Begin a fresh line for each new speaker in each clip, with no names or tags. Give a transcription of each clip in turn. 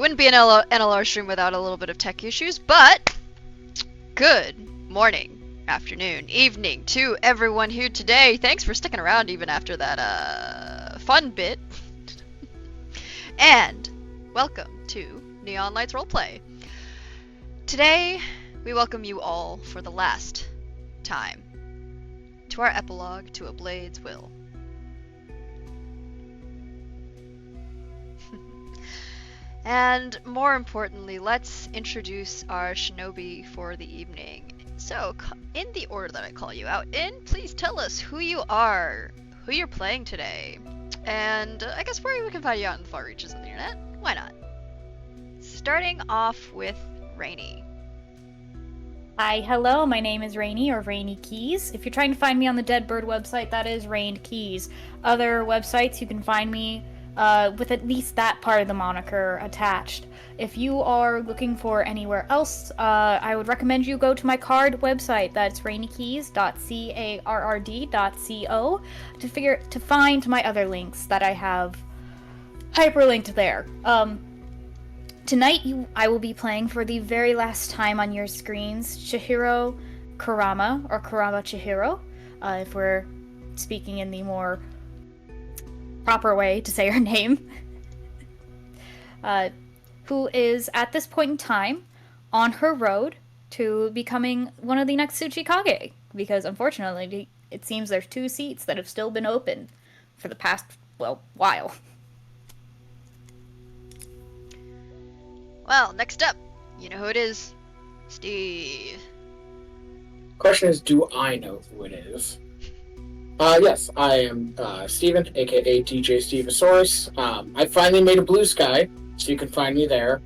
Wouldn't be an NLR stream without a little bit of tech issues, but good morning, afternoon, evening to everyone here today. Thanks for sticking around even after that fun bit. And welcome to Neon Lights Roleplay. Today, we welcome you all for the last time to our epilogue to A Blade's Will. And more importantly, let's introduce our shinobi for the evening. So, in the order that I call you out in, please tell us who you are, who you're playing today, and I guess where we can find you out in the far reaches of the internet. Why not? Starting off with Rainy.
Hi, hello, my name is Rainy, or Rainy Keys. If you're trying to find me on the Deadbird website, that is Rained Keys. Other websites, you can find me with at least that part of the moniker attached. If you are looking for anywhere else, I would recommend you go to my card website. That's rainykeys.carrd.co to find my other links that I have hyperlinked there. Tonight, I will be playing for the very last time on your screens Chihiro Kurama, or Kurama Chihiro, if we're speaking in the more proper way to say her name, who is at this point in time on her road to becoming one of the next Tsuchikage, because unfortunately it seems there's 2 seats that have still been open for the past, well, while.
Well, next up, you know who it is. Steve.
Question is, do I know who it is? Yes, I am Steven, aka DJ Stevosaurus. I finally made a blue sky, so you can find me there,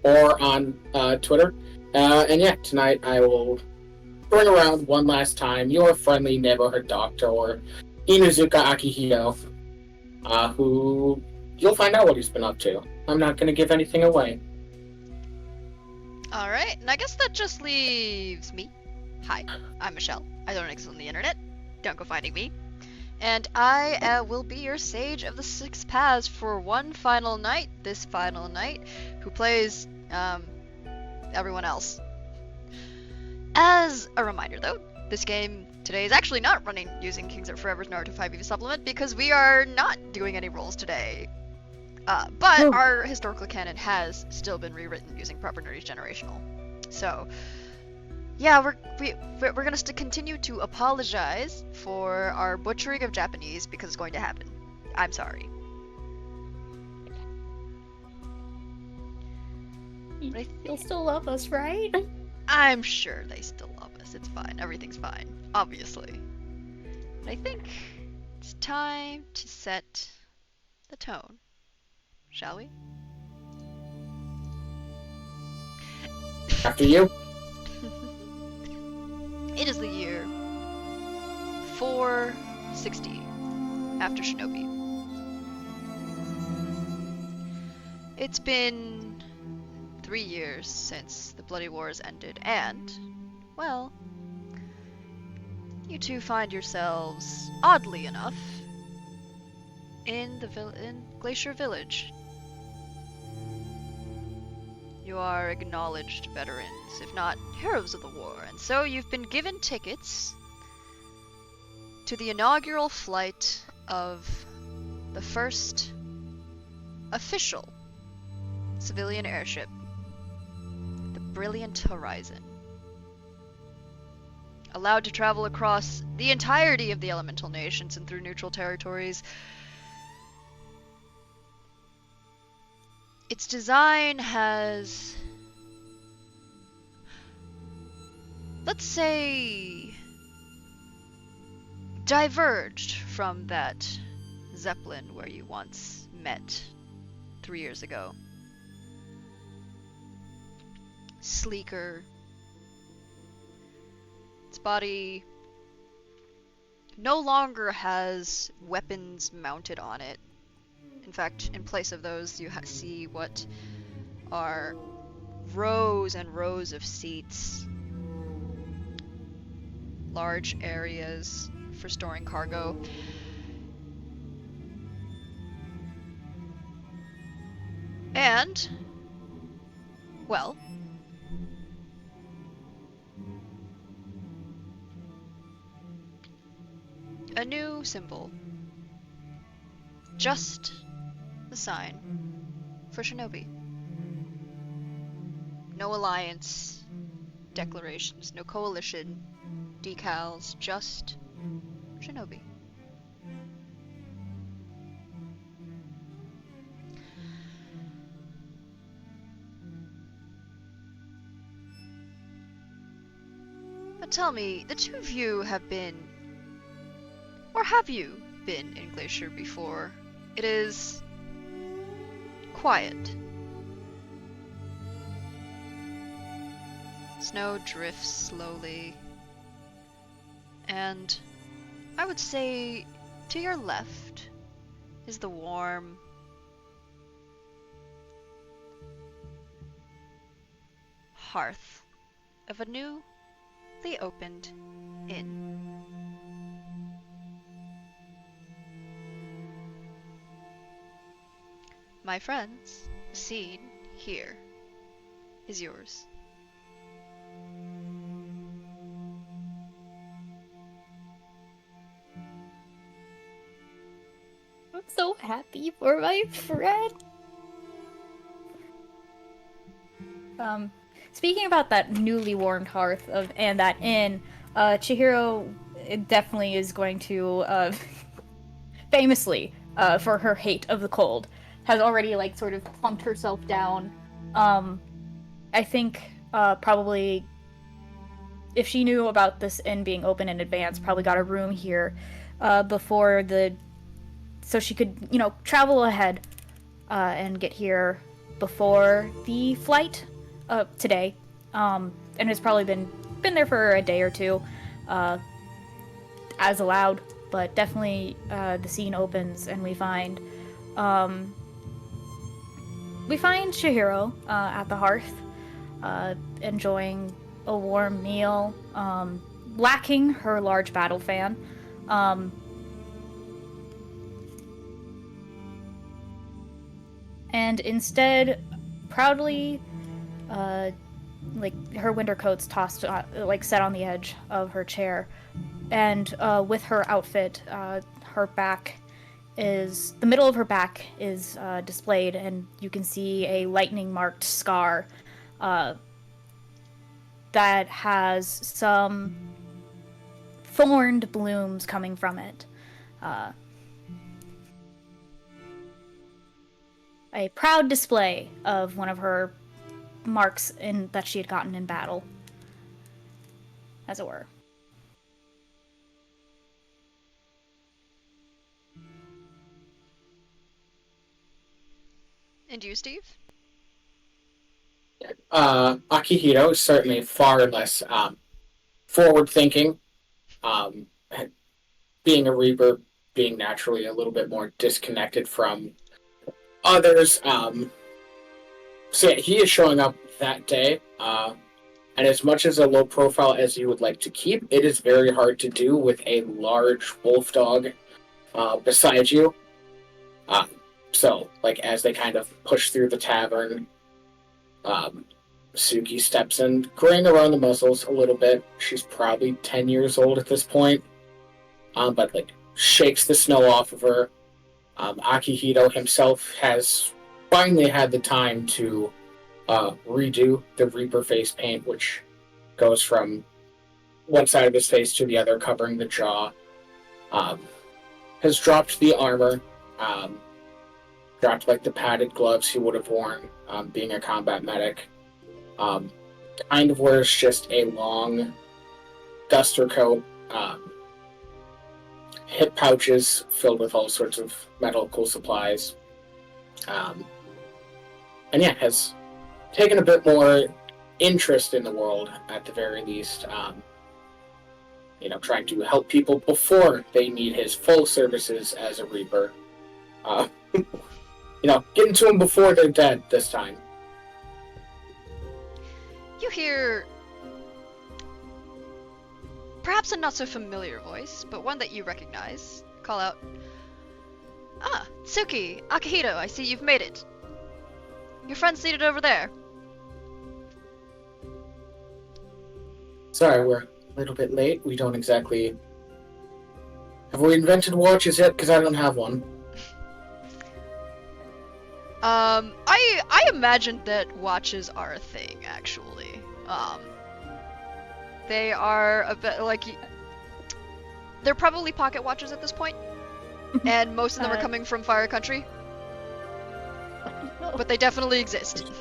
or on Twitter. And yeah, tonight I will bring around one last time your friendly neighborhood doctor, or Inuzuka Akihito, who you'll find out what he's been up to. I'm not going to give anything away.
Alright, and I guess that just leaves me. Hi, I'm Michelle. I don't exist on the internet. Don't go finding me. And I will be your Sage of the Six Paths for one final night, this final night, who plays everyone else. As a reminder though, this game today is actually not running using Kings Are Forever's Naruto 5e supplement because we are not doing any rolls today. But our historical canon has still been rewritten using proper nerdy generational. So, yeah, we're gonna continue to apologize for our butchering of Japanese because it's going to happen. I'm sorry.
You'll still love us, right?
I'm sure they still love us. It's fine. Everything's fine. Obviously. But I think it's time to set the tone. Shall we?
After you.
It is the year 460 after Shinobi. It's been 3 years since the Bloody Wars ended, and, well, you two find yourselves, oddly enough, in Glacier Village. You are acknowledged veterans, if not heroes of the war, and so you've been given tickets to the inaugural flight of the first official civilian airship, the Brilliant Horizon. Allowed to travel across the entirety of the elemental nations and through neutral territories, its design has, let's say, diverged from that Zeppelin where you once met 3 years ago. Sleeker. Its body no longer has weapons mounted on it. In fact, in place of those, you see what are rows and rows of seats, large areas for storing cargo, and Well, a new symbol. Just the sign for Shinobi. No alliance, declarations, no coalition, decals, just Shinobi. But tell me, the two of you have been, or have you been in Glacier before? It is quiet. Snow drifts slowly, and I would say to your left is the warm, hearth of a newly opened inn. My friends, the scene here is yours.
I'm so happy for my friend. Speaking about that newly warmed hearth and that inn, Chihiro definitely is going to, famously, for her hate of the cold, has already like sort of plunked herself down. I think probably if she knew about this inn being open in advance, probably got a room here before so she could, travel ahead and get here before the flight today, and has probably been there for a day or two, as allowed. But definitely, the scene opens and we find Chihiro at the hearth, enjoying a warm meal, lacking her large battle fan. And instead, proudly, her winter coat's tossed, set on the edge of her chair, and with her outfit, the middle of her back is displayed, and you can see a lightning-marked scar that has some thorned blooms coming from it. A proud display of one of her marks that she had gotten in battle, as it were.
And you, Steve?
Akihito is certainly far less forward-thinking. Being a Reaper, being naturally a little bit more disconnected from others. So yeah, he is showing up that day. And as much as a low profile as you would like to keep, it is very hard to do with a large wolf dog beside you. So, as they kind of push through the tavern, Suki steps in, graying around the muzzles a little bit. She's probably 10 years old at this point. But, shakes the snow off of her. Akihito himself has finally had the time to redo the Reaper face paint, which goes from one side of his face to the other, covering the jaw. Has dropped the armor, dropped the padded gloves he would have worn, being a combat medic. Kind of wears just a long duster coat, hip pouches filled with all sorts of medical supplies. And yeah, has taken a bit more interest in the world, at the very least. Trying to help people before they need his full services as a Reaper. Getting to them before they're dead this time.
You hear perhaps a not so familiar voice, but one that you recognize. Call out, "Ah, Suki, Akihito, I see you've made it. Your friend's seated over there."
Sorry, we're a little bit late. We don't exactly... Have we invented watches yet? Because I don't have one.
I imagined that watches are a thing, actually. They are a bit, like... They're probably pocket watches at this point, and most of them are coming from Fire Country. But they definitely exist.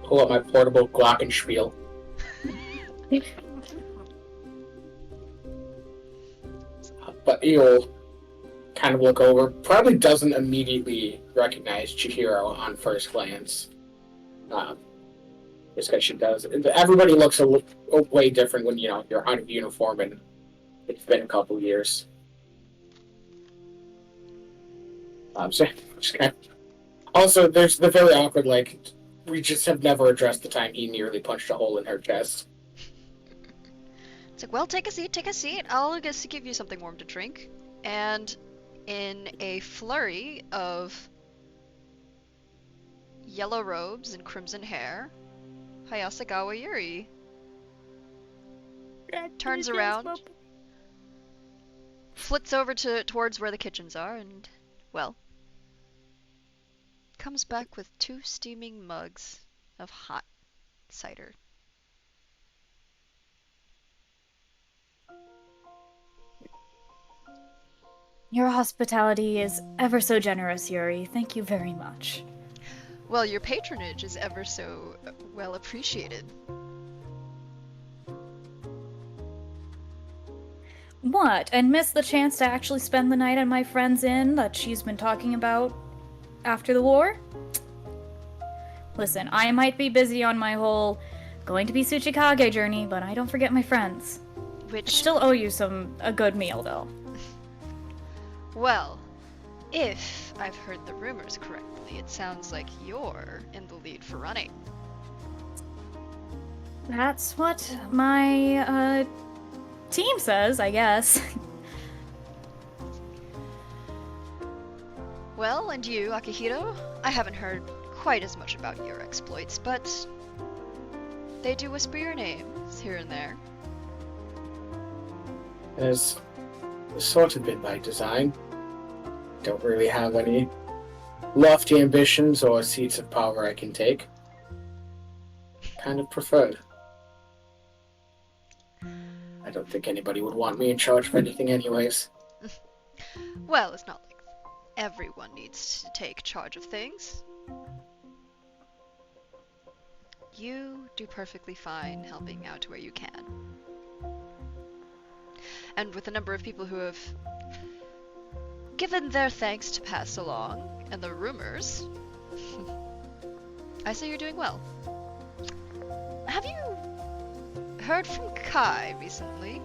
Pull up my portable glockenspiel. But you'll kind of look over. Probably doesn't immediately recognize Chihiro on first glance. This guy she does. Everybody looks a way different when you're out of uniform and it's been a couple years. So just kind of... Also, there's the very awkward, like, we just have never addressed the time he nearly punched a hole in her chest.
It's like, well, take a seat, take a seat. I'll just give you something warm to drink. And in a flurry of yellow robes and crimson hair, Hayasagawa Yuri turns around, flits over towards where the kitchens are, and, well, comes back with 2 steaming mugs of hot cider.
Your hospitality is ever so generous, Yuri. Thank you very much.
Well, your patronage is ever so well appreciated.
What? And miss the chance to actually spend the night at my friend's inn that she's been talking about after the war? Listen, I might be busy on my whole going to be Tsuchikage journey, but I don't forget my friends.
Which...
I still owe you a good meal, though.
Well, if I've heard the rumors correctly, it sounds like you're in the lead for running.
That's what my, team says, I guess.
Well, and you, Akihiro? I haven't heard quite as much about your exploits, but they do whisper your names here and there.
It's sort of been by design. Don't really have any lofty ambitions or seats of power I can take. Kind of preferred. I don't think anybody would want me in charge of anything anyways.
Well, it's not like everyone needs to take charge of things. You do perfectly fine helping out where you can. And with the number of people who have given their thanks to pass along, and the rumors, I say you're doing well. Have you heard from Kai recently?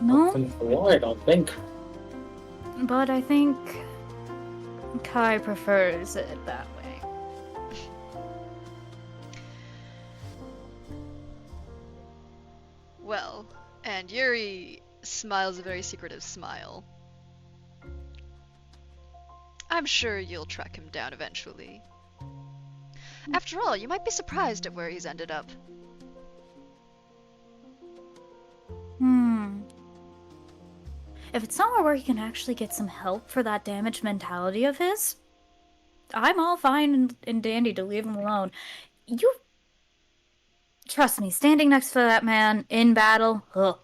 No,
Nothing for I don't think.
but I think Kai prefers it that way.
Well, and Yuri smiles a very secretive smile. I'm sure you'll track him down eventually. After all, you might be surprised at where he's ended up.
If it's somewhere where he can actually get some help for that damaged mentality of his, I'm all fine and dandy to leave him alone. You... Trust me, standing next to that man in battle, ugh.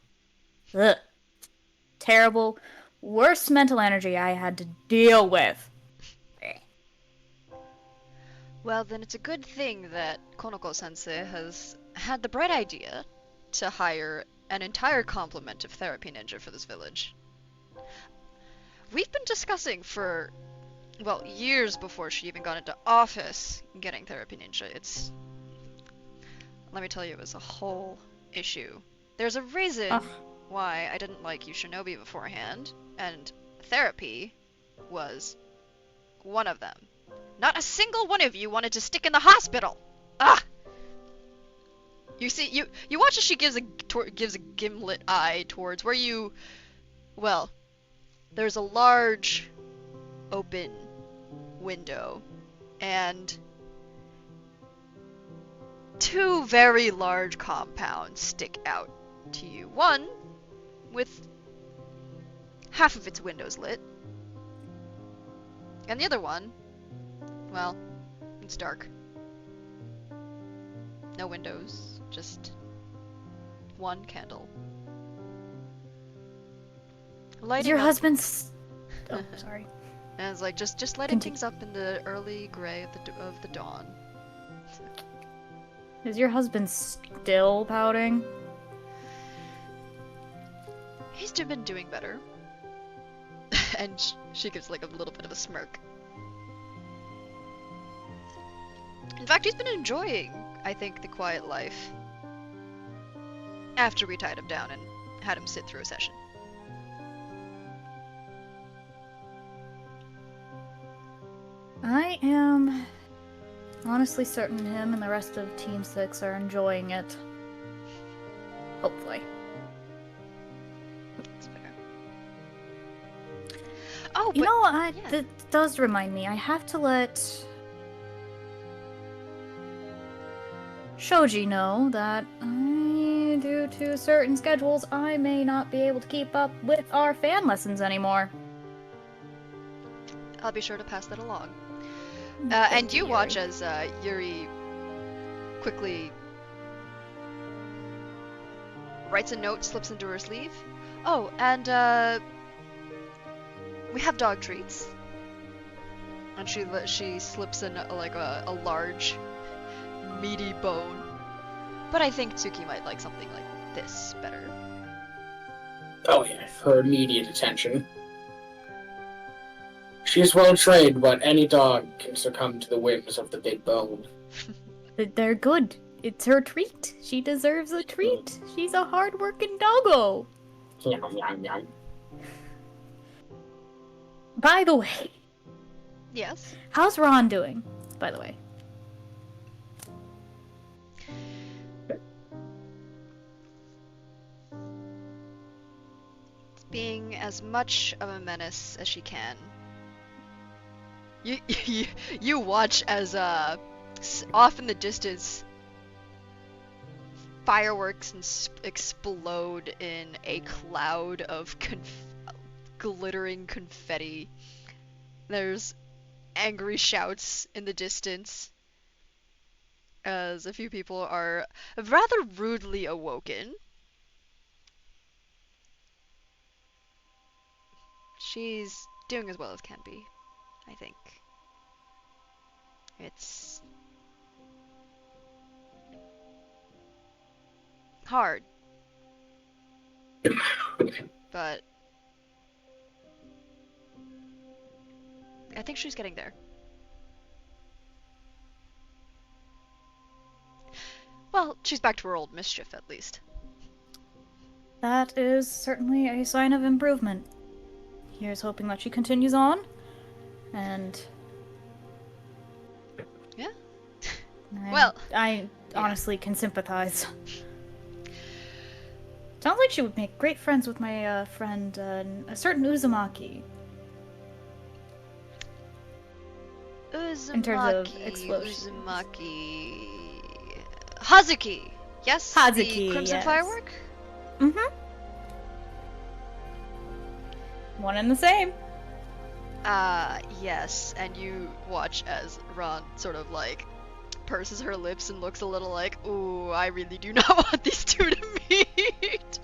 Terrible. Worst mental energy I had to deal with.
Well, then it's a good thing that Konoko-sensei has had the bright idea to hire an entire complement of therapy ninja for this village. We've been discussing for, well, years before she even got into office getting therapy ninja. Let me tell you, it was a whole issue. There's a reason why I didn't like you Shinobi beforehand, and therapy was one of them. Not a single one of you wanted to stick in the hospital! Ah! You see, you watch as she gives a gimlet eye towards where you... Well, there's a large open window and two very large compounds stick out to you. One with half of its windows lit, and the other one, well, it's dark. No windows, just one candle. Lighting
Is your
up.
husband's... Oh, sorry.
And it's like just lighting things up in the early gray of the dawn.
Is your husband still pouting?
He's been doing better. And she gives like a little bit of a smirk. In fact, he's been enjoying, I think, the quiet life. After we tied him down and had him sit through a session.
I am honestly certain him and the rest of Team 6 are enjoying it. Hopefully.
That's fair. Oh,
You
but
know,
yeah.
that does remind me. I have to let Shoji know that due to certain schedules, I may not be able to keep up with our fan lessons anymore.
I'll be sure to pass that along.
Thank
And you
Yuri.
watch as Yuri quickly writes a note, slips into her sleeve. Oh, and we have dog treats. And she slips in a large, meaty bone. But I think Tsuki might like something like this better.
Oh yeah, her immediate attention. She's well trained, but any dog can succumb to the whims of the big bone.
They're good. It's her treat. She deserves a treat. She's a hard-working doggo.
Yum, yum, yum.
By the way,
Yes.
how's Ron doing? By the way.
Being as much of a menace as she can. You watch as off in the distance fireworks explode in a cloud of glittering confetti. There's angry shouts in the distance as a few people are rather rudely awoken. She's doing as well as can be, I think. It's hard. But I think she's getting there. Well, she's back to her old mischief, at least.
That is certainly a sign of improvement. Here's hoping that she continues on. And
Yeah.
I,
Well,
I honestly can sympathize. Sounds like she would make great friends with my friend, a certain Uzumaki. In terms of explosions.
Uzumaki. Hazuki! Yes? The
Hazuki,
Crimson
yes.
Firework?
Mm-hmm. One and the same.
Yes. And you watch as Ron sort of like purses her lips and looks a little like, ooh, I really do not want these two to meet.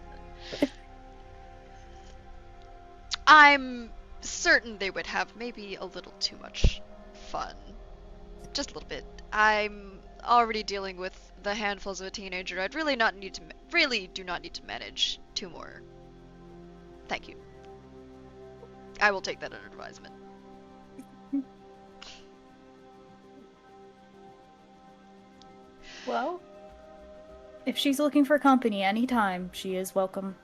I'm certain they would have maybe a little too much fun. Just a little bit. I'm already dealing with the handfuls of a teenager. I'd really do not need to manage two more. Thank you. I will take that under advisement.
Well, if she's looking for company anytime, she is welcome.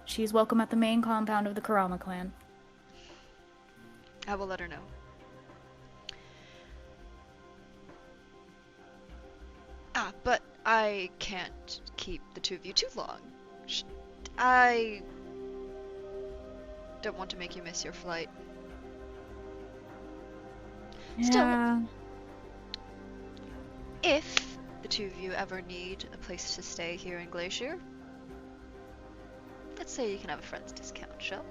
She's welcome at the main compound of the Kurama clan.
I will let her know. But I can't keep the two of you too long. I don't want to make you miss your flight. Still,
Yeah.
if the two of you ever need a place to stay here in Glacier, let's say you can have a friend's discount, shall?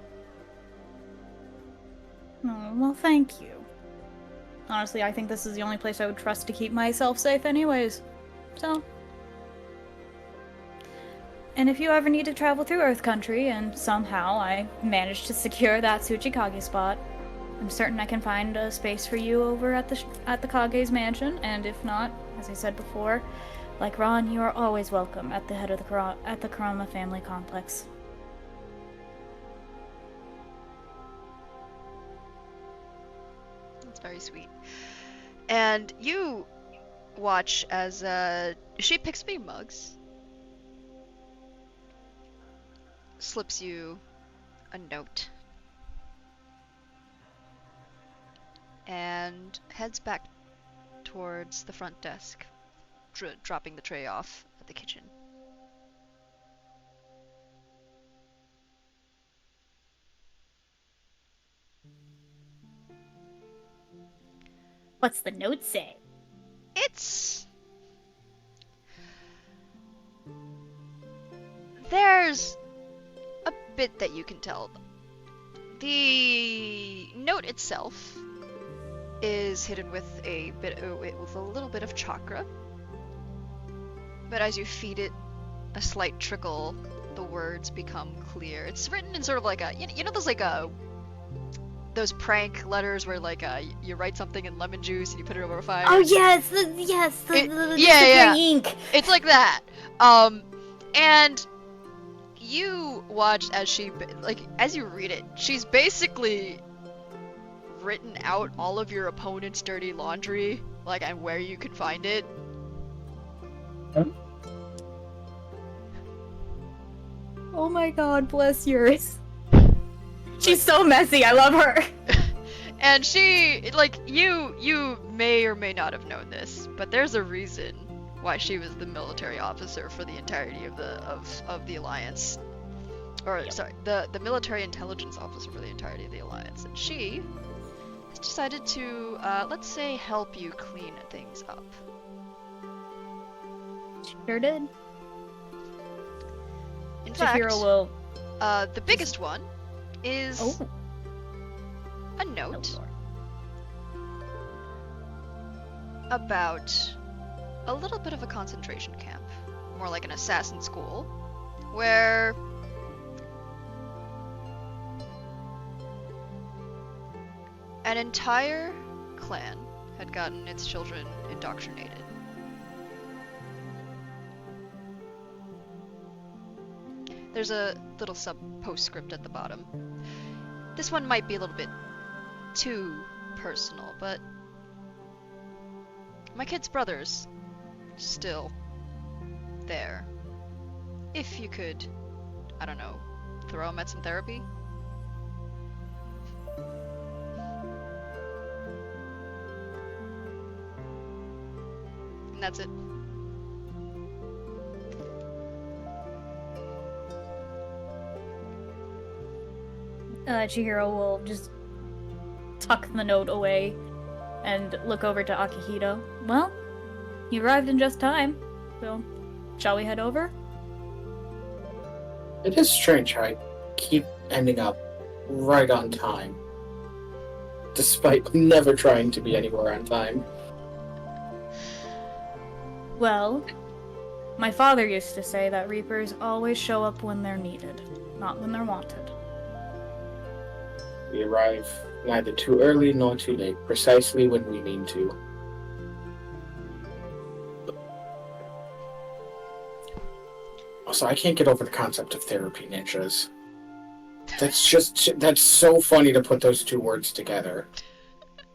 Oh, well, thank you. Honestly, I think this is the only place I would trust to keep myself safe anyways. So. And if you ever need to travel through Earth Country, and somehow I manage to secure that Tsuchikage spot, I'm certain I can find a space for you over at the Kage's mansion, and if not, as I said before, like Ron, you are always welcome at the head of the Kurama family complex.
That's very sweet. And you watch as she picks me mugs, slips you a note, and heads back towards the front desk, dropping the tray off at the kitchen.
What's the note say?
There's a bit that you can tell. The note itself is hidden with with a little bit of chakra, but as you feed it a slight trickle, the words become clear. It's written in sort of like a you know those prank letters where you write something in lemon juice and you put it over a fire.
Oh yes, the ink.
It's like that. And you watch as as you read it, she's basically written out all of your opponent's dirty laundry, and where you can find it.
Huh?
Oh my god, bless yours. She's so messy, I love her.
And she, you may or may not have known this, but there's a reason why she was the military officer for the entirety of the Alliance. Or,
Yep.
sorry, the military intelligence officer for the entirety of the Alliance. And she has decided to, let's say, help you clean things up.
Sure did.
In fact,
Chihiro will...
the biggest one is
Oh.
a note
Oh, Lord.
about a little bit of a concentration camp, more like an assassin school, where an entire clan had gotten its children indoctrinated. There's a little postscript at the bottom. This one might be a little bit too personal, but my kid's brother's still there. If you could, I don't know, throw him at some therapy? And that's it.
Chihiro will just tuck the note away and look over to Akihito. Well, you arrived in just time, so shall we head over?
It is strange how I keep ending up right on time, despite never trying to be anywhere on time.
Well, my father used to say that Reapers always show up when they're needed, not when they're wanted.
We arrive neither too early nor too late, precisely when we mean to. Also, I can't get over the concept of therapy ninjas. That's so funny to put those two words together.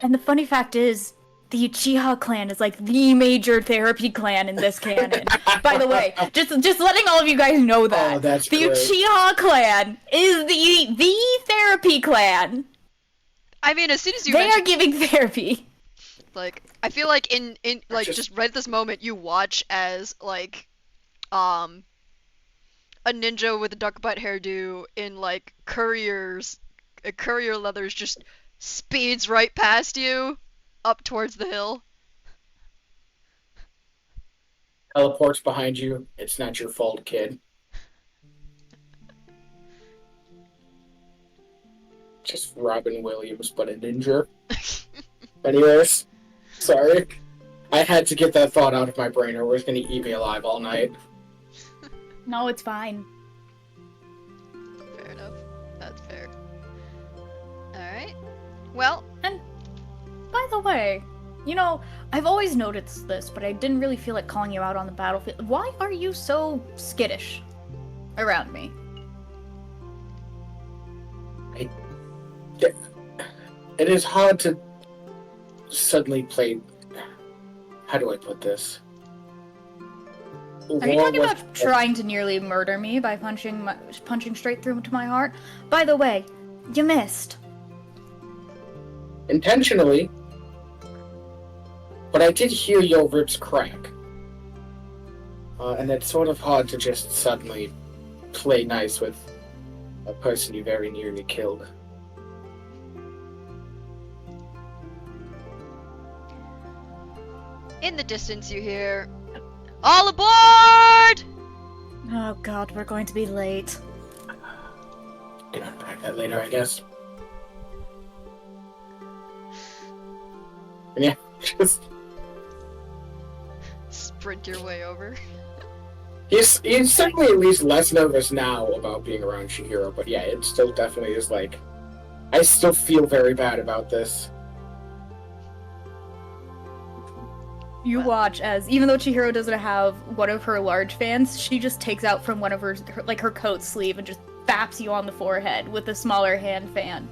And the funny fact is, the Uchiha clan is like the major therapy clan in this canon. By the way, just letting all of you guys know that.
Oh, that's
the
great.
Uchiha clan is the therapy clan.
I mean, as soon as you
They are
mentioned,
giving therapy.
I feel like in
Just-
just right at this moment, you watch as a ninja with a duck butt hairdo in courier leathers just speeds right past you. up towards the hill.
Teleports behind you. It's not your fault, kid. Just Robin Williams, but a ninja. Anyways, sorry. I had to get that thought out of my brain or we're gonna eat me alive all night.
No, it's fine.
Fair enough. That's fair. Alright. Well,
And by the way, you know, I've always noticed this, but I didn't really feel like calling you out on the battlefield. Why are you so skittish around me?
It is hard to suddenly play. How do I put this?
Are you talking about trying to nearly murder me by punching straight through to my heart? By the way, you missed.
Intentionally, but I did hear your ribs crack. And it's sort of hard to just suddenly play nice with a person you very nearly killed.
in the distance you hear, "All aboard!"
Oh god, we're going to be late.
Can unpack that later, I guess. And yeah, just
Sprint your way over.
he's certainly at least less nervous now about being around Chihiro, but yeah, it still definitely is like I still feel very bad about this.
You watch as, even though Chihiro doesn't have one of her large fans, she just takes out from one of her coat sleeve and just baps you on the forehead with a smaller hand fan.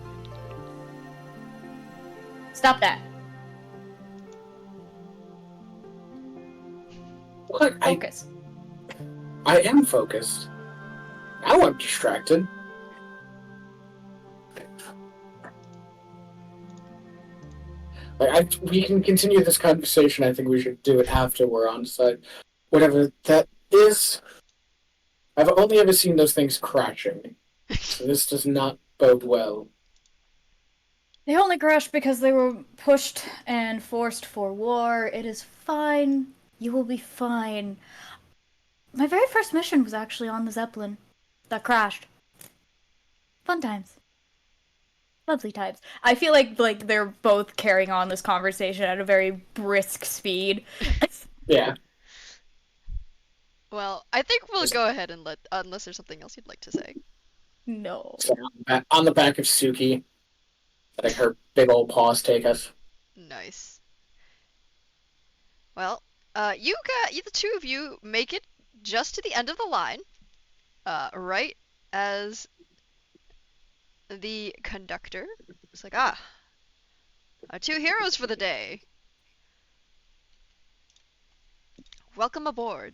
Stop that.
What?
Focus.
I am focused. Now I'm distracted. We can continue this conversation. I think we should do it after we're on site. Whatever that is. I've only ever seen those things crashing. So this does not bode well.
They only crashed because they were pushed and forced for war. It is fine. You will be fine. My very first mission was actually on the Zeppelin that crashed. Fun times. Lovely times. I feel like they're both carrying on this conversation at a very brisk speed.
Yeah.
Well, I think we'll go ahead and unless there's something else you'd like to say.
No.
So on the back of Suki, like her big old paws take us.
Nice. Well, you the two of you make it just to the end of the line, right as the conductor is like, our 2 heroes for the day. Welcome aboard.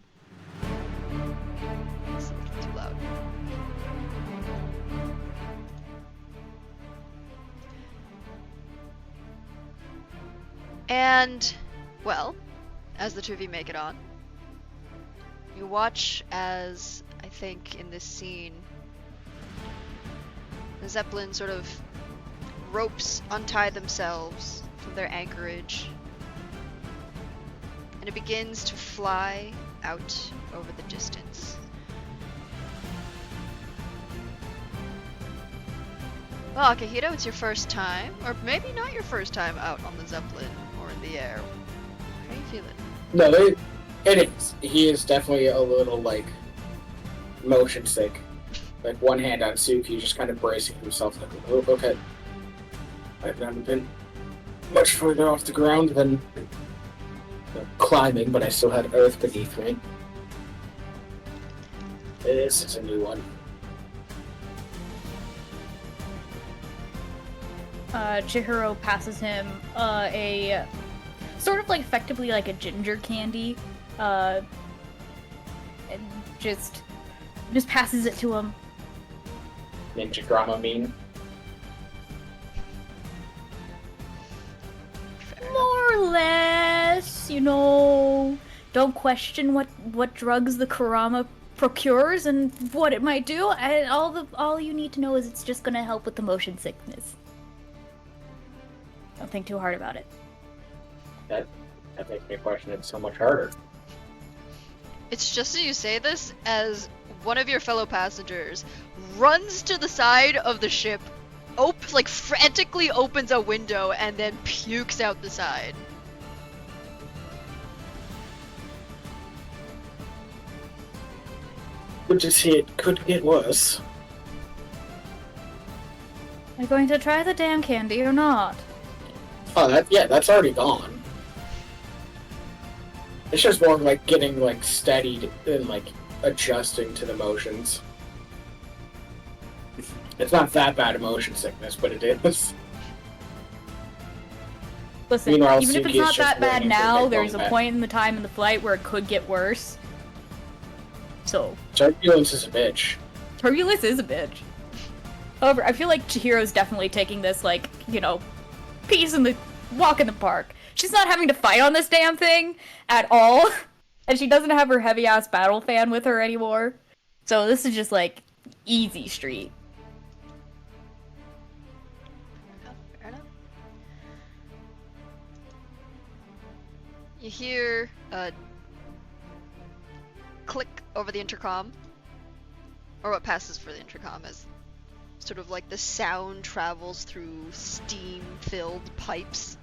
It's a little too loud. And, well, as the two of you make it on, you watch as, I think in this scene, the Zeppelin sort of ropes untie themselves from their anchorage, and it begins to fly out over the distance. Well, Akihito, it's your first time, or maybe not your first time out on the Zeppelin or in the air. How are you feeling?
No, it is. He is definitely a little, like, motion sick. Like, one hand on Suki, just kind of bracing himself. Like, oh, okay. I've never been much further off the ground than climbing, but I still had earth beneath me. This is a new one.
Chihiro passes him a sort of like effectively like a ginger candy, and just passes it to him.
Ninja drama mean.
More or less, you know. Don't question what drugs the Kurama procures and what it might do. And all you need to know is it's just gonna help with the motion sickness. Don't think too hard about it.
That makes me question it so much harder.
It's just as you say this as one of your fellow passengers runs to the side of the ship, frantically opens a window, and then pukes out the side.
Good to see it could get worse.
Are you going to try the damn candy or not?
Oh, that's already gone. It's just more like getting like steadied and like adjusting to the motions. It's not that bad of motion sickness, but it is.
Listen,
Meanwhile,
even if it's
Suki is
not
just
that bad
waiting for
now,
Big
there's
Bang
a point in the time in the flight where it could get worse. So,
Turbulence is a bitch.
turbulence is a bitch. However, I feel like Chihiro's definitely taking this, like, peace in the walk in the park. She's not having to fight on this damn thing at all. And she doesn't have her heavy-ass battle fan with her anymore. So this is just, like, easy street.
Fair enough. You hear a click over the intercom, or what passes for the intercom as sort of like the sound travels through steam-filled pipes.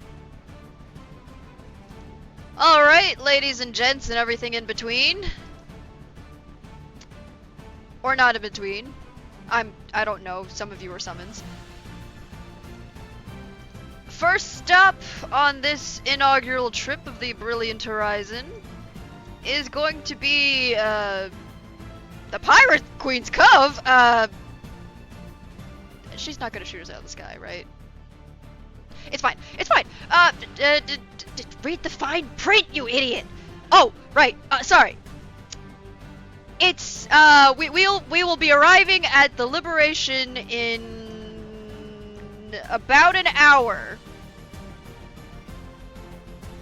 Alright, ladies and gents and everything in between. Or not in between. I don't know, some of you are summons. First stop on this inaugural trip of the Brilliant Horizon is going to be, the Pirate Queen's Cove. She's not gonna shoot us out of the sky, right? It's fine. It's fine. Read the fine print, you idiot. Oh, right. Sorry. It's we will be arriving at the Liberation in about an hour.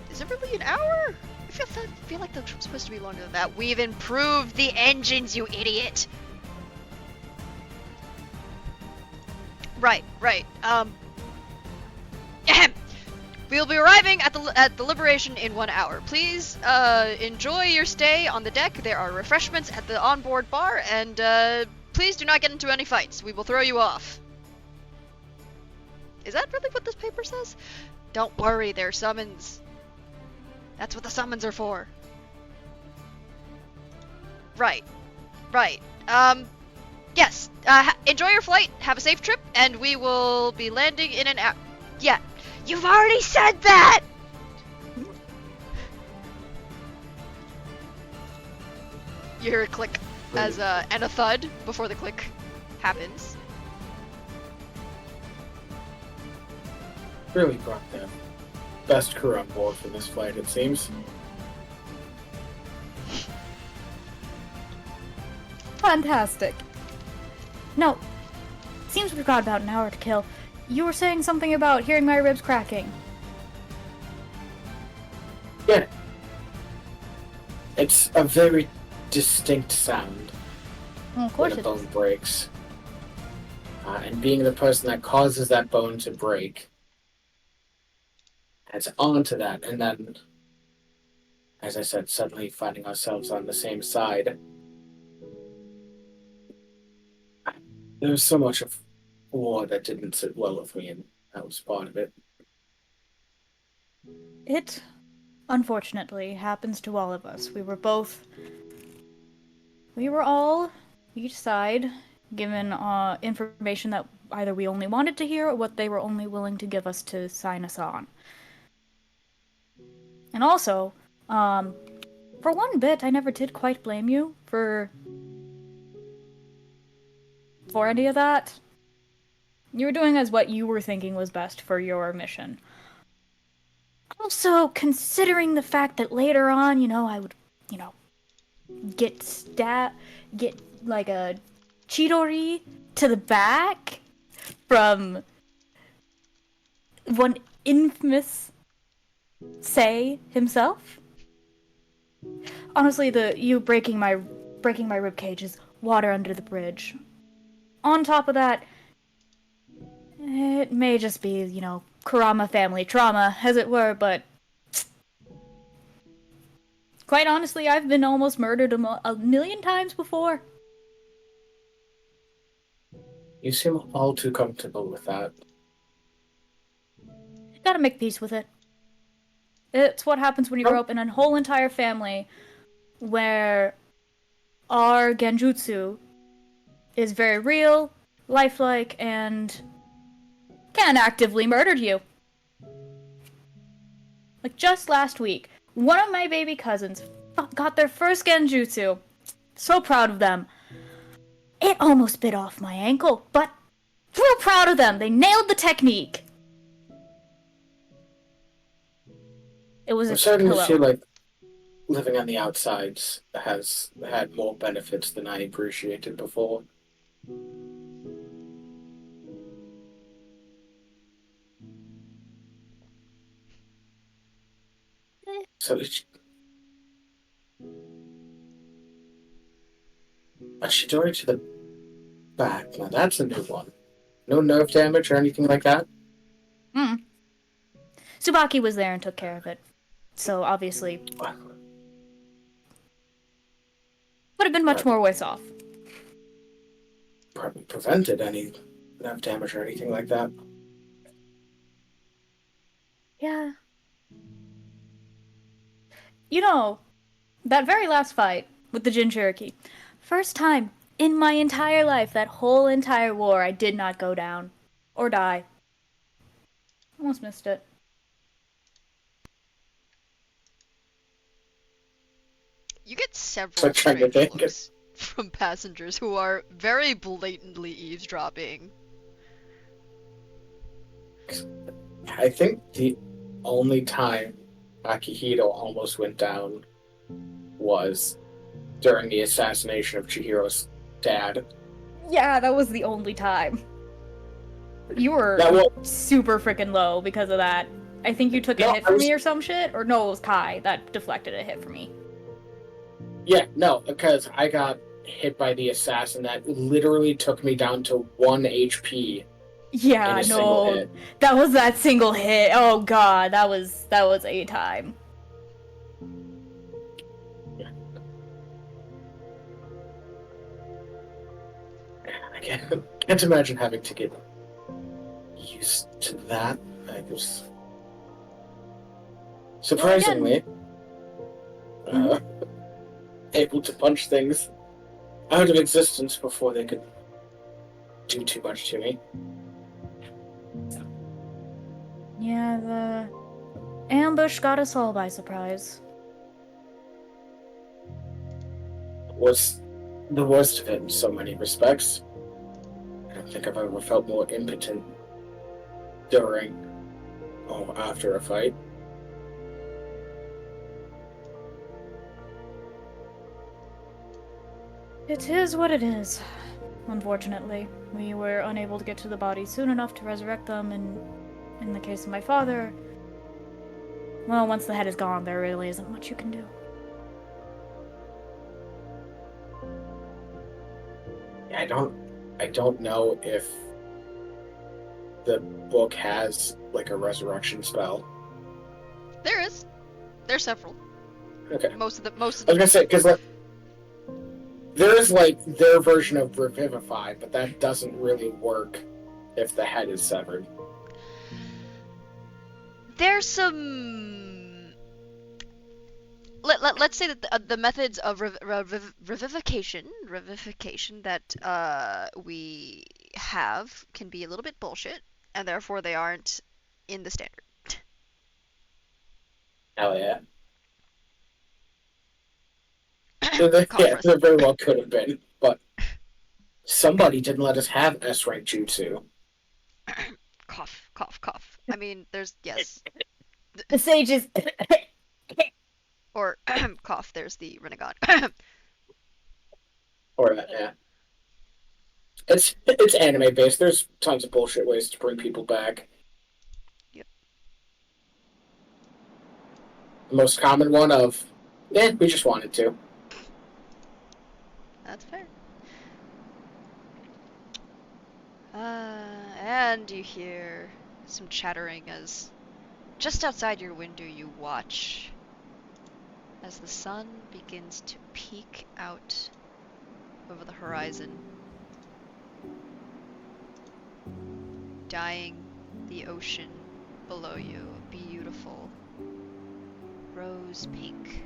Is it really an hour? I feel like the trip's supposed to be longer than that. We've improved the engines, you idiot. Right. We'll be arriving at the Liberation in 1 hour. Please enjoy your stay on the deck. There are refreshments at the onboard bar, and please do not get into any fights. We will throw you off. Is that really what this paper says? Don't worry, they're summons. That's what the summons are for. Right. Yes. Enjoy your flight. Have a safe trip, and we will be landing in an hour. Yeah. You've already said that! You hear a click and a thud before the click happens.
Really brought the best crew on board for this flight, it seems.
Fantastic. No, seems we've got about an hour to kill. You were saying something about hearing my ribs cracking.
Yeah. It's a very distinct sound
Well, of course
when a
it
bone
is.
breaks. And being the person that causes that bone to break adds on to that, and then, as I said, suddenly finding ourselves on the same side. There was so much of war that didn't sit well with me, and that was part of it.
It, unfortunately, happens to all of us. We were all, each side, given information that either we only wanted to hear or what they were only willing to give us to sign us on. And also, for one bit, I never did quite blame you for any of that. You were doing as what you were thinking was best for your mission. Also, considering the fact that later on, I would, get like a Chidori to the back from one infamous Sei himself. Honestly, you breaking my rib cage is water under the bridge. On top of that, it may just be, Kurama family trauma, as it were, but Quite honestly, I've been almost murdered a million times before.
You seem all too comfortable with that.
Gotta make peace with it. It's what happens when you grow up in a whole entire family where our genjutsu is very real, lifelike, and can actively murder you. Like just last week, one of my baby cousins got their first genjutsu. So proud of them. It almost bit off my ankle, but real proud of them. They nailed the technique. It was
I'm
a
starting
pillow.
to feel like living on the outsides has had more benefits than I appreciated before. So it's a Chidori to the back. Now that's a new one. No nerve damage or anything like that?
Tsubaki was there and took care of it. So obviously would have been much more worse off.
Probably prevented any nerve damage or anything like that.
Yeah. You know, that very last fight with the Jinchuriki, first time in my entire life, that whole entire war, I did not go down. Or die. Almost missed it.
You get several
So trying to
strange
think.
looks from passengers who are very blatantly eavesdropping.
I think the only time Akihito almost went down was during the assassination of Chihiro's dad.
Yeah, that was the only time. You were super freaking low because of that. I think you took a hit from me or some shit. Or no, it was Kai that deflected a hit from me.
Yeah, no, because I got hit by the assassin that literally took me down to 1 HP.
Yeah, no, that was that single hit. Oh god, that was a time.
I can't imagine having to get used to that. I was surprisingly able to punch things out of existence before they could do too much to me.
Yeah, the ambush got us all by surprise.
Was the worst of it in so many respects. I don't think I've ever felt more impotent during or after a fight.
It is what it is. Unfortunately, we were unable to get to the bodies soon enough to resurrect them, and in the case of my father, well, once the head is gone, there really isn't much you can do.
I don't know if the book has like a resurrection spell.
There is. There's several.
Okay.
Most of the.
I was gonna say because there is like their version of revivify, but that doesn't really work if the head is severed.
There's some. Let's say that the methods of revivification that we have can be a little bit bullshit, and therefore they aren't in the standard.
Hell yeah. Yeah, there very well could have been, but somebody didn't let us have S-rank jutsu.
Cough, cough, cough. I mean, there's, yes.
The sages.
Or, cough, there's the renegade.
Or that, yeah. It's anime based. There's tons of bullshit ways to bring people back.
Yep.
The most common one of, we just wanted to.
That's fair. And you hear some chattering as just outside your window you watch as the sun begins to peek out over the horizon, dyeing the ocean below you a beautiful rose pink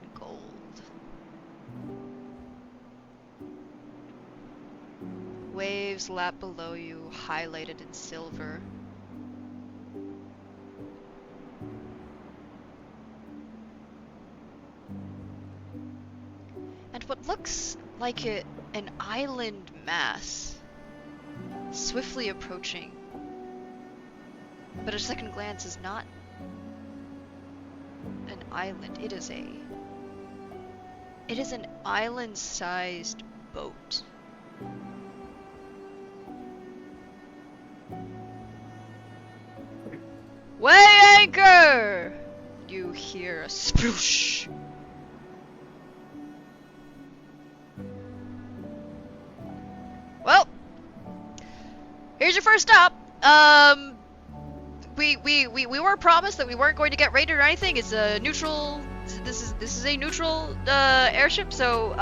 and gold. Waves lap below you, highlighted in silver. And what looks like an island mass swiftly approaching, but at second glance is not an island. It is an island-sized boat. Weigh anchor! You hear a sploosh. Well, here's your first stop. We were promised that we weren't going to get raided or anything. It's a neutral. This is a neutral airship. So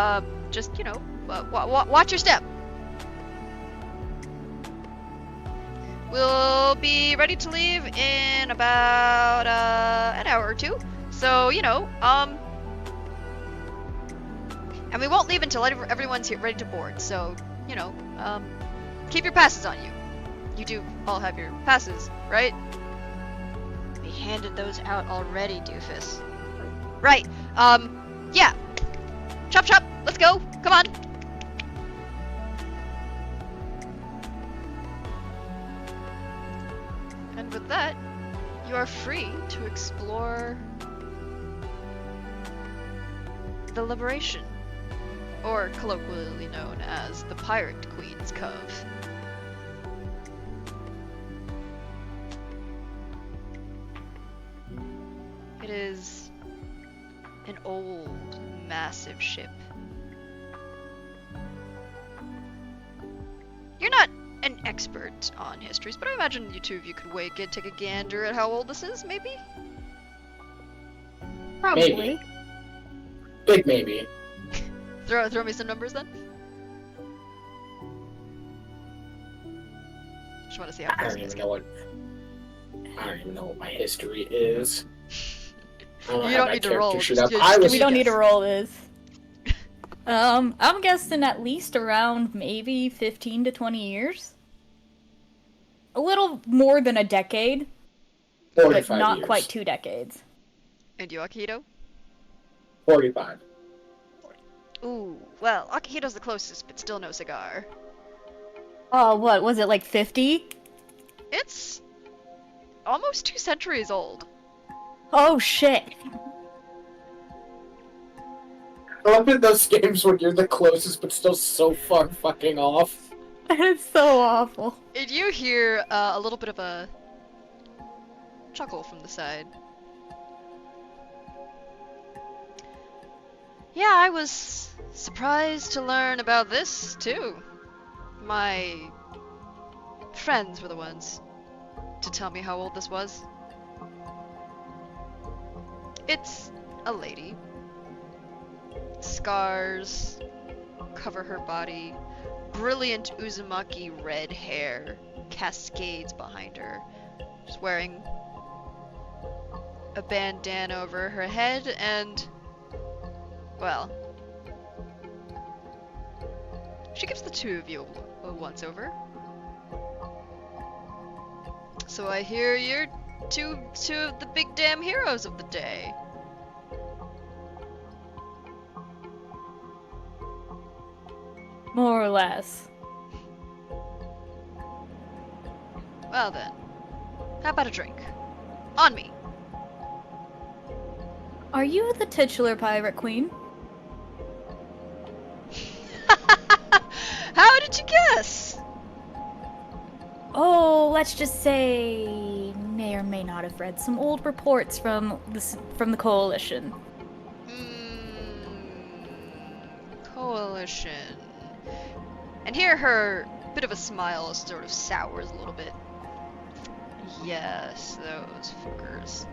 just watch your step. We'll be ready to leave in about an hour or two. So and we won't leave until everyone's here ready to board. So keep your passes on you. You do all have your passes, right? We handed those out already, doofus. Right. Yeah. Chop chop. Let's go. Come on. And with that, you are free to explore the Liberation, or colloquially known as the Pirate Queen's Cove. It is an old, massive ship. You're not an expert on histories, but I imagine you two of you could take a gander at how old this is, maybe?
Probably.
Maybe. Big maybe.
Throw me some numbers then. Just want to see how
I don't even know what my history is.
You don't need to roll.
We don't need to roll this. I'm guessing at least around maybe 15 to 20 years. A little more than a decade, but not quite 2 decades.
And you, Akihito?
45.
Ooh, well, Akihito's the closest, but still no cigar.
Oh, what was it, like 50?
It's almost 2 centuries old.
Oh shit.
I love it those games when you're the closest but still so far fucking off.
It's so awful.
And you hear a little bit of a chuckle from the side. Yeah, I was surprised to learn about this, too. My friends were the ones to tell me how old this was. It's a lady. Scars cover her body. Brilliant Uzumaki red hair cascades behind her. She's wearing a bandana over her head and, well, she gives the two of you a once over. So I hear you're two of the big damn heroes of the day.
More or less.
Well then, how about a drink? On me.
Are you the titular pirate queen?
How did you guess?
Oh, let's just say may or may not have read some old reports from the coalition.
Coalition. And here her bit of a smile sort of sours a little bit. Yes, those fuckers.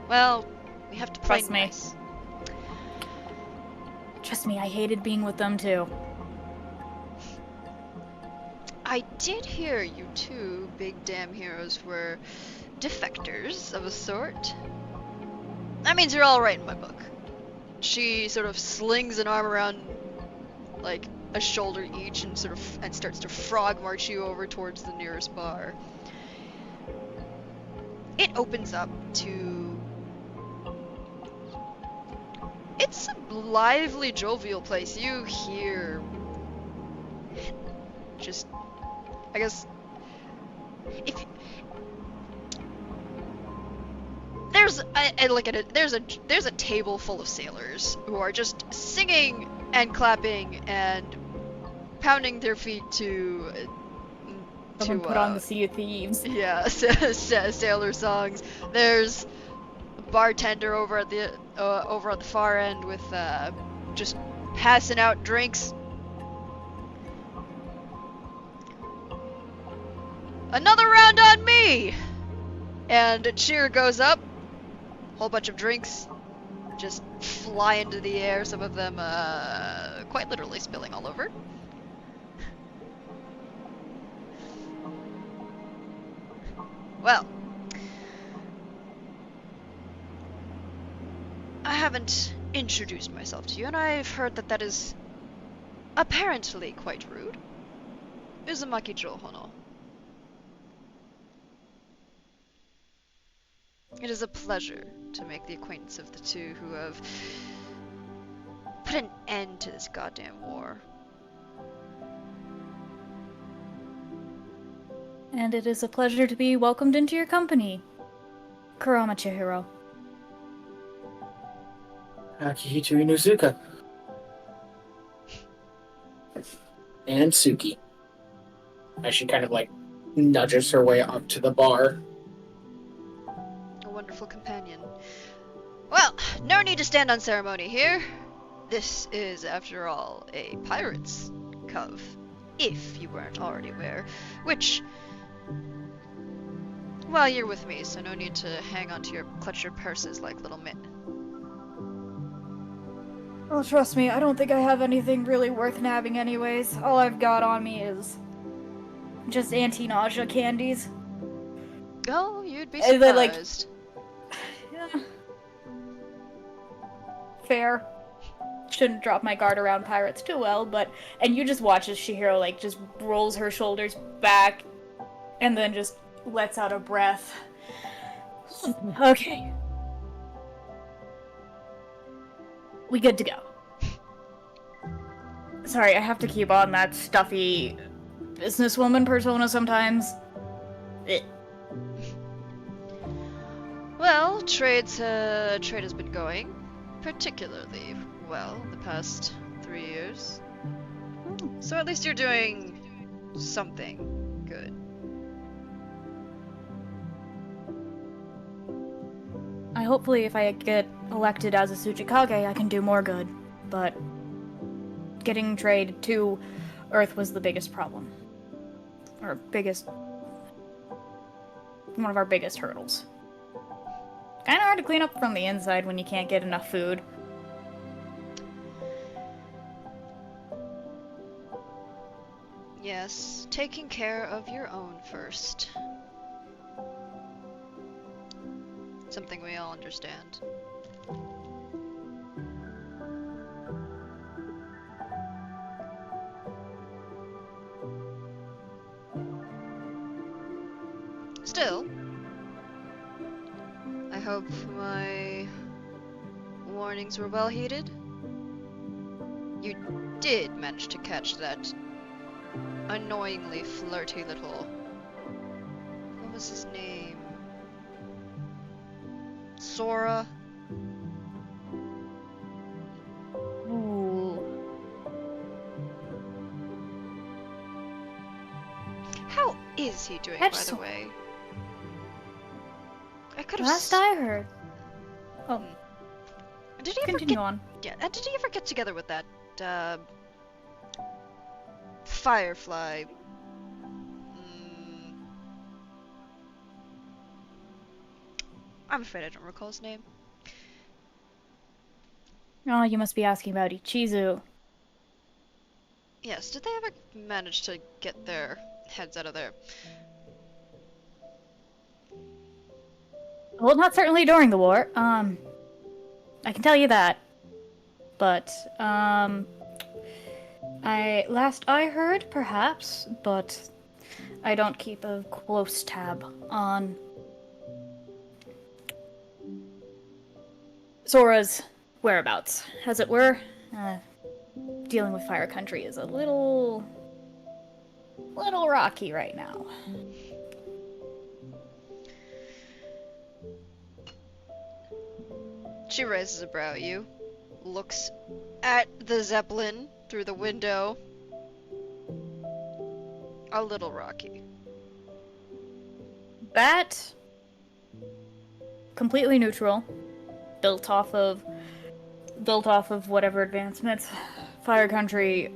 Well, we have to play
Trust me.
nice.
Trust me, I hated being with them too.
I did hear you two big damn heroes were defectors of a sort. That means you're all right in my book. She sort of slings an arm around, like, a shoulder each and starts to frog march you over towards the nearest bar. It opens up to... It's a lively, jovial place. You hear... just... I guess... if there's a table full of sailors who are just singing and clapping and pounding their feet to
Someone put on the Sea of Thieves.
Yeah, sailor songs. There's a bartender over at the far end with just passing out drinks. Another round on me! And a cheer goes up. Whole bunch of drinks just fly into the air, some of them quite literally spilling all over. Well, I haven't introduced myself to you, and I've heard that is apparently quite rude. Uzumaki Johono. It is a pleasure to make the acquaintance of the two who have put an end to this goddamn war.
And it is a pleasure to be welcomed into your company, Kurama Chihiro.
Akihito Inuzuka. And Suki. As she kind of like nudges her way up to the bar.
A wonderful companion. Well, no need to stand on ceremony here. This is, after all, a pirate's cove, if you weren't already aware. Which, well, you're with me, so no need to hang on to your clutch your purses like little Mitt.
Well, trust me, I don't think I have anything really worth nabbing anyways. All I've got on me is just anti-nausea candies.
Oh, you'd be
And then, like,
surprised.
yeah. Fair. Shouldn't drop my guard around pirates too well, but... And you just watch as Chihiro, like, just rolls her shoulders back and then just lets out a breath. Okay. We good to go. Sorry, I have to keep on that stuffy businesswoman persona sometimes.
Well, trade has been going particularly well the past 3 years. So at least you're doing something good.
Hopefully if I get elected as a Tsuchikage, I can do more good. But getting trade to Earth was the biggest problem. Or one of our biggest hurdles. Kinda hard to clean up from the inside when you can't get enough food.
Yes, taking care of your own first. Something we all understand. Still, I hope my warnings were well heeded. You did manage to catch that annoyingly flirty little... What was his name? Sora?
Ooh.
How is he doing,
Catch
by the way? I could have...
Last I heard. Oh,
Did he ever
continue
get...
on.
Yeah, did he ever get together with that, Firefly? I'm afraid I don't recall his name.
Oh, you must be asking about Ichizu.
Yes, did they ever manage to get their heads out of there?
Well, not certainly during the war. I can tell you that. But, last I heard, perhaps, but I don't keep a close tab on Sora's whereabouts, as it were. Dealing with Fire Country is a little rocky right now.
She raises a brow at you, looks at the Zeppelin through the window. A little rocky.
That completely neutral, built off of whatever advancements Fire Country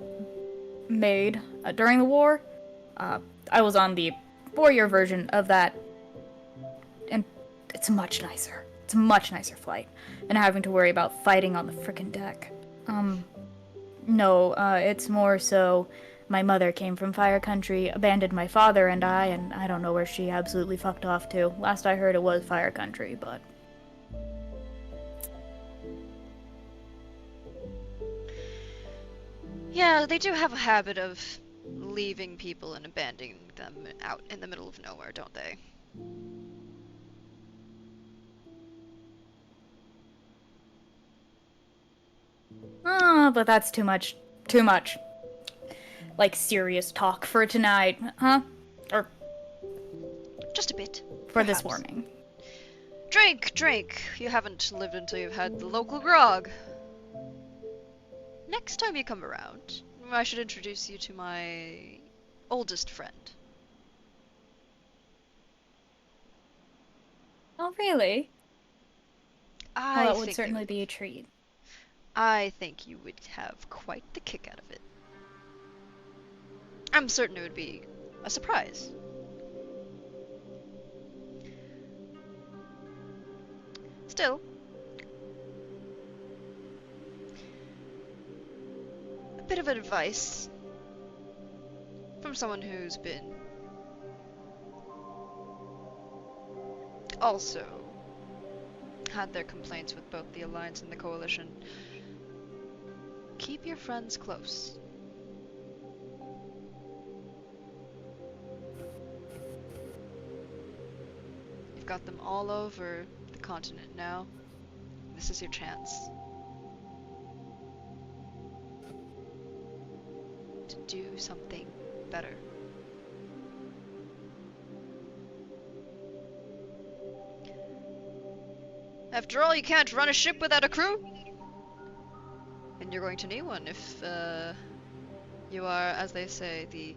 made during the war. I was on the 4-year version of that, and it's much nicer. It's a much nicer flight than having to worry about fighting on the frickin' deck. No, it's more so my mother came from Fire Country, abandoned my father and I don't know where she absolutely fucked off to. Last I heard it was Fire Country, but...
Yeah, they do have a habit of leaving people and abandoning them out in the middle of nowhere, don't they?
But that's too much. Too much. Like, serious talk for tonight, huh? Or
Just a bit.
for this
perhaps.
morning.
Drink, drink. You haven't lived until you've had the local grog. Next time you come around, I should introduce you to my oldest friend.
Oh, really?
I
Well, that would
think
certainly be a treat.
I think you would have quite the kick out of it. I'm certain it would be a surprise. Still, a bit of advice from someone who's been also had their complaints with both the Alliance and the Coalition. Keep your friends close. You've got them all over the continent now. This is your chance to do something better. After all, you can't run a ship without a crew. And you're going to need one if you are, as they say, the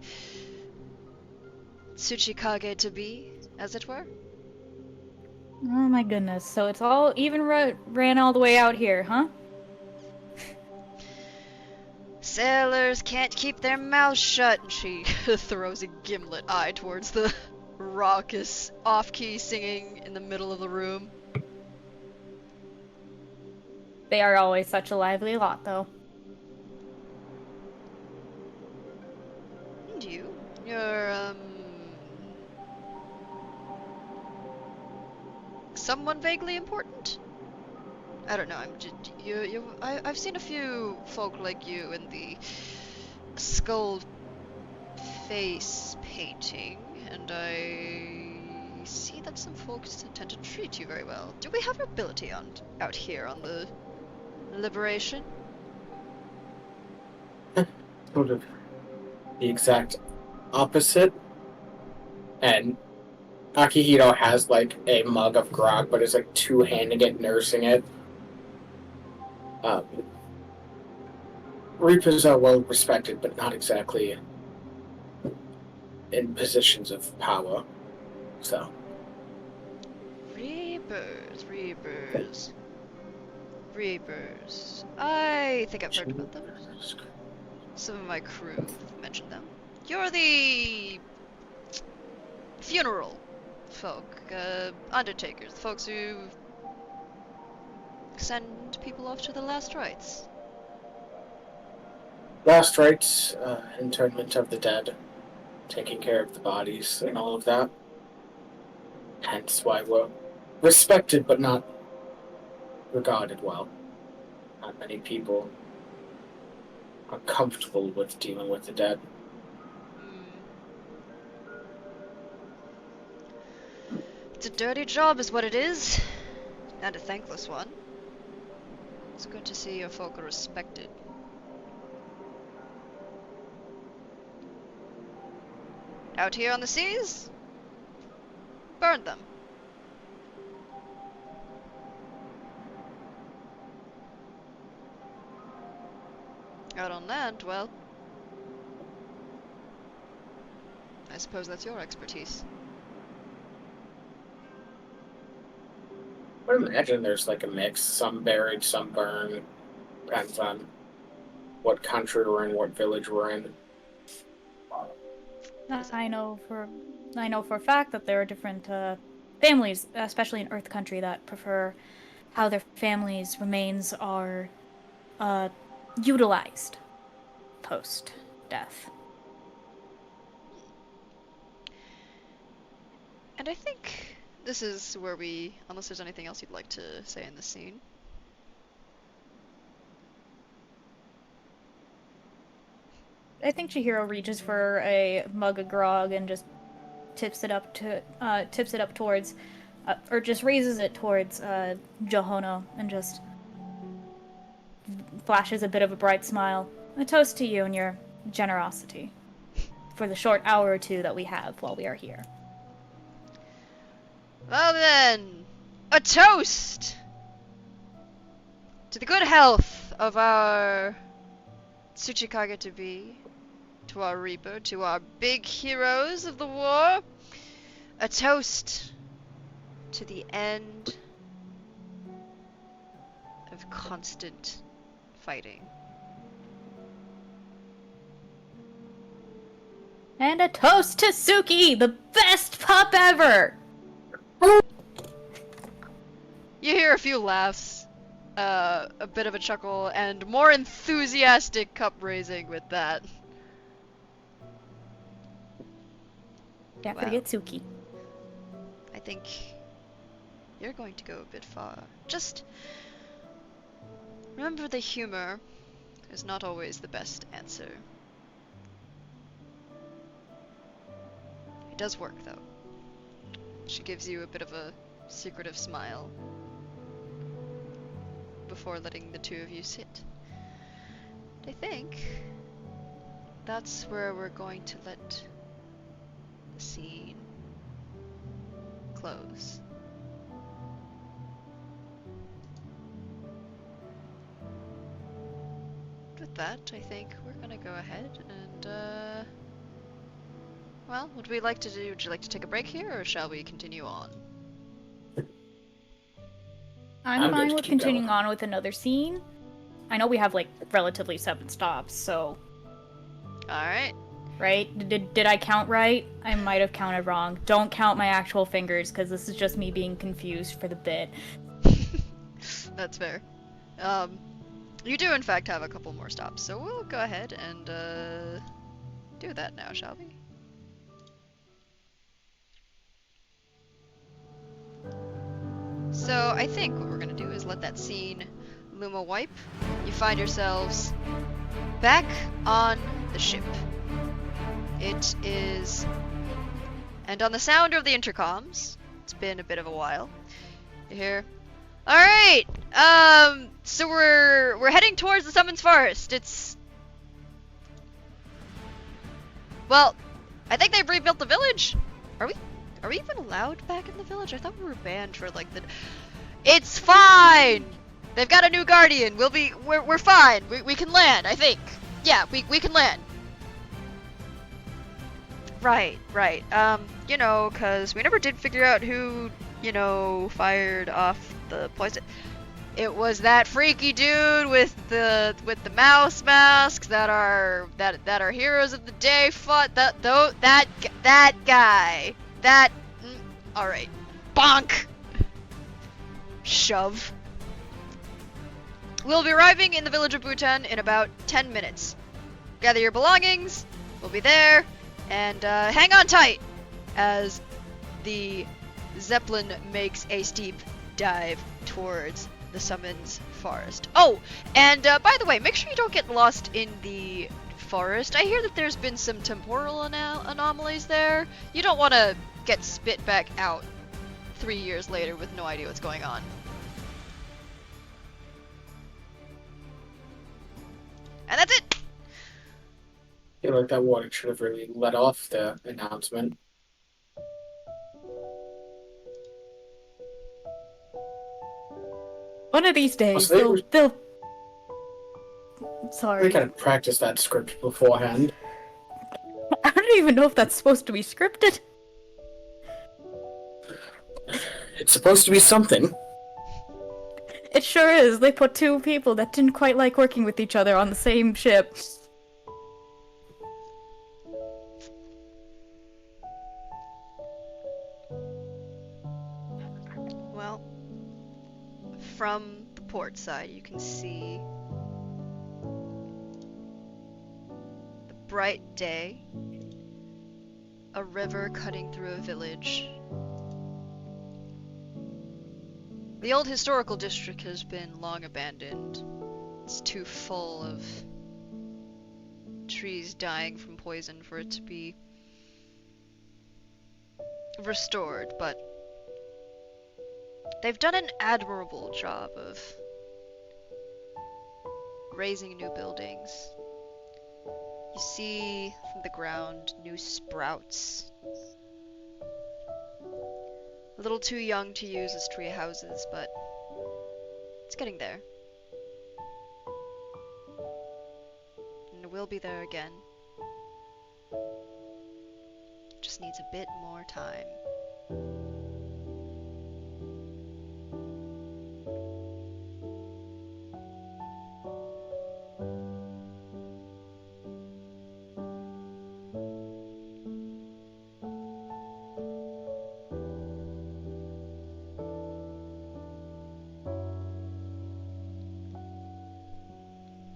Tsuchikage to be, as it were.
Oh my goodness, so it's all even ran all the way out here, huh?
Sailors can't keep their mouths shut. And she throws a gimlet eye towards the raucous, off-key singing in the middle of the room.
They are always such a lively lot, though.
And you? You're, someone vaguely important? I don't know, I've seen a few folk like you in the skull face painting, and I see that some folks tend to treat you very well. Do we have ability out here on the Liberation?
Sort of the exact opposite. And Akihito has like a mug of grog, but is like two-handing it, nursing it. Reapers are well respected, but not exactly in positions of power. So.
Reapers. I think I've heard about them. Some of my crew have mentioned them. You're the funeral folk, undertakers, folks who send people off to the last rites?
Last rites, internment of the dead, taking care of the bodies and all of that. Hence why we're respected but not regarded well. Not many people are comfortable with dealing with the dead.
It's a dirty job is what it is, and a thankless one. It's good to see your folk are respected. Out here on the seas? Burn them. Out on land, well, I suppose that's your expertise.
I would imagine there's like a mix, some buried, some burned. Depends on what country we're in, what village we're in.
I know for a fact that there are different families, especially in Earth Country, that prefer how their families' remains are utilized post-death.
And I think this is where we, unless there's anything else you'd like to say in this scene.
I think Chihiro reaches for a mug of grog and just tips it up towards, or just raises it towards Johono and just flashes a bit of a bright smile. A toast to you and your generosity for the short hour or two that we have while we are here.
Well then, a toast to the good health of our Tsuchikage to be, to our Reaper, to our big heroes of the war. A toast to the end of constant fighting.
And a toast to Suki, the best pup ever!
You hear a few laughs, a bit of a chuckle, and more enthusiastic cup raising with that.
Can't
Wow.
forget Suki.
I think you're going to go a bit far. Just remember the humor is not always the best answer. It does work, though. She gives you a bit of a secretive smile before letting the two of you sit. I think that's where we're going to let the scene close. With that, I think we're gonna go ahead and, well, what would we like to do? Would you like to take a break here, or shall we continue on?
I'm
I'm good
fine
to
with
keep
continuing
going.
on with another scene. I know we have, like, relatively 7 stops, so...
Alright.
Right? Did I count right? I might have counted wrong. Don't count my actual fingers, because this is just me being confused for the bit.
That's fair. You do in fact have a couple more stops, so we'll go ahead and, do that now, shall we? So I think what we're gonna do is let that scene Luma wipe. You find yourselves back on the ship. It is, and on the sound of the intercoms, it's been a bit of a while. You hear, "All right, so we're heading towards the Summons Forest. It's, well, I think they've rebuilt the village. Are we even allowed back in the village? I thought we were banned for like the. It's fine. They've got a new guardian. We're fine. We can land. I think. Yeah, we can land. Right. You know, cause we never did figure out who, you know, fired off the poison. It was that freaky dude with the mouse masks that our heroes of the day fought. That guy. That. All right. Bonk. Shove. We'll be arriving in the village of Bhutan in about 10 minutes. Gather your belongings, we'll be there, and hang on tight as the Zeppelin makes a steep dive towards the Summons Forest. Oh, and by the way, make sure you don't get lost in the forest. I hear that there's been some temporal anomalies there. You don't want to get spit back out 3 years later with no idea what's going on. And that's it!
I feel like that water should have really let off the announcement.
One of these days,
Also,
they'll...
We
Sorry.
gotta practice that script beforehand.
I don't even know if that's supposed to be scripted.
It's supposed to be something.
It sure is. They put two people that didn't quite like working with each other on the same ship.
Well, from the port side, you can see the bright day, a river cutting through a village. The old historical district has been long abandoned. It's too full of trees dying from poison for it to be restored, but they've done an admirable job of raising new buildings. You see from the ground new sprouts. A little too young to use as tree houses, but it's getting there. And it will be there again. Just needs a bit more time.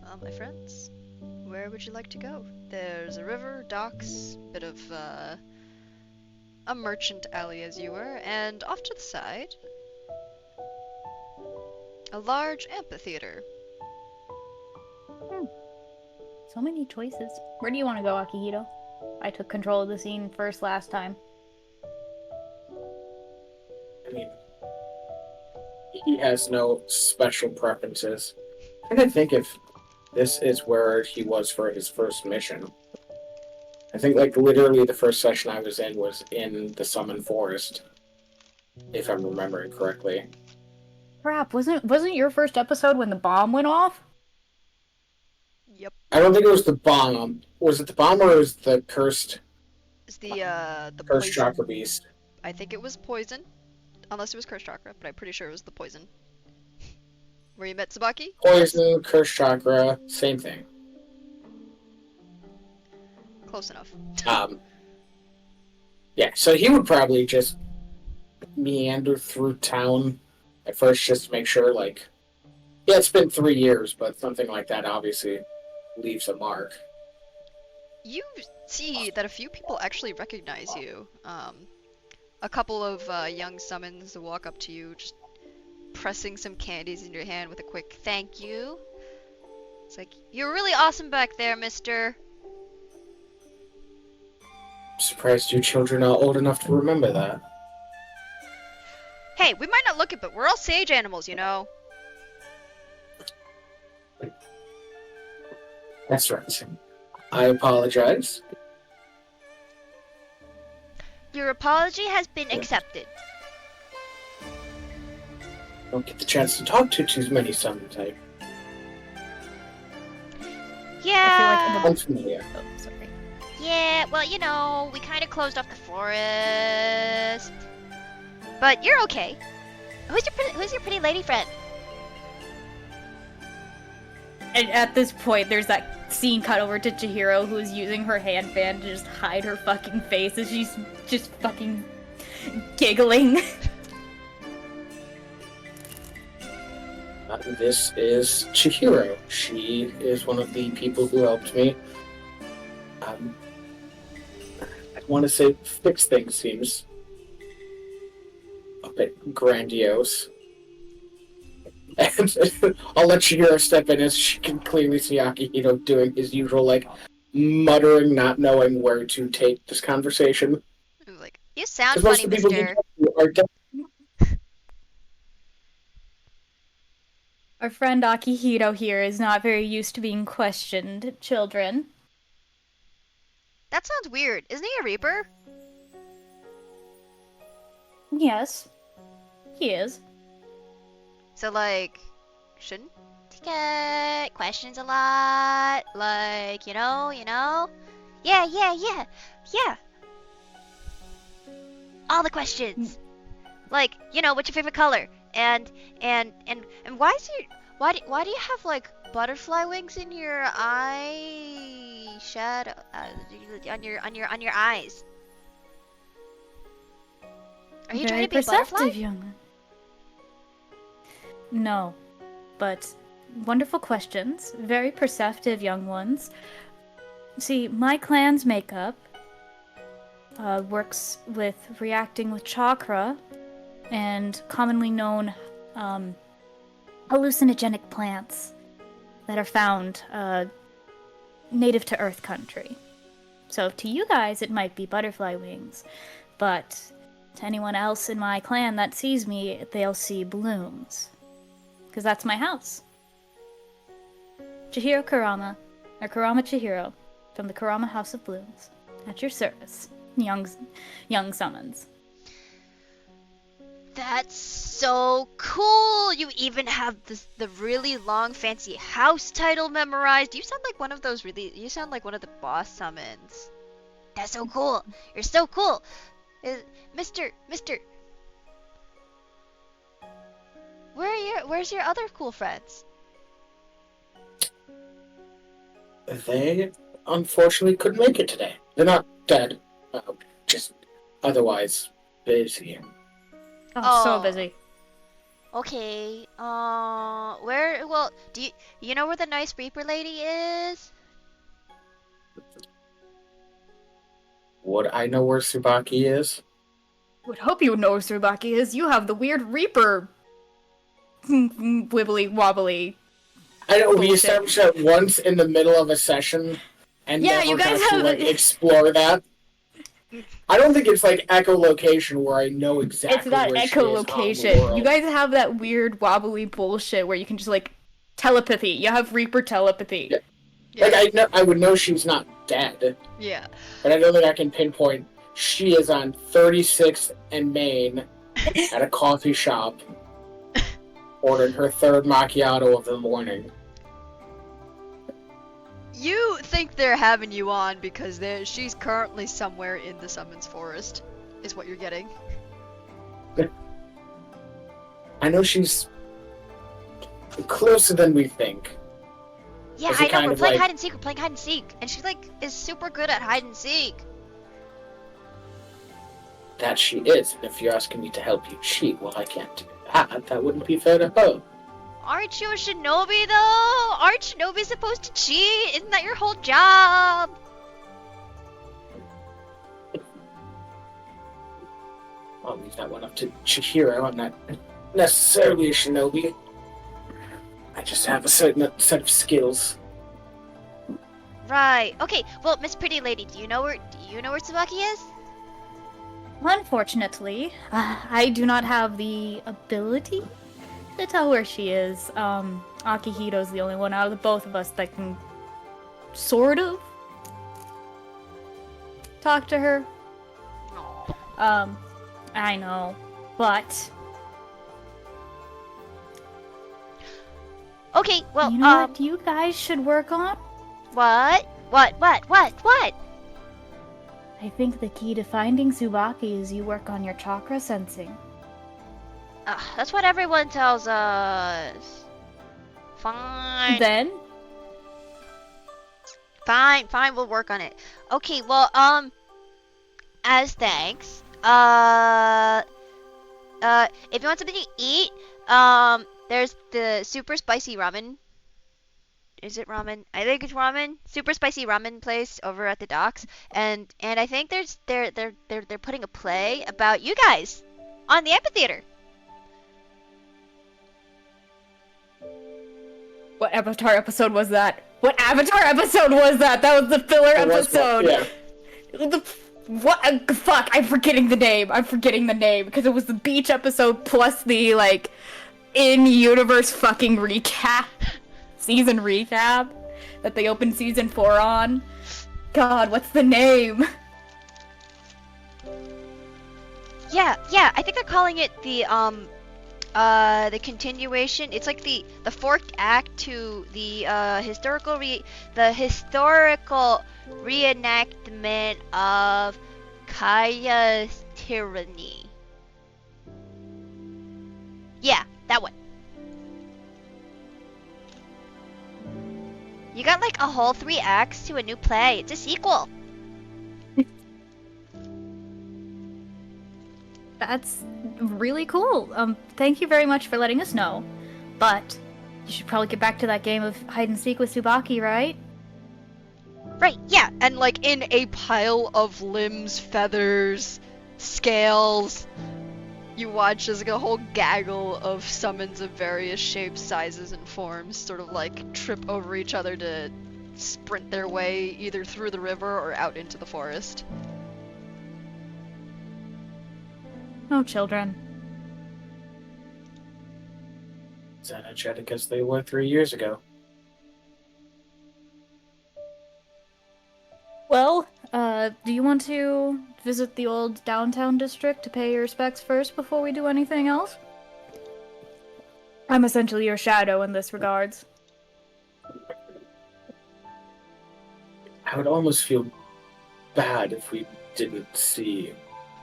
Well, my friends, where would you like to go? There's a river, docks, bit of a merchant alley as you were, and off to the side, a large amphitheater.
So many choices. Where do you want to go, Akihito? I took control of the scene first last time.
I mean, he has no special preferences. And I think if this is where he was for his first mission. I think, like, literally the first session I was in in the Summon Forest. If I'm remembering correctly.
Crap, wasn't your first episode when the bomb went off?
Yep.
I don't think it was the bomb. Was it the bomb or was it the cursed
It's the
cursed
poison.
chakra beast?
I think it was poison, unless it was cursed chakra, but I'm pretty sure it was the poison. Where you met Tsubaki?
Poison, cursed chakra, same thing.
Close enough.
Yeah, so he would probably just meander through town at first just to make sure, like, yeah, it's been 3 years, but something like that obviously leaves a mark.
You see that a few people actually recognize you. A couple of young summons walk up to you, just pressing some candies in your hand with a quick thank you. It's like, you're really awesome back there, mister.
I'm surprised you children are old enough to remember that.
Hey, we might not look it, but we're all sage animals, you know?
That's right. I apologize.
Your apology has been accepted.
Don't get the chance to talk to too many summon type.
Yeah.
Unfamiliar.
Oh, sorry.
Yeah, well, you know, we kind of closed off the forest. But you're okay. Who's your pretty lady friend?
And at this point, there's that scene cut over to Chihiro, who's using her handband to just hide her fucking face as she's just fucking giggling.
This is Chihiro. She is one of the people who helped me. I want to say fix things seems a bit grandiose. And I'll let Chihiro step in as she can clearly see Akihito doing his usual, like, muttering, not knowing where to take this conversation.
It was like, you sound
Because most
funny,
of the people
mister.
you talk to are dead.
Our friend Akihito here is not very used to being questioned, children.
That sounds weird. Isn't he a Reaper?
Yes, he is.
So, like, shouldn't he get questions a lot? Like, you know? Yeah. All the questions. Like, what's your favorite color? And why is your why do you have like butterfly wings in your eye shadow on your eyes? Are you trying to be a butterfly?
Young one. No, but wonderful questions. Very perceptive young ones. See, my clan's makeup works with reacting with chakra and commonly known hallucinogenic plants that are found native to Earth country. So to you guys, it might be butterfly wings, but to anyone else in my clan that sees me, they'll see blooms. Because that's my house. Chihiro Kurama, or Kurama Chihiro, from the Kurama House of Blooms. At your service, young summons.
That's so cool! You even have the really long fancy house title memorized. You sound like one of the boss summons. That's so cool. You're so cool. Mister. Where's your other cool friends?
They unfortunately couldn't make it today. They're not dead, just otherwise busy.
Oh, so busy.
Okay. Do you know where the nice Reaper lady is?
Would I know where Tsubaki is?
Would hope you would know where Tsubaki is. You have the weird Reaper wibbly wobbly.
I know we
bullshit.
established that once in the middle of a session, and
Yeah,
never
you guys
got to
have-
explore that. I don't think it's like echolocation where I know exactly.
It's not
where she is on the
echolocation.
world.
You guys have that weird wobbly bullshit where you can just like telepathy. You have Reaper telepathy.
Yeah. Like I would know she's not dead,
Yeah.
but I don't think I can pinpoint. She is on 36th and Main at a coffee shop, ordering her third macchiato of the morning.
You think they're having you on because she's currently somewhere in the Summons Forest, is what you're getting.
I know she's closer than we think.
Yeah,
Is it
I know,
kind
we're
of
playing
like-
hide and seek, and she like is super good at hide and seek.
That she is. And if you're asking me to help you cheat, well, I can't do that. That wouldn't be fair to her.
Aren't you a shinobi though? Aren't shinobis supposed to cheat? Isn't that your whole job?
I'll leave that one up to Chihiro. I'm not necessarily a shinobi. I just have a certain set of skills.
Right. Okay. Well, Miss Pretty Lady, do you know where Tsubaki is?
Unfortunately, I do not have the ability to tell where she is. Akihito's the only one out of the both of us that can sort of talk to her. I know, but
Okay. Well,
you know what you guys should work on?
What?
I think the key to finding Tsubaki is you work on your chakra sensing.
That's what everyone tells us. Fine.
Then,
Fine, we'll work on it. Okay, well, as thanks, if you want something to eat, there's the super spicy ramen. Is it ramen? I think it's ramen. Super spicy ramen place over at the docks, and I think they're putting a play about you guys on the amphitheater.
What Avatar episode was that? What Avatar episode was that? That was the filler episode.
Yeah.
What? Fuck! I'm forgetting the name. Because it was the beach episode plus the like in-universe fucking recap, season recap that they opened season 4 on. God, what's the name?
Yeah. I think they're calling it the continuation. It's like the fourth act to the historical reenactment of Kaya's tyranny. Yeah, that one. You got like a whole 3 acts to a new play. It's a sequel.
That's really cool. Thank you very much for letting us know. But you should probably get back to that game of hide and seek with Tsubaki, right?
Right, yeah, and like in a pile of limbs, feathers, scales, you watch as like a whole gaggle of summons of various shapes, sizes, and forms sort of like trip over each other to sprint their way either through the river or out into the forest.
Oh, children.
As energetic as they were 3 years ago.
Well, do you want to visit the old downtown district to pay your respects first before we do anything else? I'm essentially your shadow in this regards.
I would almost feel bad if we didn't see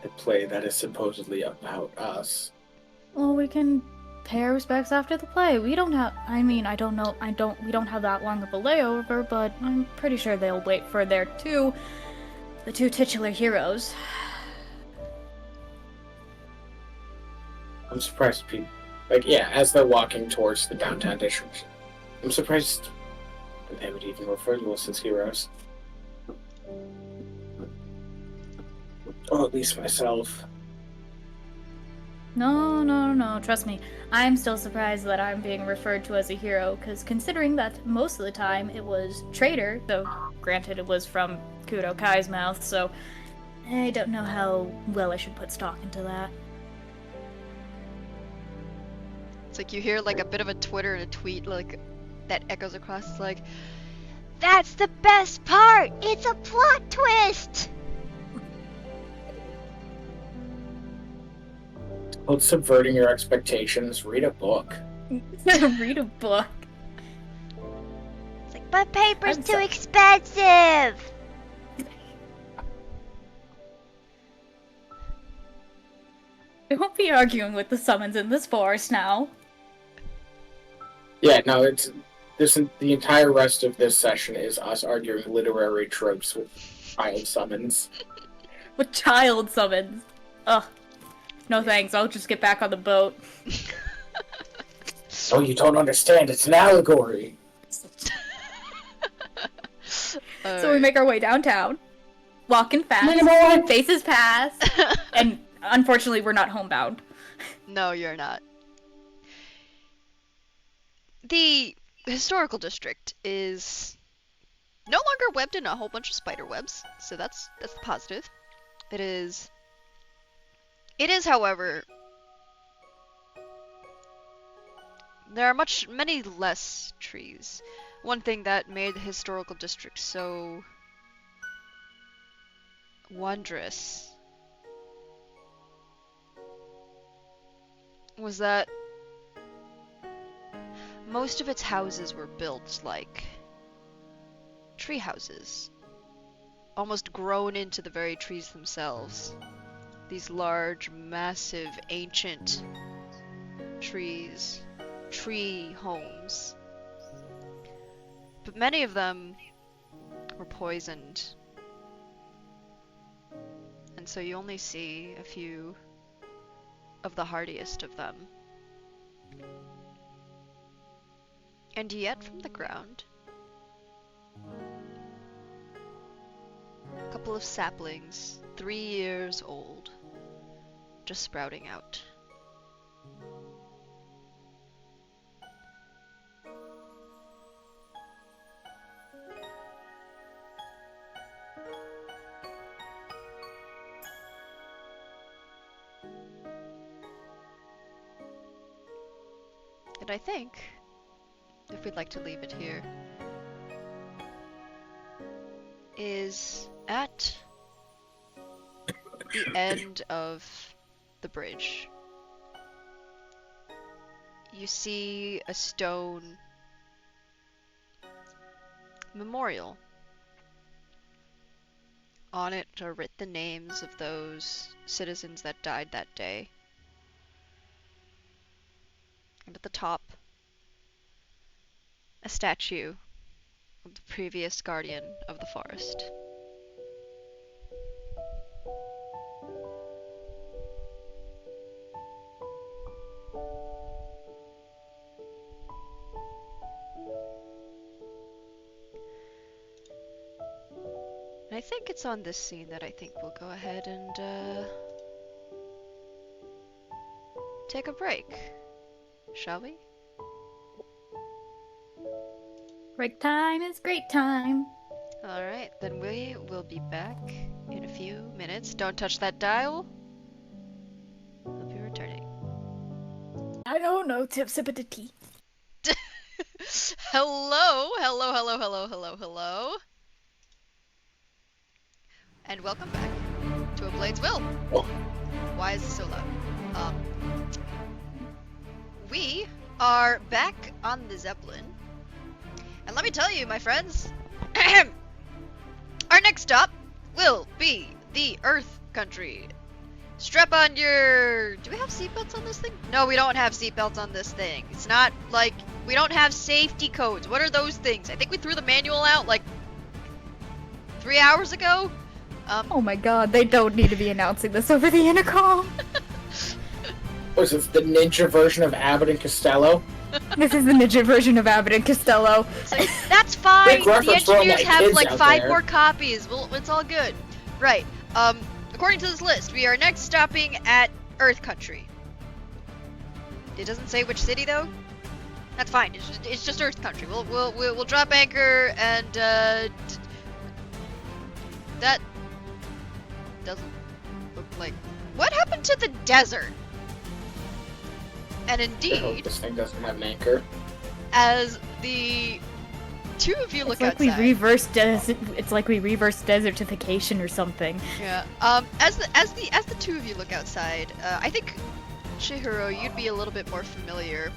a play that is supposedly about us.
Well, we can pay our respects after the play. We don't have, we don't have that long of a layover, but I'm pretty sure they'll wait for the two titular heroes.
I'm surprised people, as they're walking towards the downtown district, I'm surprised that they would even refer to us as heroes. Or at least myself.
No, trust me. I'm still surprised that I'm being referred to as a hero, because considering that most of the time it was traitor, though granted it was from Kudo Kai's mouth, so I don't know how well I should put stock into that.
It's like you hear like a bit of a Twitter and a tweet like that echoes across. It's like, that's the best part! It's a plot twist!
Well, subverting your expectations, read a book.
Read a book.
It's like, but paper's too expensive!
I won't be arguing with the summons in this forest now.
Yeah, no, the entire rest of this session is us arguing literary tropes with child summons.
With child summons. Ugh. No thanks, I'll just get back on the boat.
Oh, you don't understand, it's an allegory!
So we make our way downtown, walking fast, faces pass, and unfortunately we're not homebound.
No, you're not. The historical district is no longer webbed in a whole bunch of spider webs, so that's positive. It is, however, there are many less trees. One thing that made the historical district so wondrous was that most of its houses were built like tree houses, almost grown into the very trees themselves. These large, massive, ancient trees, tree homes. But many of them were poisoned, and so you only see a few of the hardiest of them. And yet from the ground, a couple of saplings, 3 years old, just sprouting out. And I think, if we'd like to leave it here, is at the end of the bridge. You see a stone memorial. On it are written the names of those citizens that died that day. And at the top, a statue of the previous guardian of the forest. And I think it's on this scene that I think we'll go ahead and take a break. Shall we?
Break time is great time.
Alright, then we will be back in a few minutes. Don't touch that dial. We'll be returning.
I don't know, tipsipity.
Hello, hello, hello, hello, hello, hello. And welcome back to A Blade's Will. Why is it so loud? We are back on the Zeppelin. And let me tell you, my friends, our next stop will be the Earth Country. Strap on your... Do we have seatbelts on this thing? No, we don't have seatbelts on this thing. It's not like... We don't have safety codes. What are those things? I think we threw the manual out like 3 hours ago.
Oh my god, they don't need to be announcing this over the intercom.
Was this the ninja version of Abbott and Costello?
This is the ninja version of Abbott and Costello.
So, that's fine.
Big
The
reference for all
engineers
my
have
kids
like
out
5
there.
more copies. Well, it's all good. Right. According to this list, we are next stopping at Earth Country. It doesn't say which city though. That's fine. It's just Earth Country. We'll drop anchor and that doesn't look like. What happened to the desert? And
I hope
indeed,
this thing doesn't have an anchor.
as the two of you look
It's like
outside.
It's like we reversed desertification or something.
Yeah. As the two of you look outside, I think Chihiro, you'd be a little bit more familiar.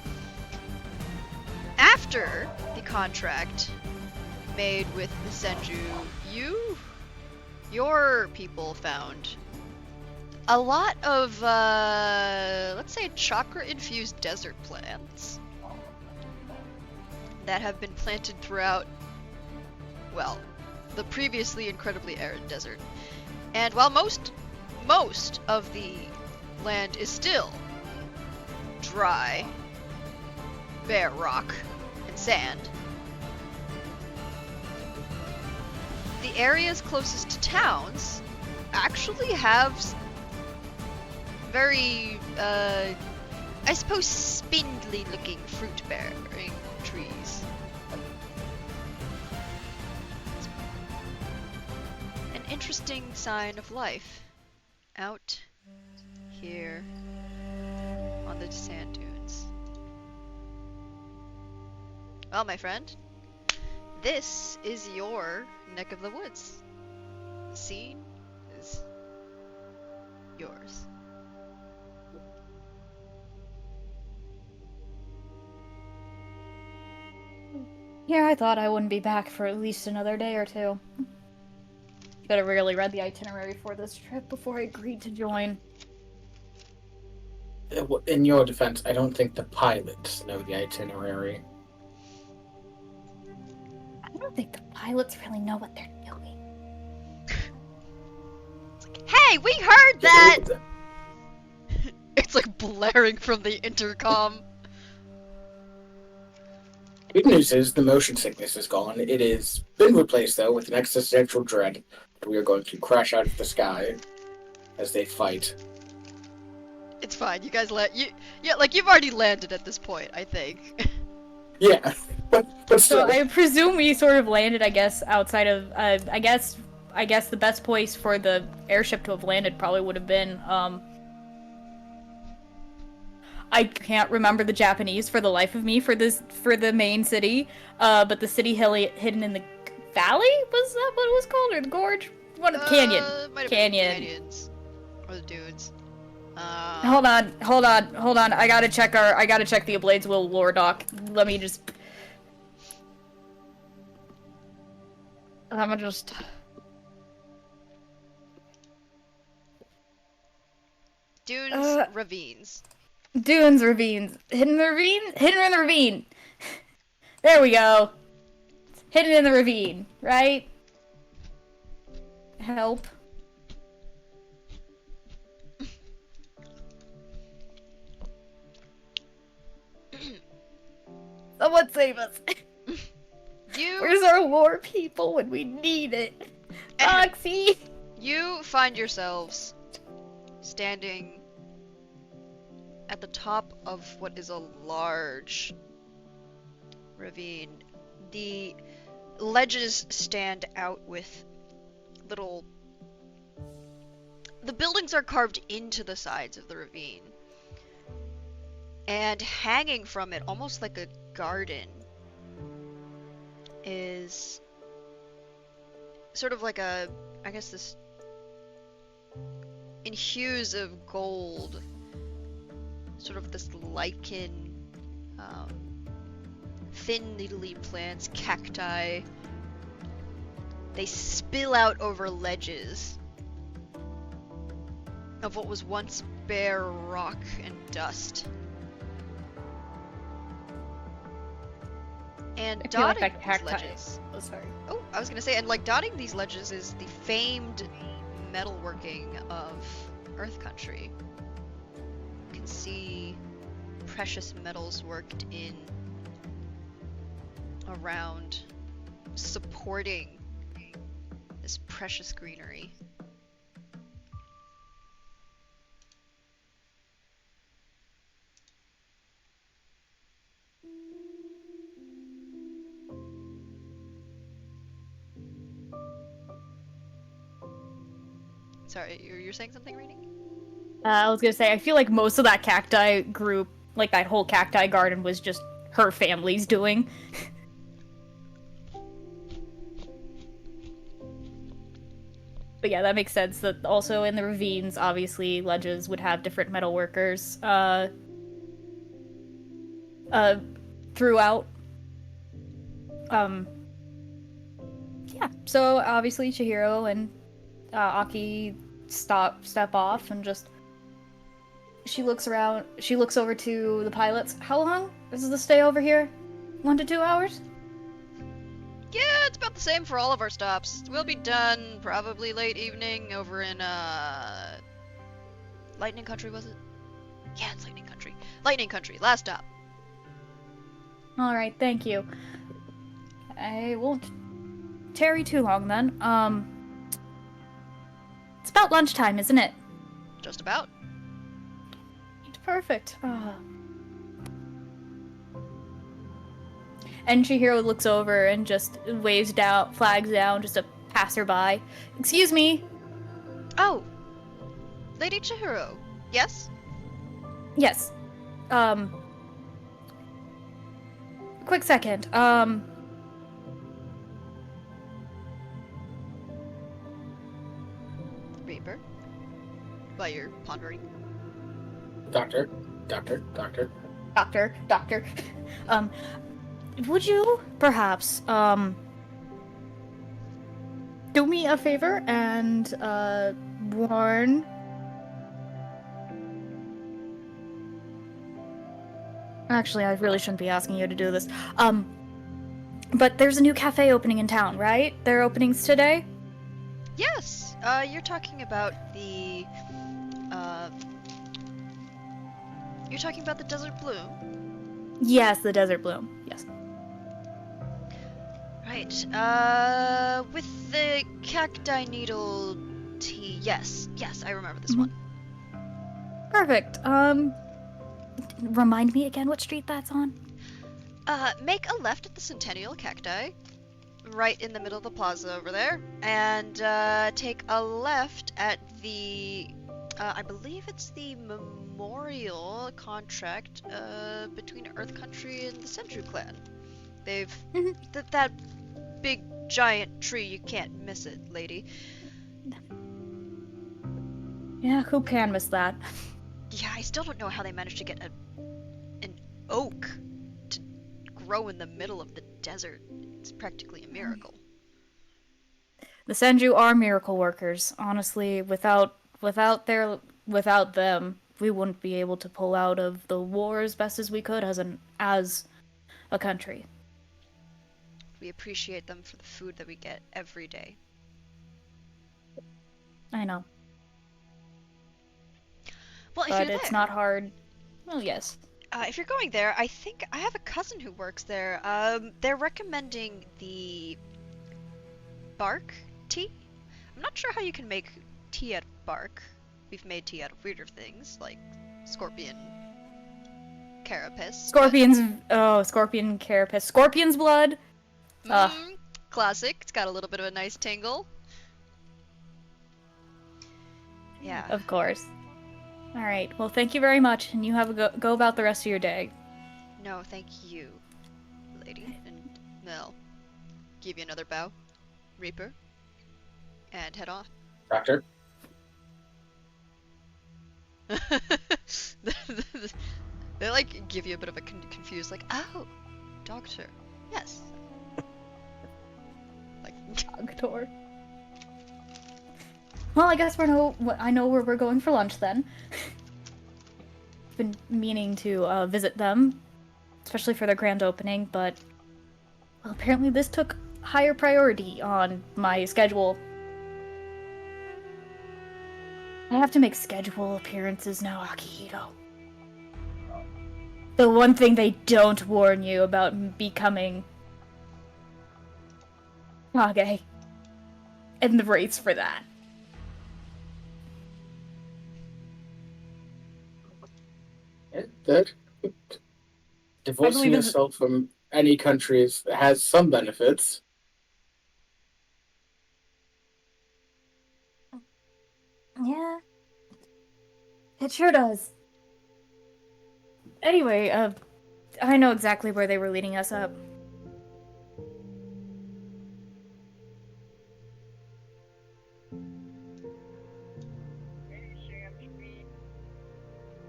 After the contract made with the Senju, your people found a lot of, let's say, chakra-infused desert plants that have been planted throughout, well, the previously incredibly arid desert. And while most of the land is still dry, bare rock and sand, the areas closest to towns actually have very, I suppose, spindly-looking fruit-bearing trees. An interesting sign of life out here on the sand dunes. Well, my friend, this is your neck of the woods. The scene is yours.
Yeah, I thought I wouldn't be back for at least another day or two. Could have really read the itinerary for this trip before I agreed to join.
In your defense, I don't think the pilots know the itinerary.
I don't think the pilots really know what they're doing.
Hey, we heard that! It's like blaring from the intercom.
Good news is the motion sickness is gone. It has been replaced, though, with an existential dread that we are going to crash out of the sky as they fight.
It's fine. You guys you've already landed at this point, I think.
Yeah, but
So
still.
I presume we sort of landed, I guess, outside of, I guess the best place for the airship to have landed probably would have been, I can't remember the Japanese for the life of me for the main city, but the city hidden in the valley? Was that what it was called? Or the gorge? Canyon.
Might have been
Canyon.
canyons. Or the dudes.
Hold on. I gotta check the Ablade's Will lore doc. Let me just...
Dunes, ravines.
Dunes, ravines. Hidden in the ravine! There we go. Hidden in the ravine, right? Help. Someone save us. Where's our lore people when we need it? Oxy!
You find yourselves standing at the top of what is a large ravine. The ledges stand out with little... The buildings are carved into the sides of the ravine. And hanging from it, almost like a garden, is sort of like a, I guess this, in hues of gold, sort of this lichen, thin needly plants, cacti. They spill out over ledges of what was once bare rock and dust. And
I feel like
dotting
that
these
cacti.
ledges.
Oh, sorry.
Oh, I was gonna say, and like dotting these ledges is the famed metalworking of Earth Country. You can see precious metals worked in around, supporting this precious greenery. Sorry, you're saying something, Rainy?
I was gonna say, I feel like most of that cacti group, like that whole cacti garden, was just her family's doing. But yeah, that makes sense. That also in the ravines, obviously, ledges would have different metalworkers throughout. Yeah, so obviously Chihiro and Aki step off and just... She looks around, she looks over to the pilots. How long is the stay over here? 1 to 2 hours?
Yeah, it's about the same for all of our stops. We'll be done probably late evening over in, Lightning Country, was it? Yeah, it's Lightning Country. Lightning Country, last stop.
Alright, thank you. I won't tarry too long then. It's about lunchtime, isn't it?
Just about.
Perfect. And Chihiro looks over and just waves down, flags down, just a passerby. Excuse me.
Oh, Lady Chihiro. Yes?
Yes. Quick second.
Reaper. While you're pondering.
Doctor.
Would you perhaps, do me a favor and, warn... Actually, I really shouldn't be asking you to do this. But there's a new cafe opening in town, right? Their openings today?
Yes! You're talking about the, You're talking about the Desert Bloom?
Yes, the Desert Bloom. Yes.
Right. With the cacti needle tea. Yes, I remember this one.
Perfect. Remind me again what street that's on?
Make a left at the Centennial Cacti, right in the middle of the plaza over there, and take a left at the, I believe it's the memorial contract between Earth Country and the Senju clan. They've that big giant tree. You can't miss it, lady.
Yeah, who can miss that?
Yeah, I still don't know how they managed to get an oak to grow in the middle of the desert. It's practically a miracle.
The Senju are miracle workers. Honestly, without them, we wouldn't be able to pull out of the war as best as we could as a country.
We appreciate them for the food that we get every day.
I know.
Well, if
But
you're
it's
there,
not hard. Well, yes.
if you're going there, I think I have a cousin who works there. They're recommending the bark tea. I'm not sure how you can make tea out of bark. We've made tea out of weirder things like scorpion carapace.
Scorpion carapace. Scorpion's blood.
Classic. It's got a little bit of a nice tingle. Yeah.
Of course. All right. Well, thank you very much, and you have a go about the rest of your day.
No, thank you, lady. And Mel, give you another bow, Reaper, and head on.
Doctor.
They like give you a bit of a confused, like, oh, doctor, yes. Like,
Doctor. Well, I guess I know where we're going for lunch then. Been meaning to visit them, especially for their grand opening, but well, apparently this took higher priority on my schedule. I have to make schedule appearances now, Akihito. The one thing they don't warn you about becoming Kage, and the rates for that.
That divorcing yourself from any country has some benefits.
Yeah. It sure does. Anyway, I know exactly where they were leading us up.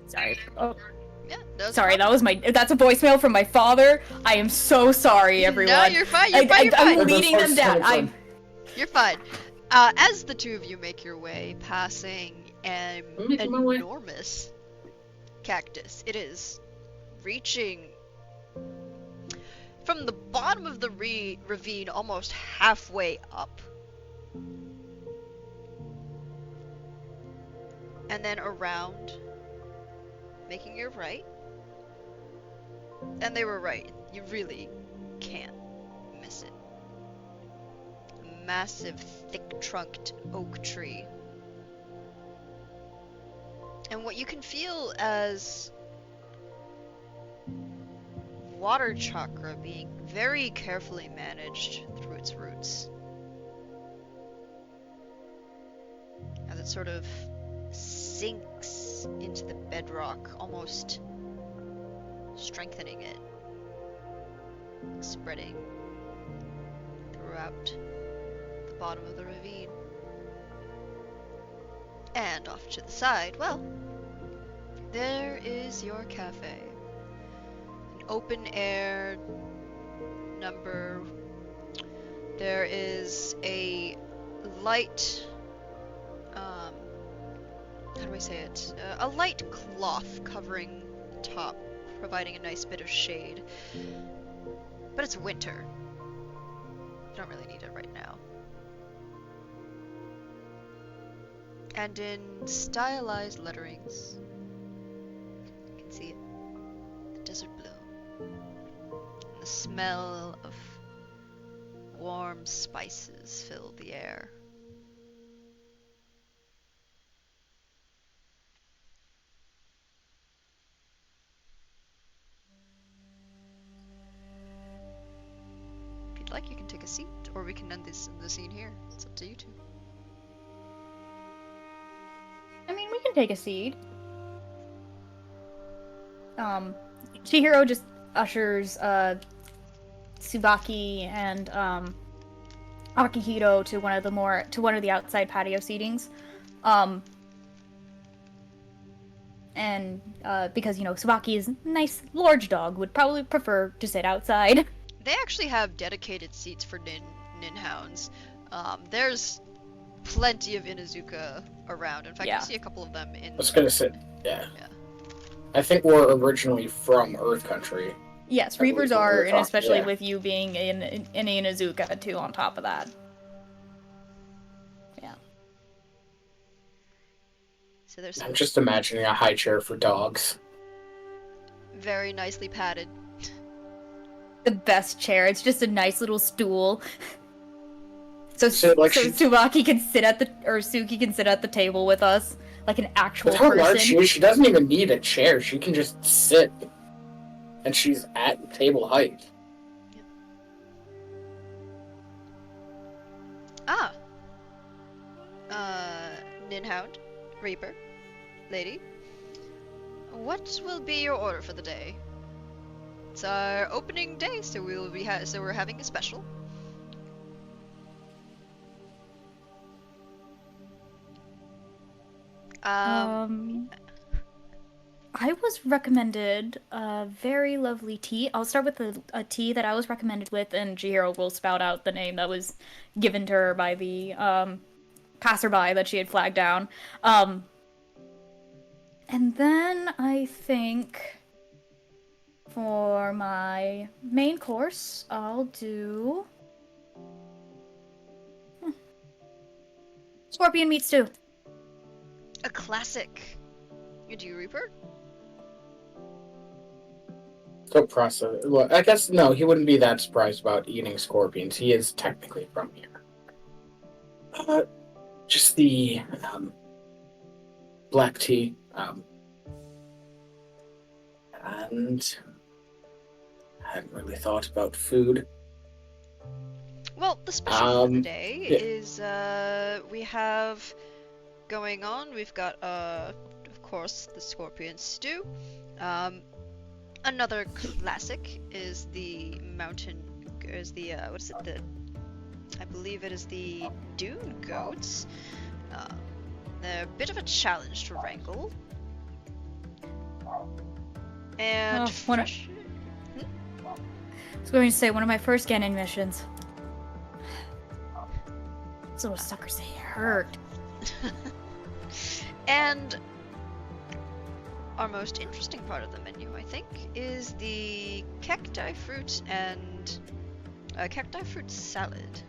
Sorry. Oh,
yeah,
sorry, that's a voicemail from my father. I am so sorry, everyone.
No, you're fine. You're fine.
I'm leading them down.
You're fine. As the two of you make your way, passing an enormous cactus, it is reaching from the bottom of the ravine almost halfway up. And then around, making your right. And they were right. You really can't miss it. Massive, thick-trunked oak tree. And what you can feel as water chakra being very carefully managed through its roots. As it sort of sinks into the bedrock, almost strengthening it, spreading throughout the bottom of the ravine. And off to the side, well, there is your cafe. An open air number. There is a light, how do I say it? A light cloth covering the top, providing a nice bit of shade. But it's winter. You don't really need it right now. And in stylized letterings, you can see it. The desert blue. And the smell warm spices fill the air. If you'd like, you can take a seat, or we can end the scene here. It's up to you two.
I mean, we can take a seat. Chihiro just ushers Tsubaki and Akihito to one of the outside patio seatings. And because Tsubaki is a nice large dog, would probably prefer to sit outside.
They actually have dedicated seats for ninhounds. There's plenty of Inuzuka around. In fact,
Yeah.
you see a couple of them in.
I was gonna say, yeah.
Yeah.
I think we're originally from Earth Country.
Yes,
I believe
Reapers
what we
are,
were
and
talking-
especially
yeah.
with you being in Inuzuka too. On top of that, yeah.
So there's
I'm just imagining a high chair for dogs.
very nicely padded.
The best chair. It's just a nice little stool. So
she-
Tsubaki can sit at Suki can sit at the table with us like an actual
With how
person.
large she is, she doesn't even need a chair. She can just sit. And she's at table height.
Ah. Ninhound, Reaper, lady. What will be your order for the day? It's our opening day, so we're having a special.
I was recommended a very lovely tea. I'll start with a tea that I was recommended with, and Chihiro will spout out the name that was given to her by the passerby that she had flagged down. And then I think for my main course, I'll do scorpion meat stew.
A classic. You do, Reaper?
So process. Well, I guess no, he wouldn't be that surprised about eating scorpions. He is technically from here. Just the black tea, and I hadn't really thought about food.
Well, the special for the day
yeah.
is we have going on. We've got of course the scorpion stew. Another classic is the I believe it is the dune goats. They're a bit of a challenge to wrangle. And fresh.
I was going to say one of my first Ganon missions. Those little suckers, they hurt.
And our most interesting part of the menu, I think, is the cacti fruit and cacti fruit salad.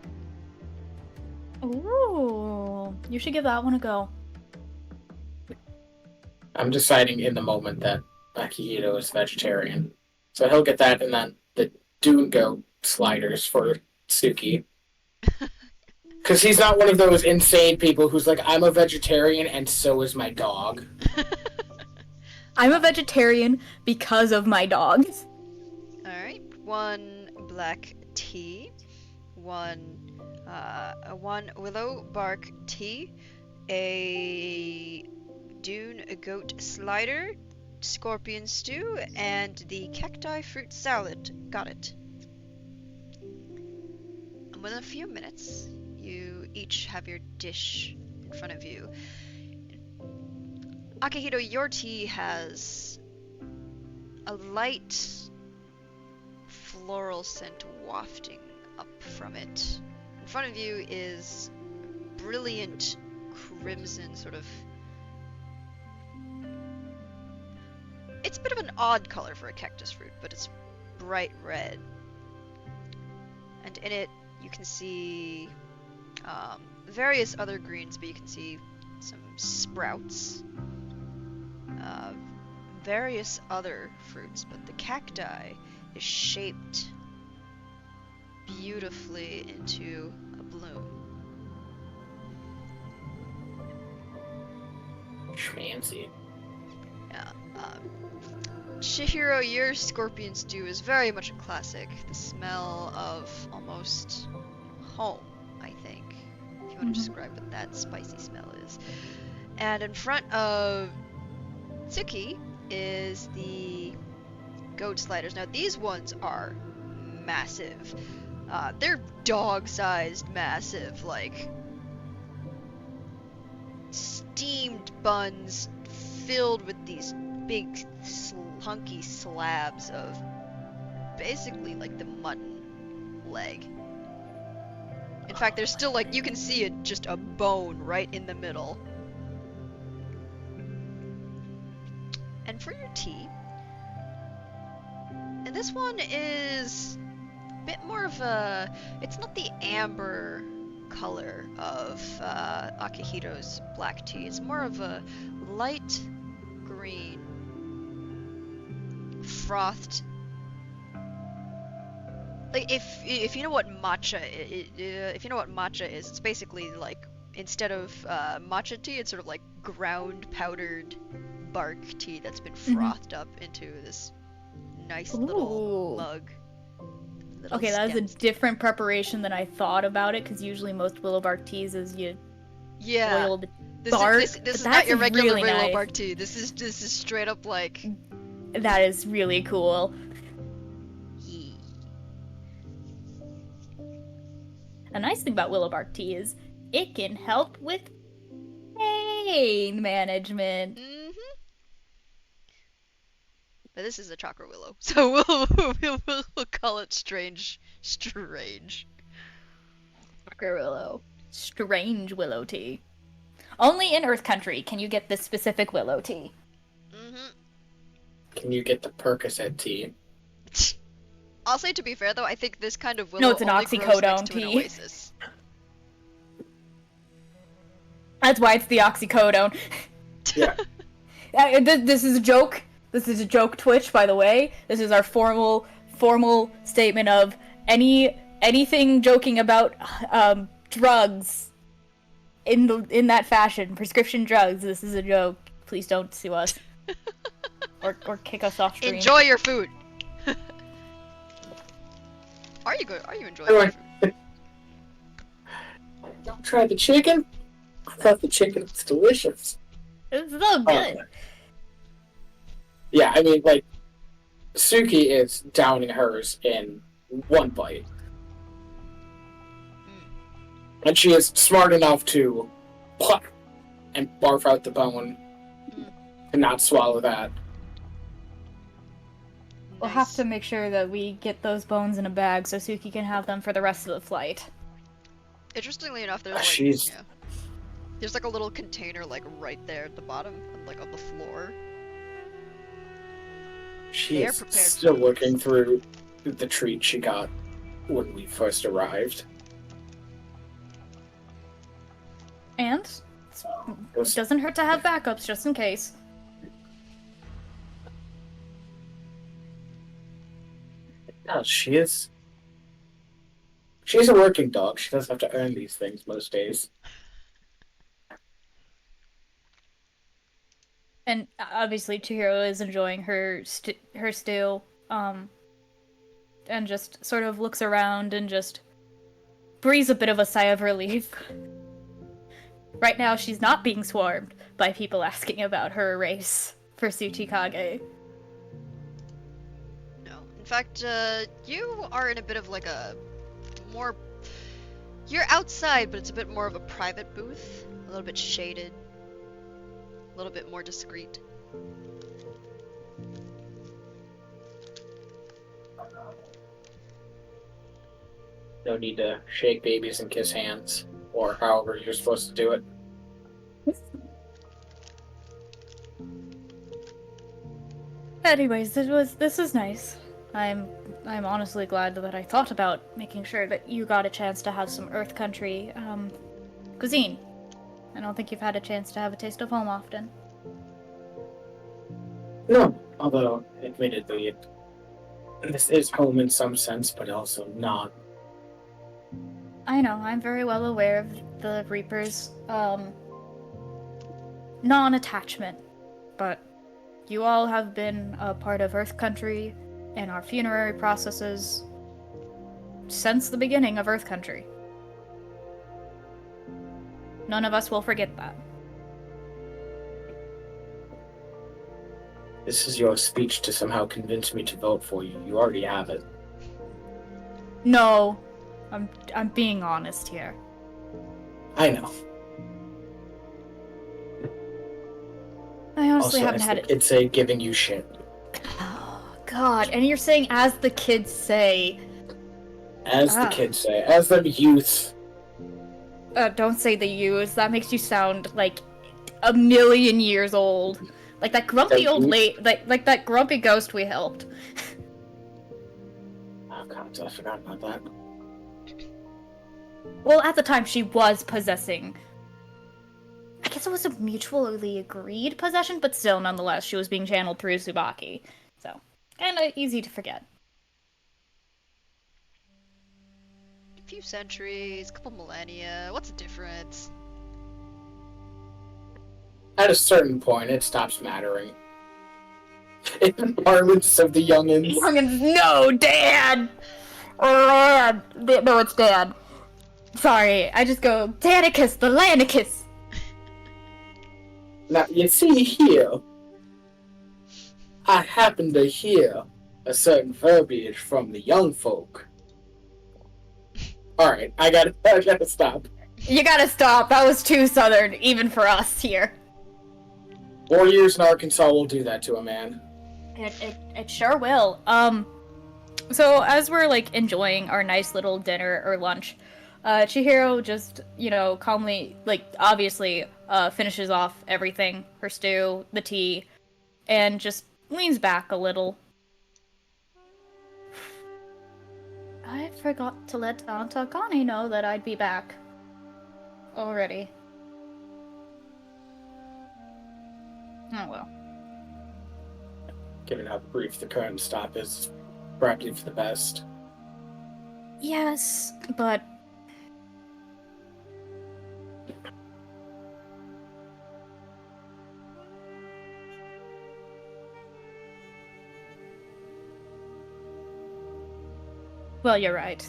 Ooh, you should give that one a go.
I'm deciding in the moment that Akihito is vegetarian, so he'll get that, and then the dune goat sliders for Suki. Because he's not one of those insane people who's like, I'm a vegetarian and so is my dog.
I'm a vegetarian because of my dogs.
Alright, one black tea, one willow bark tea, a dune goat slider, scorpion stew, and the cacti fruit salad. Got it. And within a few minutes, you each have your dish in front of you. Akihito, your tea has a light floral scent wafting up from it. In front of you is brilliant crimson, sort of. It's a bit of an odd color for a cactus fruit, but it's bright red. And in it, you can see various other greens, but you can see some sprouts, various other fruits, but the cacti is shaped beautifully into a bloom.
Schmancy.
Yeah. Chihiro, your scorpion stew is very much a classic. The smell of almost home, I think, if you want to describe what that spicy smell is. And in front of Tsuki is the goat sliders. Now these ones are massive. They're dog-sized massive, like steamed buns filled with these big hunky slabs of basically like the mutton leg. In fact, there's still like, you can see it, just a bone right in the middle. And for your tea, and this one is a bit more of a, it's not the amber color of Akihiro's black tea. It's more of a light green, frothed. Like if you know what matcha, if you know what matcha is, it's basically like, instead of matcha tea, it's sort of like ground powdered bark tea that's been frothed up into this nice little mug.
Okay, that is a different prepreration than I thought about it, because usually most willow bark teas is you boil the bark.
This is not your regular really willow bark tea. This is straight up like.
That is really cool. A nice thing about willow bark tea is it can help with pain management.
But this is a chakra willow, so we'll call it strange.
Chakra willow. Strange willow tea. Only in Earth Country can you get this specific willow tea.
Can you get the Percocet tea?
I'll say, to be fair though, I think this kind of willow
no, it's an
only grows next to
tea.
an oasis.
That's why it's the oxycodone.
Yeah.
This is a joke. This is a joke, Twitch, by the way. This is our formal statement of anything joking about drugs in that fashion, prescription drugs. This is a joke. Please don't sue us or kick us off stream.
Enjoy your food. Are you enjoying your food?
Don't try the chicken. I thought the chicken was delicious.
It's so good.
Yeah, I mean, like, Suki is downing hers in one bite. And she is smart enough to pluck and barf out the bone and not swallow that.
We'll have to make sure that we get those bones in a bag so Suki can have them for the rest of the flight.
Interestingly enough, there's like, there's like a little container like right there at the bottom, like on the floor.
She is still looking through the treat she got when we first arrived.
And it doesn't hurt to have backups just in case.
No, she's a working dog. She doesn't have to earn these things most days.
And obviously Chihiro is enjoying her stew, and just sort of looks around and just breathes a bit of a sigh of relief. Right now she's not being swarmed by people asking about her race for Tsuchikage.
No. In fact, you are in a bit of like a more... You're outside, but it's a bit more of a private booth. A little bit shaded. A little bit more discreet.
No need to shake babies and kiss hands, or however you're supposed to do it.
Anyways, this is nice. I'm honestly glad that I thought about making sure that you got a chance to have some Earth Country cuisine. I don't think you've had a chance to have a taste of home often.
No, although, admittedly, this is home in some sense, but also not.
I know, I'm very well aware of the Reaper's, non-attachment, but you all have been a part of Earth Country and our funerary processes since the beginning of Earth Country. None of us will forget that.
This is your speech to somehow convince me to vote for you. You already have it.
No, I'm being honest here.
I know.
I honestly
Also,
haven't had it.
It's a giving you shit.
Oh, God, and you're saying as the kids say.
As the kids say. As the youth.
Don't say the youths. That makes you sound like a million years old. Like that grumpy old like that grumpy ghost we helped.
Oh god, I forgot about that.
Well, at the time she was possessing. I guess it was a mutually agreed possession, but still, nonetheless, she was being channeled through Tsubaki. So, kinda easy to forget.
A few centuries, couple millennia, what's the difference?
At a certain point, it stops mattering. In the parlance of the youngins.
Youngins, no, Dad! No, it's Dad. Sorry, I just go, Danicus, the Lanicus!
Now, you see here, I happen to hear a certain verbiage from the young folk. Alright, I gotta stop.
You gotta stop, that was too southern, even for us here.
4 years in Arkansas will do that to a man.
It sure will. So as we're, like, enjoying our nice little dinner or lunch, Chihiro just, calmly, obviously, finishes off everything. Her stew, the tea, and just leans back a little. I forgot to let Aunt Akane know that I'd be back. Already. Oh well.
Given how brief the current stop is, probably for the best.
Yes, but... Well, you're right.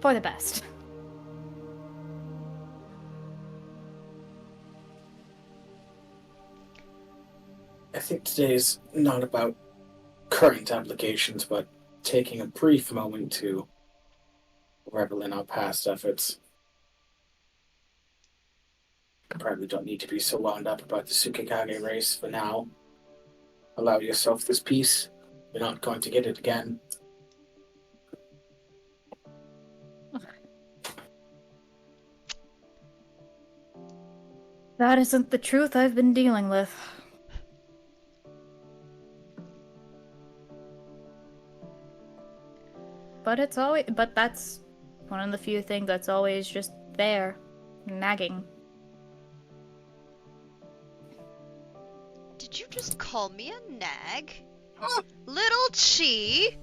For the best.
I think today's not about current applications, but taking a brief moment to revel in our past efforts. You probably don't need to be so wound up about the Tsukikage race for now. Allow yourself this peace. You're not going to get it again.
That isn't the truth I've been dealing with. But that's one of the few things that's always just there, nagging.
Did you just call me a nag? Little Chi?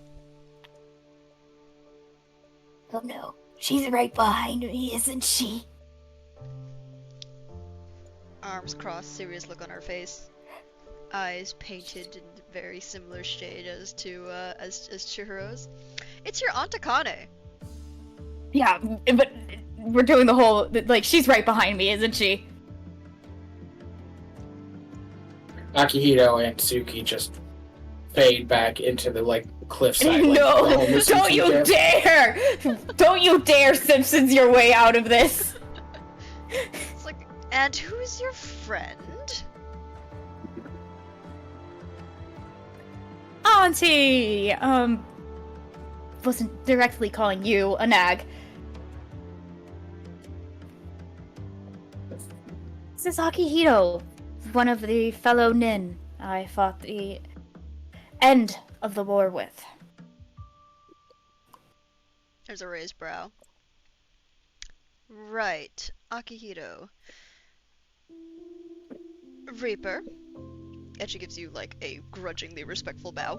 Oh no, she's right behind me, isn't she?
Arms crossed, serious look on her face. Eyes painted in very similar shade as Chihiro's. It's your Aunt Akane.
Yeah, but we're doing the whole, she's right behind me, isn't she?
Akihito and Tsuki just fade back into the, cliffside.
No! Don't you dare! Don't you dare Simpsons your way out of this!
It's like, and who is your friend?
Auntie! Wasn't directly calling you a nag. This is Akihito, one of the fellow nin I fought the end of the war with.
There's a raised brow. Right, Akihito. Reaper. And she gives you, a grudgingly respectful bow.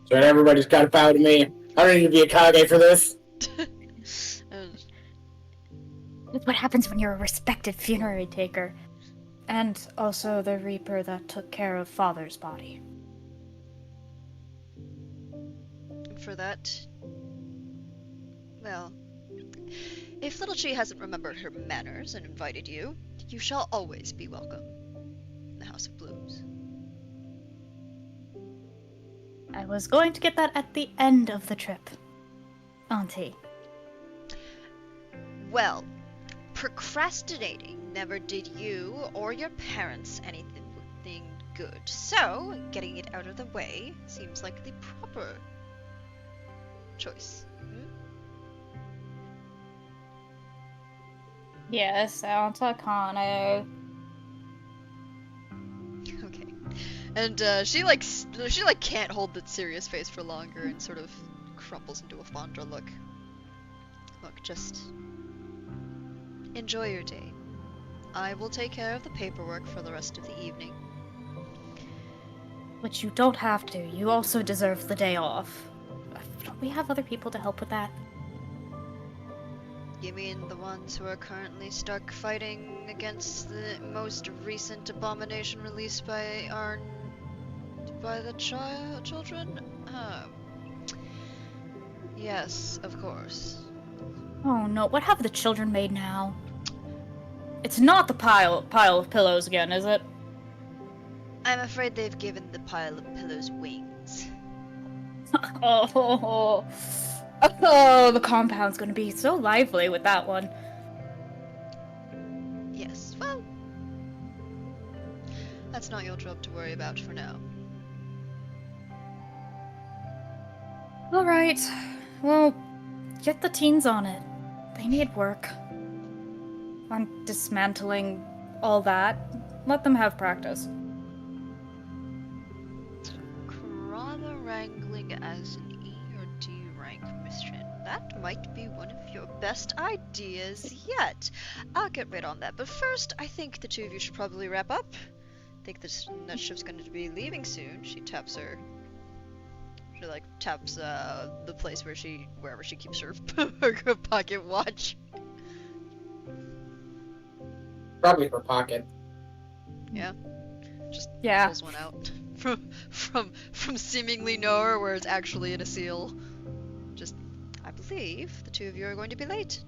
So everybody's got to bow to me. I don't need to be a Kage for this.
It's what happens when you're a respected funerary taker. And also the reaper that took care of Father's body.
For that, well, if Little Chi hasn't remembered her manners and invited you, you shall always be welcome in the House of Blues.
I was going to get that at the end of the trip, Auntie.
Well, procrastinating never did you or your parents anything good, so getting it out of the way seems like the proper choice.
Yes, Santa Kano.
Okay. And she can't hold that serious face for longer and sort of crumples into a fonder look. Look, just enjoy your day. I will take care of the paperwork for the rest of the evening.
But you don't have to. You also deserve the day off. Don't we have other people to help with that?
You mean the ones who are currently stuck fighting against the most recent abomination released by the children? Yes, of course.
Oh no, what have the children made now? It's not the pile of pillows again, is it?
I'm afraid they've given the pile of pillows wings.
Oh, the compound's gonna be so lively with that one.
Yes, well, that's not your job to worry about for now.
Alright, well, get the teens on it. They need work. On dismantling all that. Let them have practice.
Krana wrangling as an E or D rank mission. That might be one of your best ideas yet. I'll get right on that, but first, I think the two of you should probably wrap up. I think that ship's going to be leaving soon. She taps the place wherever she keeps her pocket watch.
Probably her pocket.
Yeah. Just
Yeah.
pulls one out from seemingly nowhere where it's actually in a seal. I believe the two of you are going to be late.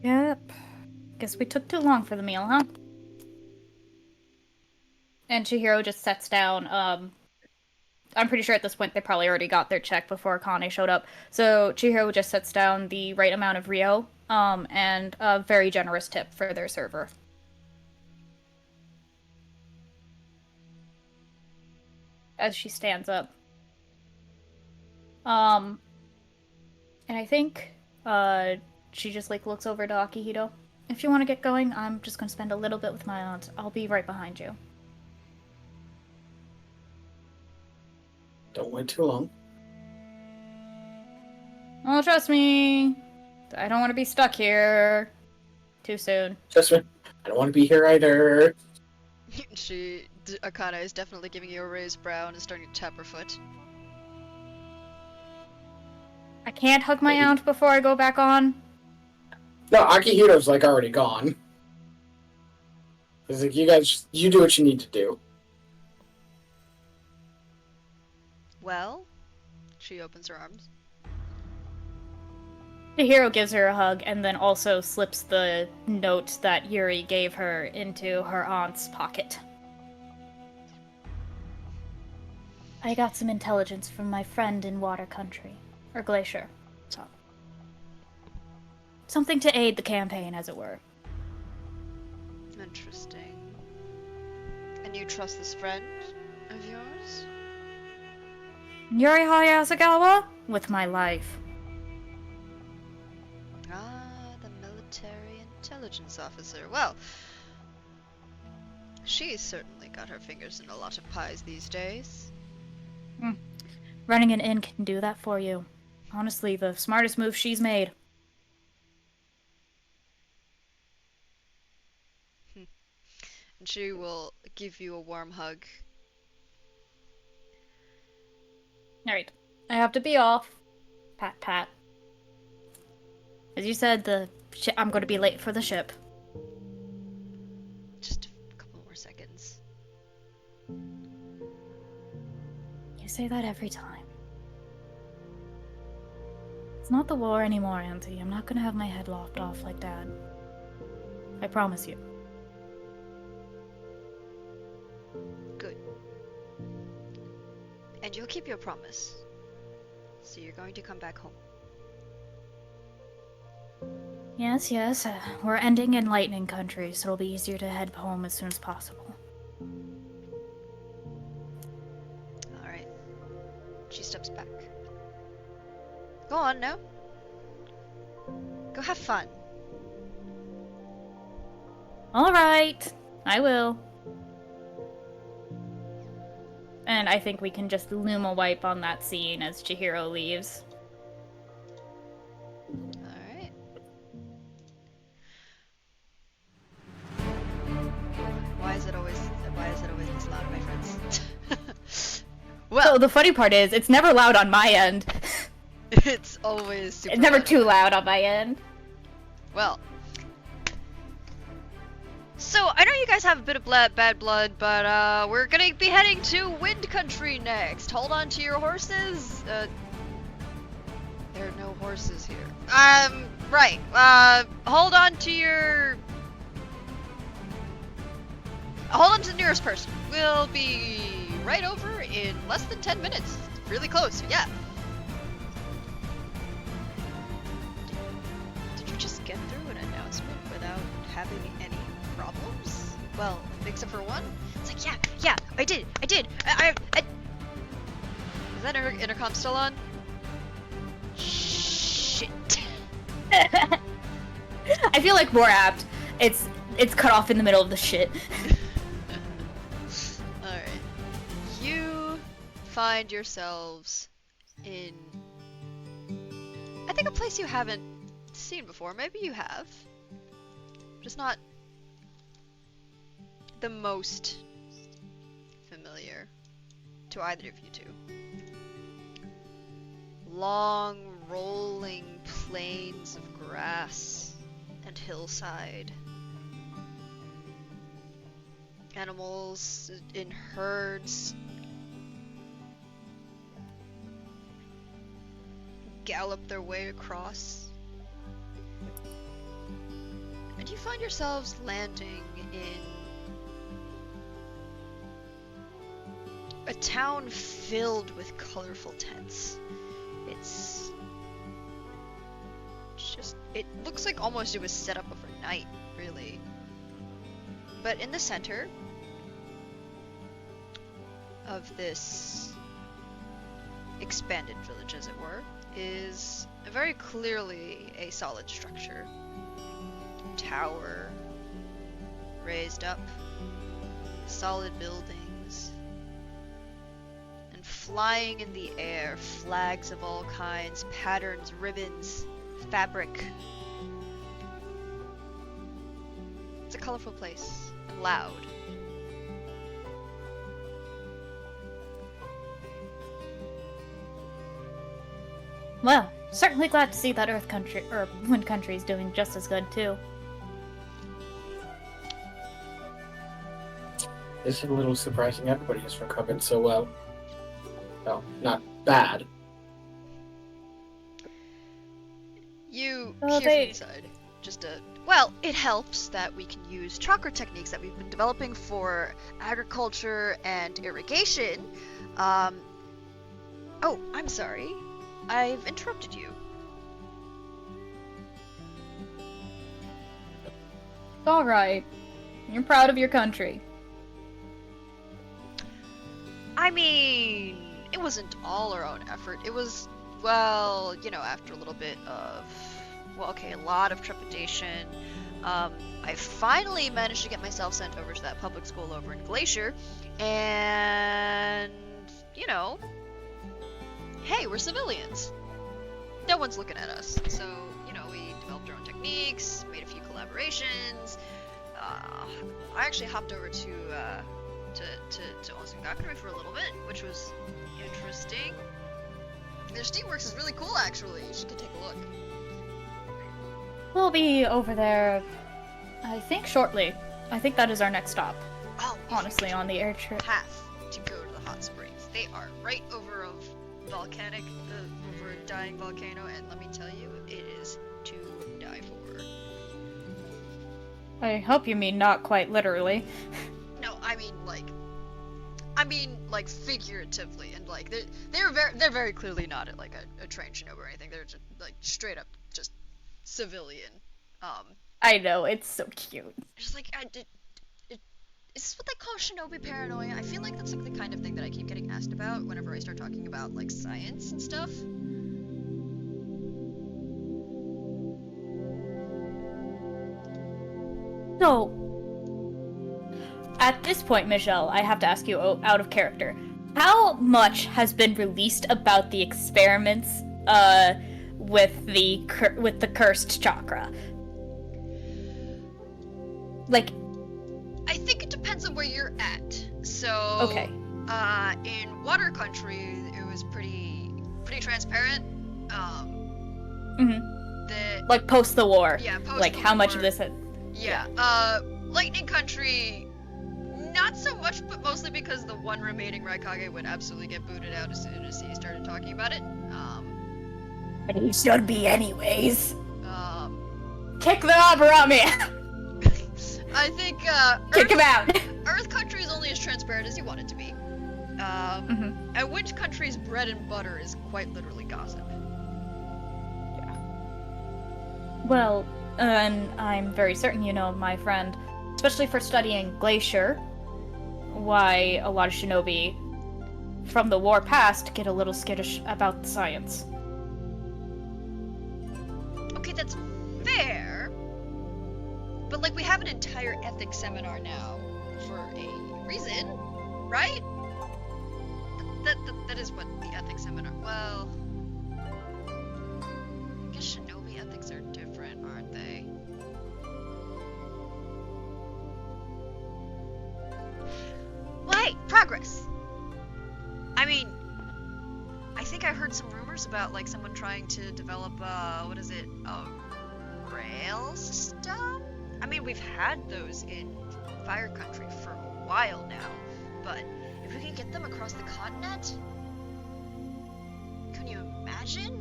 Yep. Guess we took too long for the meal, huh? And Chihiro just sets down, I'm pretty sure at this point they probably already got their check before Kane showed up. So Chihiro just sets down the right amount of Rio, and a very generous tip for their server. As she stands up. And I think, she just, looks over to Akihito. If you want to get going, I'm just going to spend a little bit with my aunt. I'll be right behind you.
Don't wait too long.
Oh, trust me. I don't want to be stuck here too soon.
Trust me, I don't want to be here either.
Akana is definitely giving you a raised brow and is starting to tap her foot.
I can't hug my aunt before I go back on.
No, Akihito's already gone. It's you guys, you do what you need to do.
Well, she opens her arms.
The hero gives her a hug and then also slips the note that Yuri gave her into her aunt's pocket. I got some intelligence from my friend in Water Country. Or Glacier. So. Something to aid the campaign, as it were.
Interesting. And you trust this friend of yours?
Yuri Hayasagawa? With my life.
Ah, the military intelligence officer. Well, she's certainly got her fingers in a lot of pies these days.
Running an inn can do that for you. Honestly, the smartest move she's made.
And she will give you a warm hug.
Alright. I have to be off. Pat, pat. As you said, I'm going to be late for the ship.
Just a couple more seconds.
You say that every time. It's not the war anymore, Auntie. I'm not going to have my head lopped off like Dad. I promise you.
Good. And you'll keep your promise. So you're going to come back home.
Yes, yes. We're ending in Lightning Country, so it'll be easier to head home as soon as possible.
Alright. She steps back. Go on now. Go have fun.
Alright. I will. And I think we can just Luma wipe on that scene as Chihiro leaves.
Alright. Why is it always this loud, my friends? Well,
So the funny part is, it's never loud on my end.
it's always super
It's never
loud.
too loud on my end.
Well. So, I know you guys have a bit of bad blood, but we're gonna be heading to Wind Country next. Hold on to your horses. There are no horses here. Right. Hold on to your... Hold on to the nearest person. We'll be right over in less than 10 minutes. Really close, yeah. Did you just get through an announcement without having any problems? Well, except for one. It's like, yeah, I did. I Is that intercom still on? Shit.
I feel like more apt. It's cut off in the middle of the shit.
Alright. You find yourselves in... I think a place you haven't seen before. Maybe you have. Just not the most familiar to either of you two. Long, rolling plains of grass and hillside. Animals in herds gallop their way across. And you find yourselves landing in a town filled with colorful tents. It's just, it looks like almost it was set up overnight, really. But in the center of this expanded village, as it were, is very clearly a solid structure. Tower, raised up, solid buildings, and flying in the air, flags of all kinds, patterns, ribbons, fabric. It's a colorful place, and loud.
Well, certainly glad to see that Earth Country, or Wind Country, is doing just as good too.
This is a little surprising. Everybody has recovered so well. Well, not bad.
You
Oh,
hear
they-
from inside. Just a... Well, it helps that we can use chakra techniques that we've been developing for agriculture and irrigation. Oh, I'm sorry. I've interrupted you.
Alright. You're proud of your country.
I mean, it wasn't all our own effort. It was, well, you know, after a little bit of, well, okay, a lot of trepidation. I finally managed to get myself sent over to that public school over in Glacier, and, you know, hey, we're civilians. No one's looking at us. So, you know, we developed our own techniques, made a few collaborations. I actually hopped over to Oneshot for a little bit, which was interesting. Their Steamworks is really cool, actually. You should take a look.
We'll be over there, I think, shortly. I think that is our next stop,
Oh,
honestly, on the air trip.
path to go to the hot springs. They are right over a volcanic, over a dying volcano, and let me tell you, it is to die for.
I hope you mean not quite literally.
No, I mean like figuratively, and like they're very clearly not at like a trained shinobi or anything. They're just like straight up just civilian.
I know, it's so cute.
Just like is this what they call shinobi paranoia? I feel like that's like the kind of thing that I keep getting asked about whenever I start talking about like science and stuff.
So, at this point, Michelle, I have to ask you out of character. How much has been released about the experiments with the cursed chakra? Like,
I think it depends on where you're at. So,
okay.
In Water Country, it was pretty transparent.
Like post the war.
Yeah, post
like
the
how much
war.
of this had...
Yeah. Lightning Country, not so much, but mostly because the one remaining Raikage would absolutely get booted out as soon as he started talking about it.
And he should be anyways.
Um,
Kick the Aburami!
I think,
Kick him out!
Earth Country is only as transparent as you want it to be. And Wind Country's bread and butter is quite literally gossip.
Well, and I'm very certain you know, my friend, especially for studying Glacier, why a lot of shinobi from the war past get a little skittish about the science.
Okay, that's fair. But, like, we have an entire ethics seminar now for a reason, right? That is what the ethics seminar... Well... I guess shinobi ethics are different, aren't they? Well, hey, progress! I mean... I think I heard some rumors about, like, someone trying to develop, what is it? A rail system? I mean, we've had those in Fire Country for a while now, but if we can get them across the continent, can you imagine?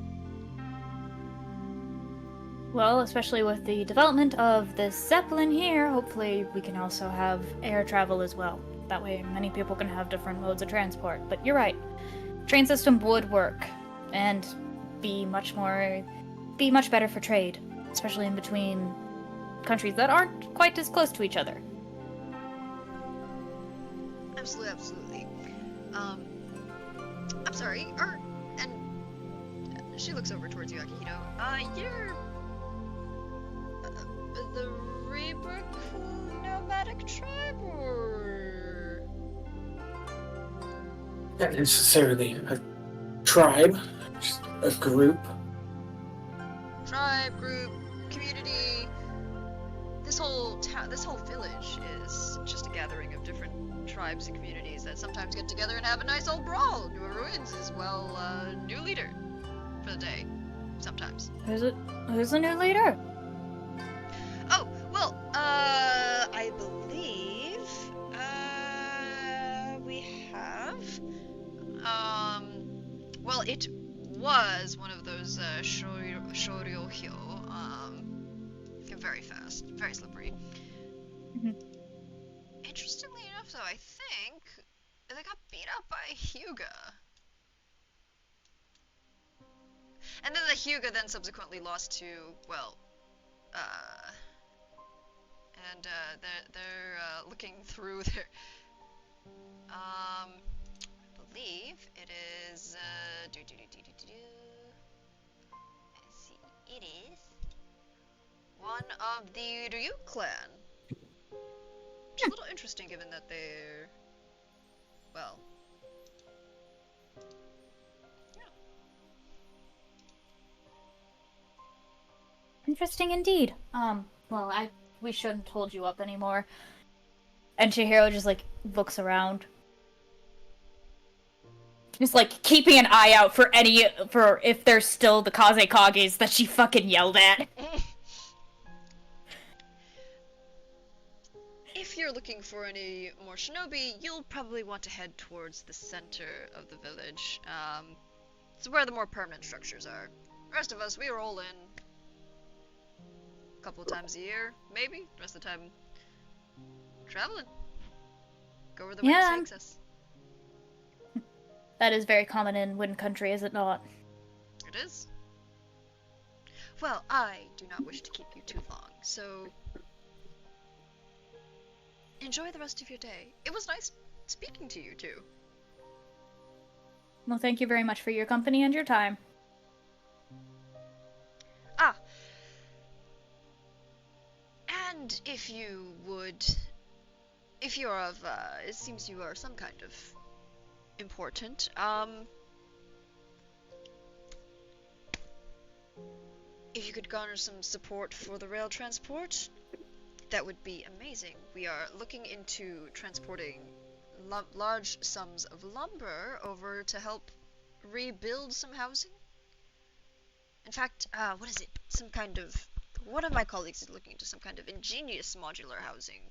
Well, especially with the development of this Zeppelin here, hopefully we can also have air travel as well. That way many people can have different modes of transport. But you're right. Train system would work and be much better for trade, especially in between countries that aren't quite as close to each other.
Absolutely. I'm sorry, and she looks over towards you, Akihito. You're the Rebirth nomadic tribe, or
Not necessarily a tribe, just a group.
tribe, group, community? This whole town, this whole village is just a gathering of different tribes and communities that sometimes get together and have a nice old brawl. New Ruins is, well, new leader for the day. Sometimes.
Who's the new leader?
Oh, well, I believe, we have, well, it was one of those, Shoryu-hyo, very fast, very slippery. Interestingly enough, though, I think they got beat up by Hyuga. And then the Hyuga then subsequently lost to, well, they're looking through their, I believe it is, let's see, it is one of the Ryu clan. Which is a little interesting given that they're, well, yeah.
Interesting indeed. Well, we shouldn't hold you up anymore. And Chihiro just, like, looks around. Just, like, keeping an eye out for if there's still the Kazekages that she fucking yelled at.
if you're looking for any more shinobi, you'll probably want to head towards the center of the village. It's where the more permanent structures are. The rest of us, we roll in a couple of times a year, maybe. The rest of the time, traveling. Go where the wind takes us.
That is very common in wind country, is it not?
It is. Well, I do not wish to keep you too long, so enjoy the rest of your day. It was nice speaking to you too.
Well, thank you very much for your company and your time.
Ah. And if you would, if you're of, it seems you are some kind of important, if you could garner some support for the rail transport, that would be amazing. We are looking into transporting large sums of lumber over to help rebuild some housing. In fact, what is it? Some kind of... One of my colleagues is looking into some kind of ingenious modular housing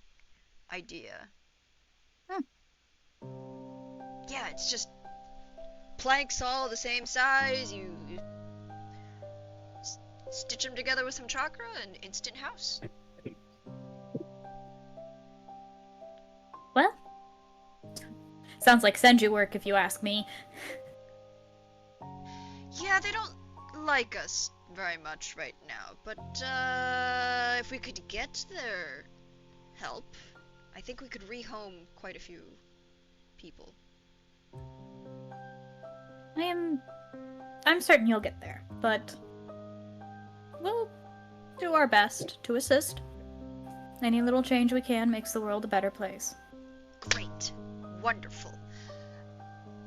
idea. Yeah, it's just planks all the same size, you stitch them together with some chakra, and instant house.
Well, sounds like Senju work if you ask me.
Yeah, they don't like us very much right now, but if we could get their help, I think we could rehome quite a few people.
I'm certain you'll get there, but we'll do our best to assist. Any little change we can makes the world a better place.
Great. Wonderful.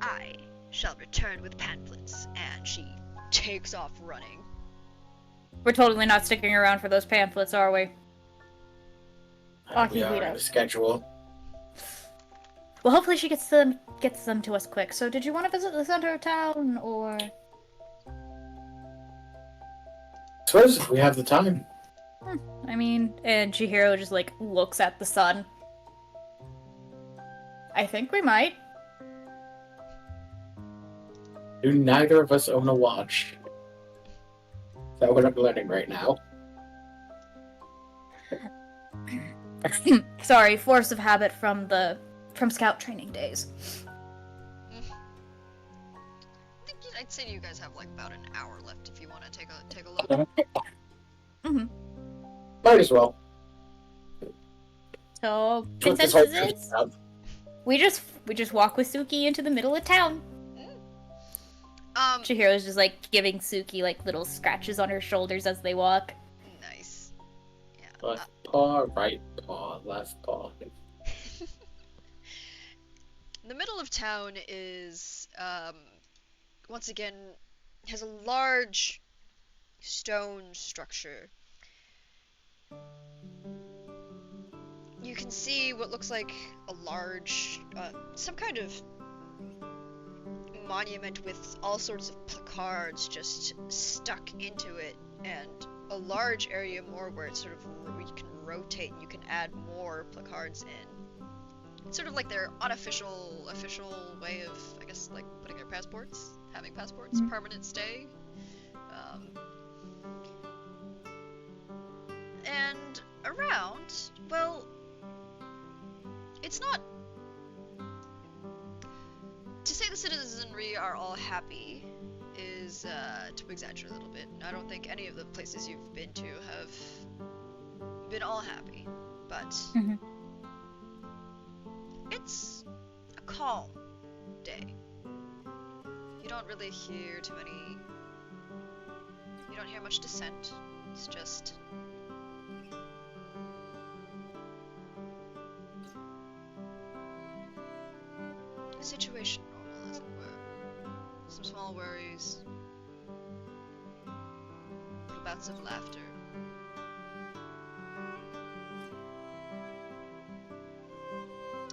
I shall return with pamphlets, and she takes off running.
We're totally not sticking around for those pamphlets, are we?
We are on the schedule.
Well, hopefully she gets them to us quick. So did you want to visit the center of town, or...?
I suppose if we have the time.
I mean, and Chihiro just, like, looks at the sun. I think we might.
Do neither of us own a watch? Is that what I'm learning right now?
Sorry, force of habit from scout training days.
I'd say you guys have like about an hour left if you want to take a look.
Mm-hmm.
Might as well.
So
Put this whole
consensus is
trip
we just walk with Suki into the middle of town. Chihiro's just like giving Suki like little scratches on her shoulders as they walk.
Nice. Yeah.
Left paw, right paw, left paw.
The middle of town is once again has a large stone structure. You can see what looks like a large, some kind of monument with all sorts of placards just stuck into it, and a large area more where it's sort of you can rotate and you can add more placards in. It's sort of like their unofficial way of, I guess, like putting their passports, having passports, permanent stay. And around, well, it's not... To say the citizenry are all happy is to exaggerate a little bit. I don't think any of the places you've been to have been all happy, but it's a calm day. You don't really hear too many... You don't hear much dissent. It's just... situation normal, as it were. Some small worries, little bouts of laughter.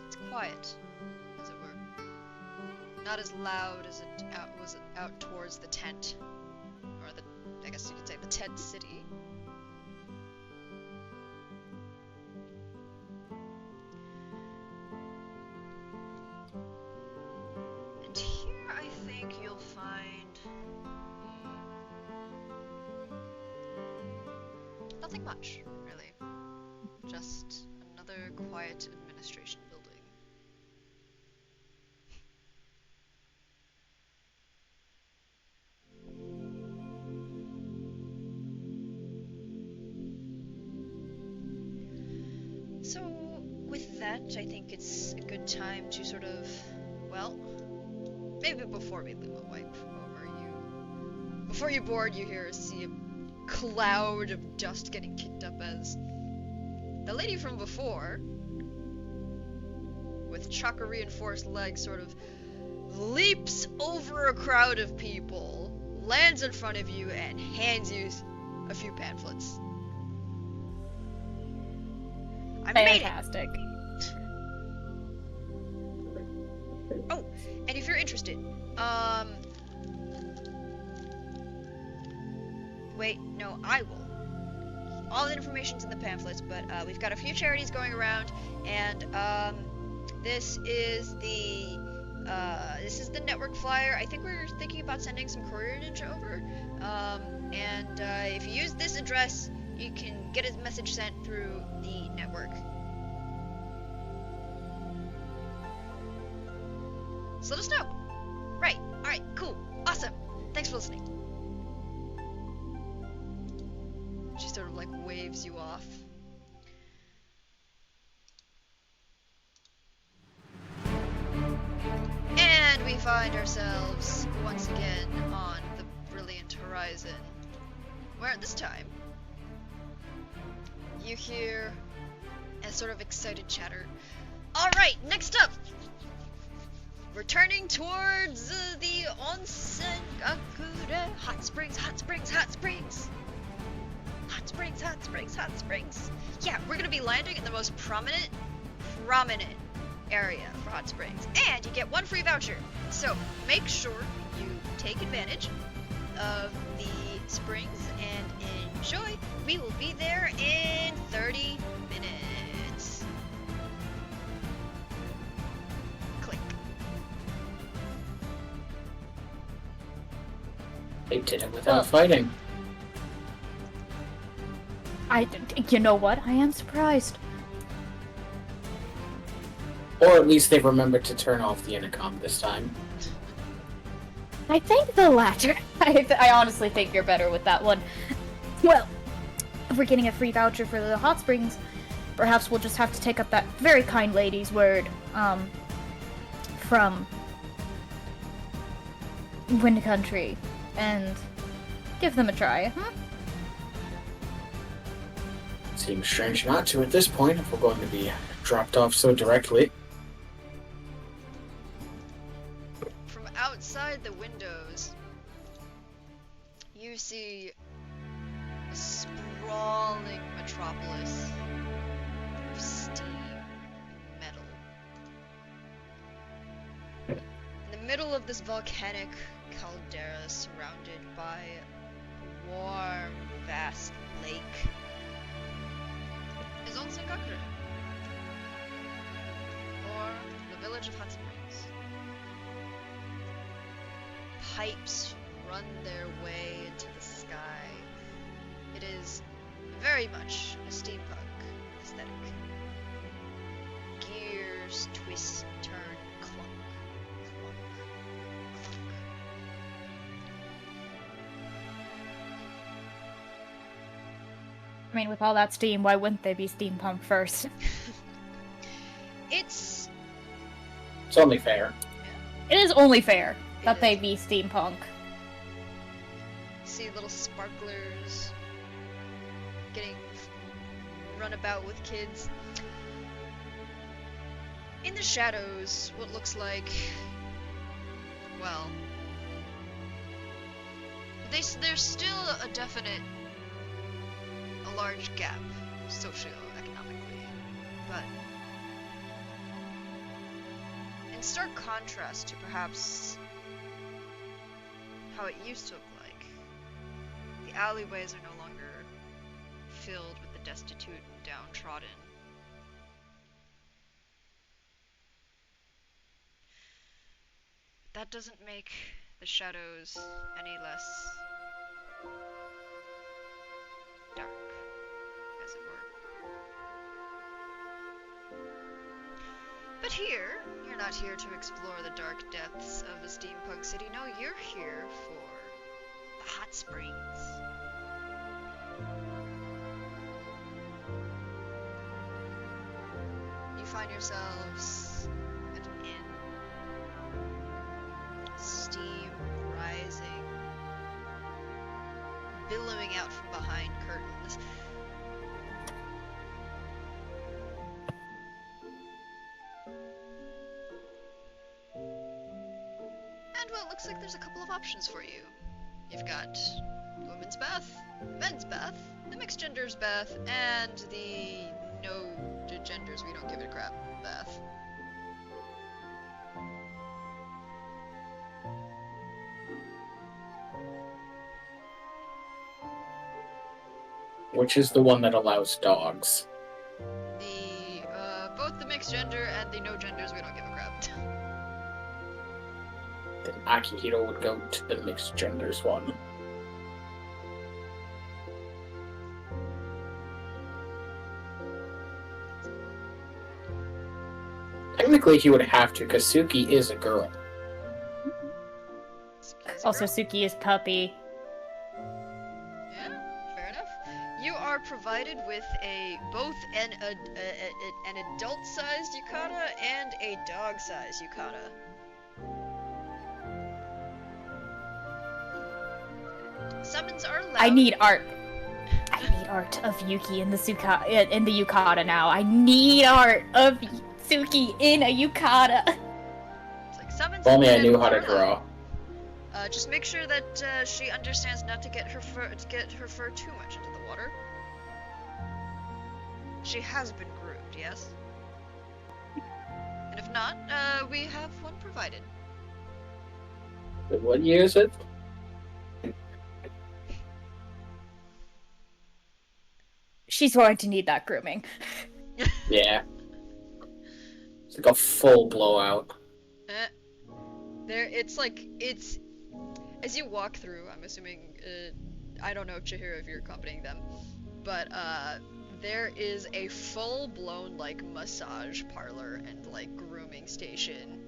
It's quiet, as it were. Not as loud as it was out towards the tent, or I guess you could say the tent city. Nothing much, really. Just another quiet administration building. So, with that, I think it's a good time to sort of, well, maybe before we leave a wipe over you. Before you board, you see a cloud of dust getting kicked up as the lady from before, with chakra reinforced legs, sort of leaps over a crowd of people, lands in front of you, and hands you a few pamphlets. I made it!
Fantastic.
Oh, and if you're interested, wait, no, I will. All the information's in the pamphlets, but we've got a few charities going around, and this is the network flyer. I think we're thinking about sending some courier ninja over. And if you use this address, you can get a message sent through the network. So let us know. Right. Alright, cool. Awesome. Thanks for listening. She sort of like waves you off. And we find ourselves once again on the brilliant horizon, where this time you hear a sort of excited chatter. Alright, next up! Returning towards the onsen gakure. Hot springs, hot springs, hot springs! Hot springs, hot springs, hot springs! Yeah, we're gonna be landing in the most prominent area for hot springs. And you get one free voucher. So make sure you take advantage of the springs and enjoy. We will be there in 30 minutes. Click.
They did it without fighting.
You know what? I am surprised.
Or at least they remembered to turn off the intercom this time.
I think the latter. I honestly think you're better with that one. Well, if we're getting a free voucher for the hot springs, perhaps we'll just have to take up that very kind lady's word, from Wind Country, and give them a try, huh?
Seems strange not to at this point if we're going to be dropped off so directly.
From outside the windows, you see a sprawling metropolis of steam and metal. In the middle of this volcanic caldera, surrounded by a warm, vast lake, is Onsen Gakure, or the village of hot springs. Pipes run their way into the sky. It is very much a steampunk aesthetic. Gears twist, turn, clunk, clunk, clunk.
I mean, with all that steam, why wouldn't they be steampunk first?
It's
only fair.
It is only fair that
It
they
is.
be steampunk.
See little sparklers getting run about with kids. In the shadows, what looks like, well, there's still a definite, a large gap socioeconomically, but in stark contrast to perhaps how it used to look like, the alleyways are no longer filled with the destitute and downtrodden. That doesn't make the shadows any less dark. as it were. But here, you're not here to explore the dark depths of a steampunk city. No, you're here for the hot springs. You find yourselves at an inn. Steam rising, billowing out from behind curtains. And well, it looks like there's a couple of options for you. You've got women's bath, men's bath, the mixed genders bath, and the no genders, we don't give a crap bath.
Which is the one that allows dogs?
Both the mixed gender and the no genders, we don't give a crap.
Then Akihito would go to the mixed genders one. Technically, he would have to, because Suki is a girl.
Also, Suki is puppy.
Yeah, fair enough. You are provided with both an adult-sized yukata and a dog-sized yukata. Summons are allowed.
I need art. I need art of Yuki in the yukata now. I need art of Suki in a yukata.
It's like summons.
If only I
and
knew how to
are
draw.
allowed. Just make sure that she understands not to get her fur too much into the water. She has been groomed, yes. And if not, we have one provided.
What year is it?
She's going to need that grooming.
Yeah. It's like a full blowout.
It's as you walk through, I'm assuming, I don't know if Chihiro, if you're accompanying them, but there is a full-blown like massage parlor and like grooming station.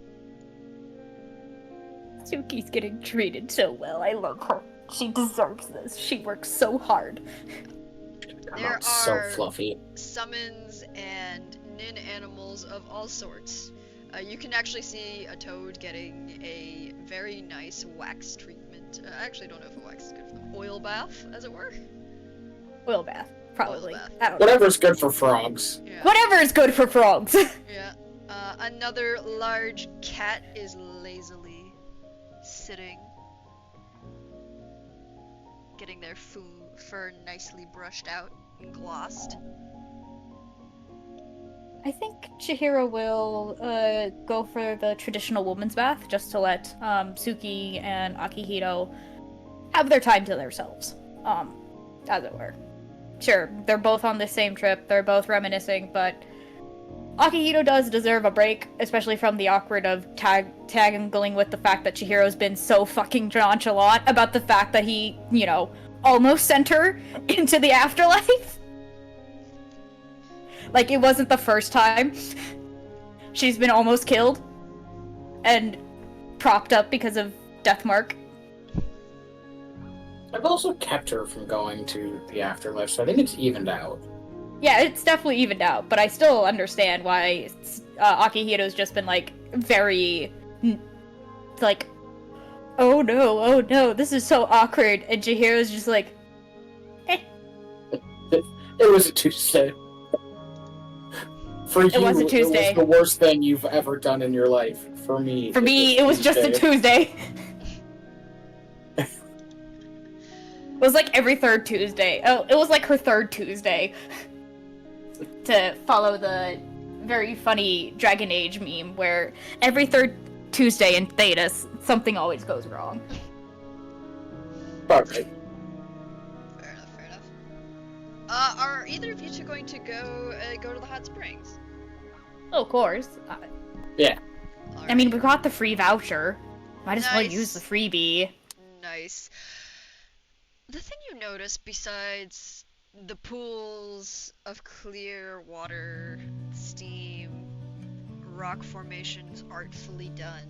Suki's getting treated so well. I love her. She deserves this. She works so hard.
There
So
are
fluffy.
summons and nin animals of all sorts. You can actually see a toad getting a very nice wax treatment. I actually don't know if a wax is good for them. Oil bath, as it were.
Oil bath, probably.
Oil bath.
I don't know.
Whatever's good for frogs.
Yeah.
Whatever is good for frogs.
Yeah. Another large cat is lazily sitting, getting their fur nicely brushed out and glossed.
I think Chihiro will go for the traditional woman's bath, just to let Suki and Akihito have their time to themselves, as it were. Sure, they're both on the same trip, they're both reminiscing, but Akihito does deserve a break, especially from the awkward of tangling with the fact that Chihiro's been so fucking nonchalant about the fact that he, almost sent her into the afterlife. Like, it wasn't the first time she's been almost killed and propped up because of Deathmark.
I've also kept her from going to the afterlife, so I think it's evened out.
Yeah, it's definitely evened out, but I still understand why Akihito's just been, very, oh no, this is so awkward, and Chihiro's just like, eh.
It was a Tuesday. For you,
It was a Tuesday.
It was the worst thing you've ever done in your life. For me,
it was just a Tuesday. It was like every third Tuesday. Oh, it was like her third Tuesday. To follow the very funny Dragon Age meme where every third Tuesday in Thedas, something always goes wrong.
Alright.
Fair enough. Are either of you two going to go to the hot springs?
Oh, of course.
Yeah.
I mean, we got the free voucher. Might as well
Nice.
use the freebie.
Nice. The thing you notice, besides the pools of clear water, steam, rock formations artfully done,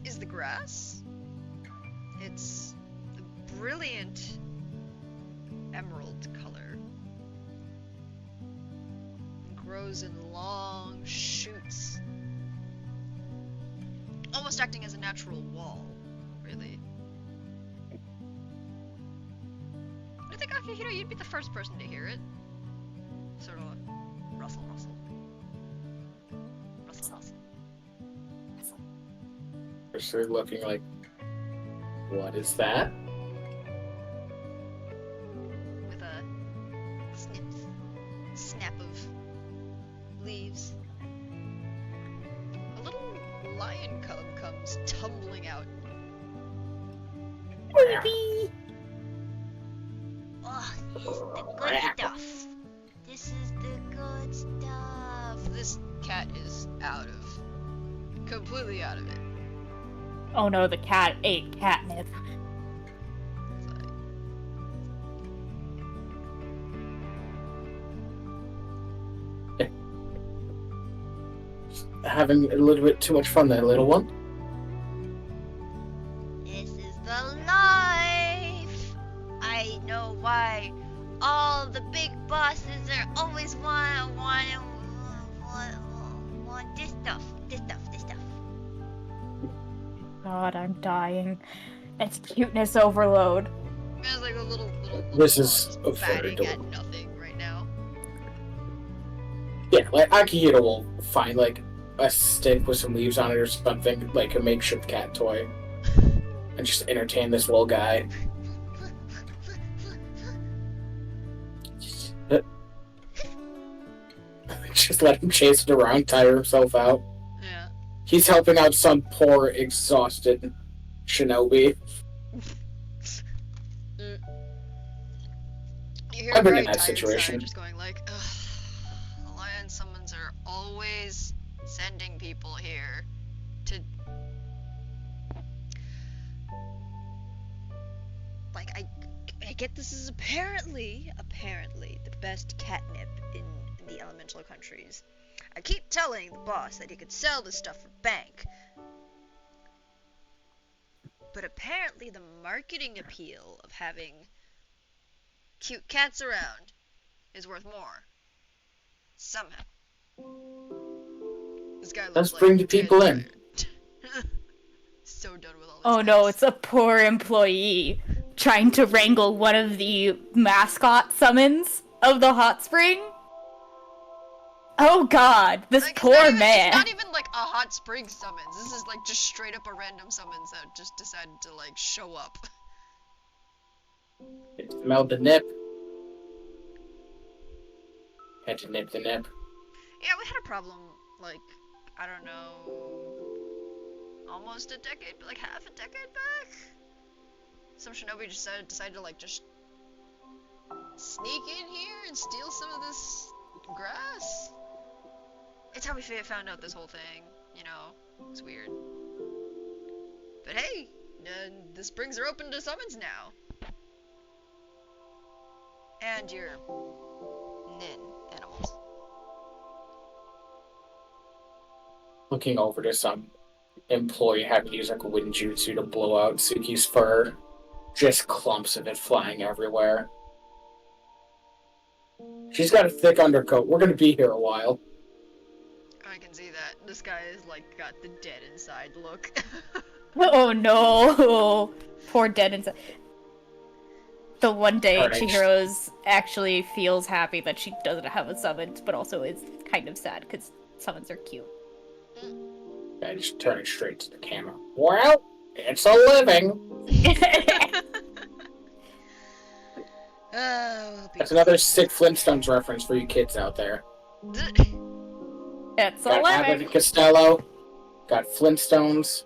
is the grass. It's a brilliant emerald color. It grows in long shoots, almost acting as a natural wall, really. I think, Akihiro, you'd be the first person to hear it. Sort of rustle, rustle. Rustle, rustle. Rustle.
They're sort of looking like, what is that?
With a snap of leaves. A little lion cub comes tumbling out.
Baby!
Oh, this is the good stuff. This is the good stuff. This cat is completely out of it.
Oh no, the cat ate catnip.
Having a little bit too much fun there, little one.
This is the life. I know why all the big bosses are always want this stuff.
God, I'm dying. It's cuteness overload.
It's like a little
This is
ball just
very
batting at
adorable.
nothing right now.
Yeah, like Akihiro will find like a stick with some leaves on it or something, like a makeshift cat toy, and just entertain this little guy. Just let him chase it around, tire himself out.
Yeah.
He's helping out some poor, exhausted shinobi.
You hear
I've
a
been
very
in that
tired
situation.
sigh just going like, ugh, the lion summons are always sending people here to... Like, I get this is apparently the best catnip in the elemental countries. I keep telling the boss that he could sell this stuff for bank. But apparently the marketing appeal of having cute cats around is worth more. Somehow. This guy looks
Let's
like
bring the
dead
people in.
tired. So done with all this
Oh no,
mess.
it's a poor employee trying to wrangle one of the mascot summons of the hot spring. Oh god, this
Like,
poor man.
It's not even like a hot spring summons. This is like just straight up a random summons that just decided to like show up.
It smelled the nip. Had to nip the nip.
Yeah, we had a problem, like, I don't know, almost a decade, like half a decade back? Some shinobi decided to, like, just sneak in here and steal some of this grass? It's how we found out this whole thing, you know, it's weird. But hey, the springs are open to summons now. And your nin animals.
Looking over to some employee having to use like a wind jutsu to blow out Suki's fur. Just clumps of it flying everywhere. She's got a thick undercoat. We're gonna be here a while.
I can see that. This guy is like got the dead inside look.
Oh no, poor dead inside. The one day
Alright.
Chihiro's actually feels happy that she doesn't have a summons, but also is kind of sad because summons are cute.
I just turn it straight to the camera. Well, it's a living.
Well,
That's another sick Flintstones reference for you kids out there.
It's
Got Abbott
11.
and Costello. Got Flintstones.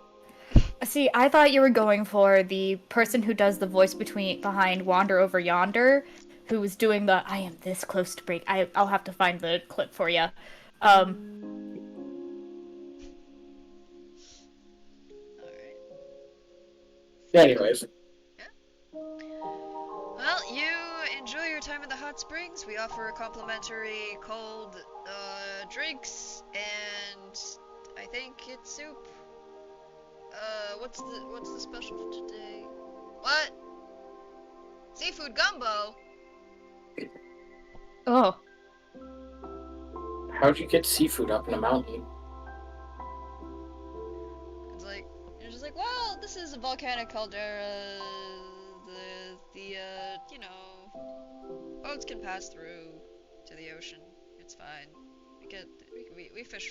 See, I thought you were going for the person who does the voice behind Wander Over Yonder, who was doing the I am this close to break. I'll have to find the clip for you.
Alright.
Anyways,
you enjoy your time in the hot springs. We offer complimentary cold drinks, and I think it's soup. What's the special for today? What? Seafood gumbo?
Oh.
How'd you get seafood up in a mountain?
It's like, you're just like, well, this is a volcanic caldera. You know, boats can pass through to the ocean. It's fine. We fish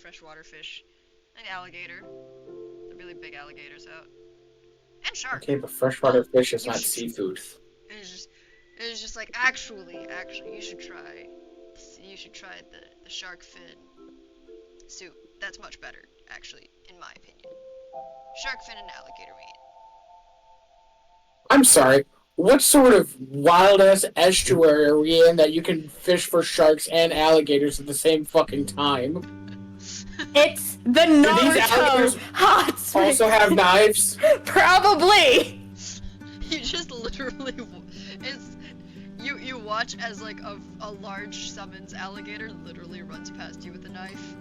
freshwater fish, and alligator. The really big alligators out, and shark.
Okay, but freshwater fish is
You
not
should-
seafood.
It's just like actually, you should try. You should try the shark fin soup. That's much better, actually, in my opinion. Shark fin and alligator meat.
I'm sorry. What sort of wild-ass estuary are we in that you can fish for sharks and alligators at the same fucking time?
It's the
Do these alligators
Naruto hot springs.
also have knives?
Probably.
You just literally, you watch as like a large summons alligator literally runs past you with a knife.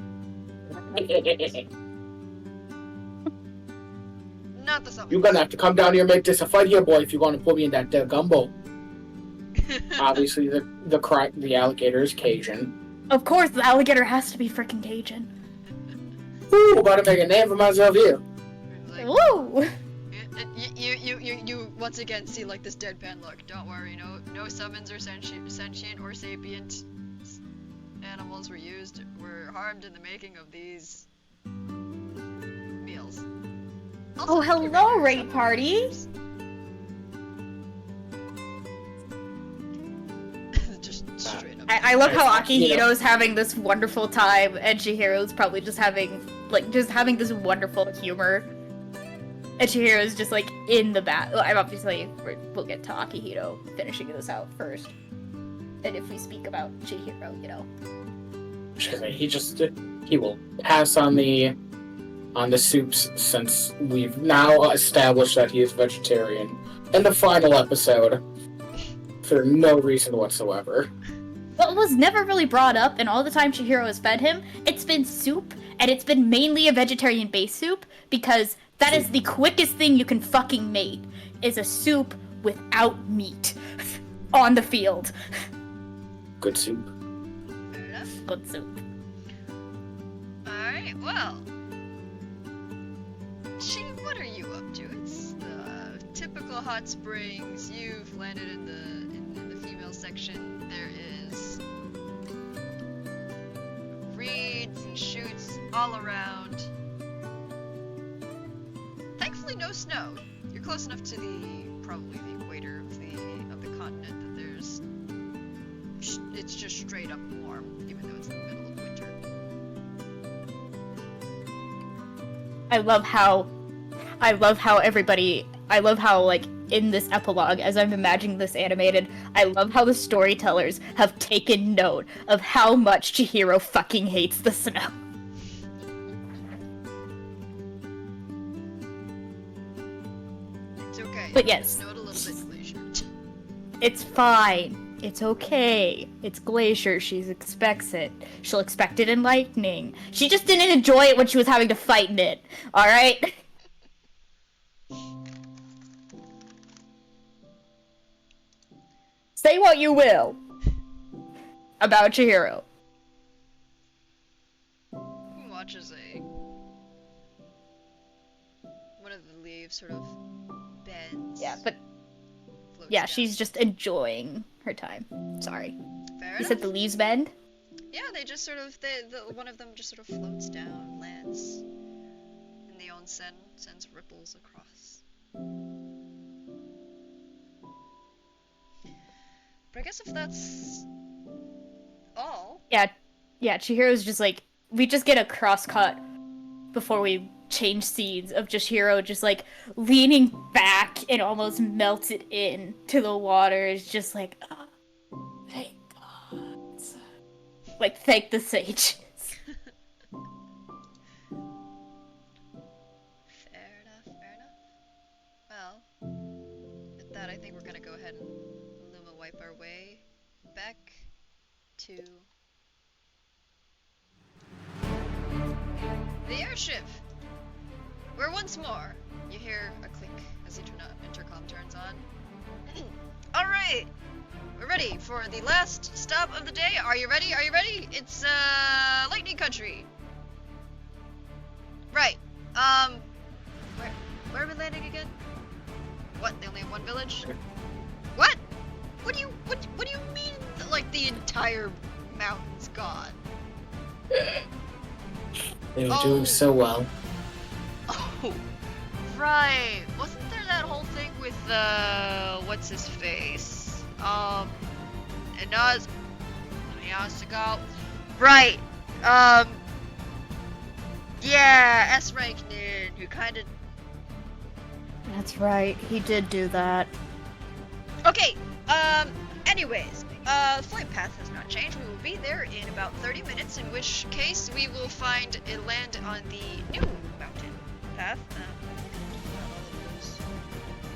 Not the summons.
You're gonna have to come down here and make this a fight here, boy, if you want to put me in that gumbo. Obviously, the alligator is Cajun.
Of course, the alligator has to be freaking Cajun.
Ooh, about to make a name for myself here.
Like,
Woo!
you once again see like this deadpan look. Don't worry, no summons or sentient or sapient animals were harmed in the making of these meals. Also,
Oh,
thank you,
hello,
Raiders.
raid party.
Just straight up.
I love how
Yeah.
Akihito's having this wonderful time, and Chihiro's probably just having this wonderful humor. And Chihiro's just like in the back. Well, obviously, we'll get to Akihito finishing this out first. And if we speak about Chihiro, you know.
He will pass on the soups since we've now established that he is vegetarian in the final episode for no reason whatsoever.
What was never really brought up, and all the time Chihiro has fed him, it's been soup, and it's been mainly a vegetarian-based soup, because that is the quickest thing you can fucking make, is a soup without meat on the field.
Good soup.
Fair enough.
Good soup.
Alright, well. What are you up to? It's typical hot springs. You've landed in the female section. There is reeds and shoots all around. Thankfully, no snow. You're close enough to probably the equator of the continent that it's just straight up warm, even though it's in the middle of winter.
I love how like in this epilogue, as I'm imagining this animated, I love how the storytellers have taken note of how much Chihiro fucking hates the snow.
It's okay.
But yes.
Snowed a little bit glacier.
It's fine. It's okay. It's Glacier. She expects it. She'll expect it in Lightning. She just didn't enjoy it when she was having to fight in it. Alright? Say what you will about Chihiro.
Watches one of the leaves sort of bends.
Yeah, but
floats
yeah,
down.
she's just enjoying her time. Sorry.
Fair
You
enough.
said the leaves bend?
Yeah, they just sort of one of them just sort of floats down, lands in the onsen, sends ripples across. But I guess if that's all.
Yeah, Chihiro's just like, we just get a cross cut before we change scenes of just Chihiro just like leaning back and almost melted in to the water. Is just like, oh, thank God. Like, thank the sages.
Fair enough. Well, with that, I think we're gonna go ahead and our way back to the airship, where once more you hear a click as the intercom turns on. Alright, we're ready for the last stop of the day. Are you ready? Are you ready? It's Lightning Country. Right. Where are we landing again? What? They only have one village? What? What do you mean? Like the entire mountain's gone?
They were doing so well.
Oh, right. Wasn't there that whole thing with what's his face? Inazuma. Right. Yeah, S. Rankin, who kind of.
That's right, he did do that.
Okay, anyways, flight path has not changed. We will be there in about 30 minutes, in which case we will find a land on the new mountain path. All of those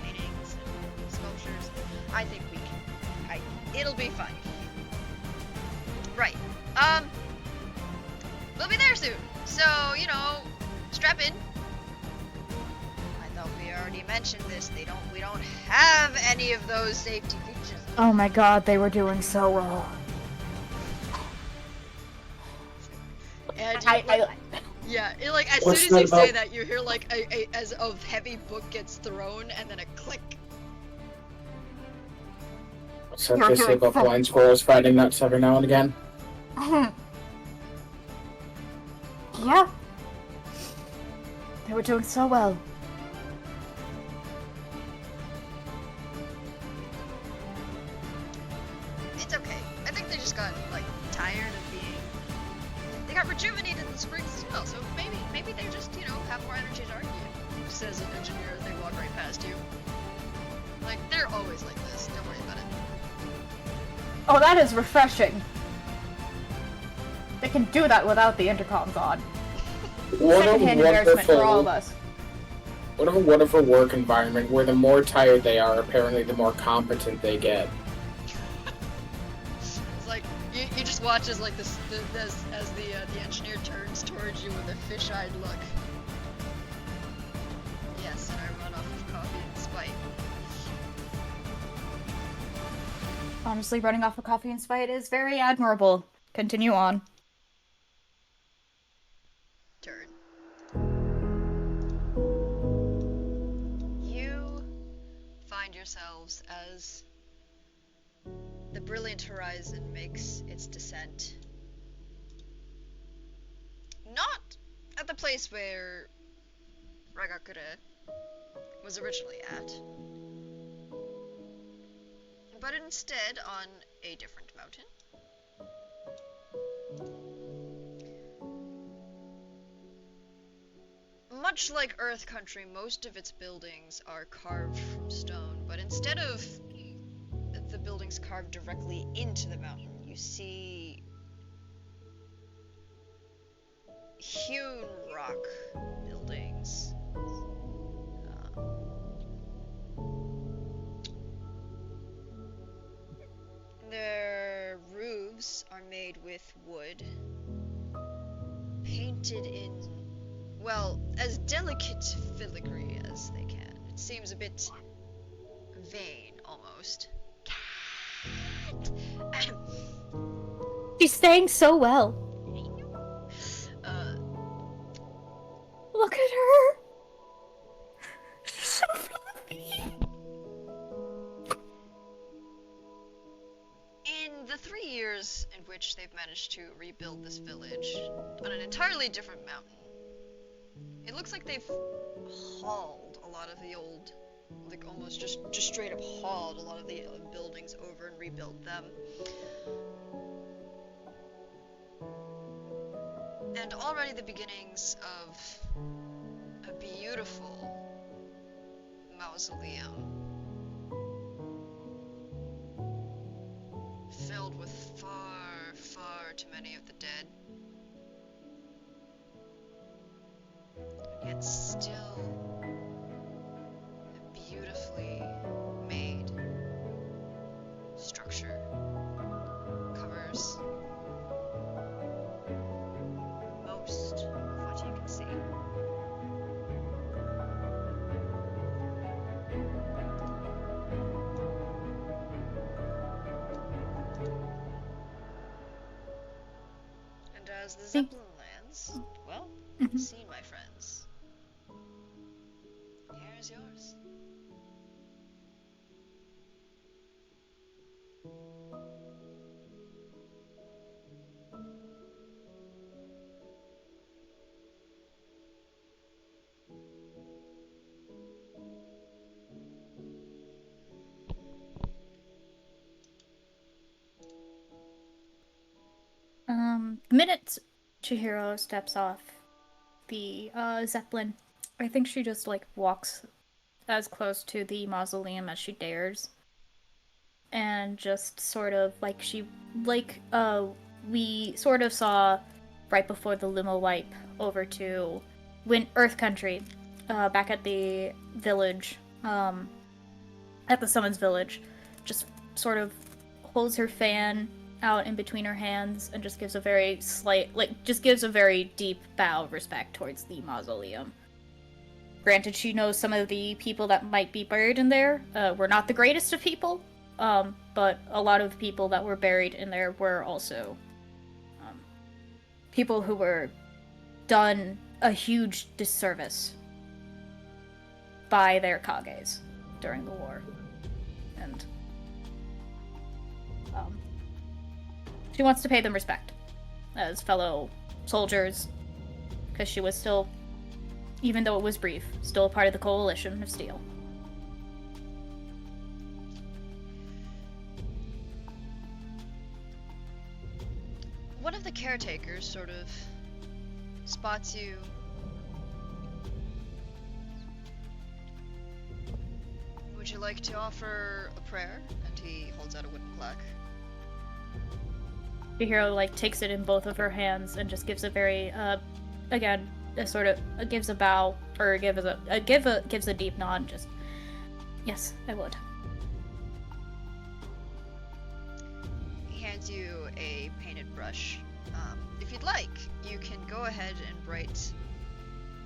paintings and sculptures. I think we can. It'll be fine. Right. We'll be there soon. So, you know, strap in. I thought we already mentioned this. We don't have any of those safety features.
Oh my god, they were doing so well.
And yeah, like as
What's
soon as you
that
say
about?
that, you hear like as a heavy book gets thrown and then a click.
What's that they say about blind squirrels finding nuts every now and again?
Yeah. They were doing so well.
It's okay. I think they just got like tired of being. They got rejuvenated in the springs as well, so maybe they just have more energy to argue. Says an engineer as they walk right past you. Like they're always like this. Don't worry about it.
Oh, that is refreshing. They can do that without the intercoms on. Secondhand embarrassment for all of us.
What a wonderful work environment where the more tired they are, apparently the more competent they get.
It's like you just watch as like as the engineer turns towards you with a fish-eyed look. Yes, and I run off of coffee and spite.
Honestly, running off of coffee and spite is very admirable. Continue on.
Turn. You find yourselves as the brilliant horizon makes its descent. Not at the place where Ragakure was originally at, but instead on a different mountain. Much like Earth Country, most of its buildings are carved from stone, but instead of the buildings carved directly into the mountain, you see hewn rock buildings. Their roofs are made with wood, painted in, well, as delicate filigree as they can. It seems a bit vain, almost. Cat!
She's saying so well. Look at her. She's so fluffy.
In the 3 years in which they've managed to rebuild this village on an entirely different mountain, it looks like they've hauled a lot of the old, like almost just straight up hauled a lot of the buildings over and rebuilt them. And already the beginnings of a beautiful mausoleum filled with far, far too many of the dead. Yet still beautifully made. structure covers most of what you can see. And as the Zeppelin lands, well, seen, my friends. Here's yours.
The minute Chihiro steps off the Zeppelin, I think she just like walks as close to the mausoleum as she dares. And just sort of like we sort of saw right before the limo wipe over to Earth Country, back at the village, at the Summons Village, just sort of holds her fan out in between her hands and just gives a very deep bow of respect towards the mausoleum. Granted, she knows some of the people that might be buried in there were not the greatest of people, but a lot of people that were buried in there were also people who were done a huge disservice by their Kages during the war. And she wants to pay them respect as fellow soldiers, because she was still, even though it was brief, still a part of the Coalition of Steel.
One of the caretakers sort of spots you. Would you like to offer a prayer? And he holds out a wooden plaque.
Chihiro takes it in both of her hands and just gives a very gives a bow, or gives a deep nod. Just, yes, I would.
He hands you a painted brush. If you'd like, you can go ahead and write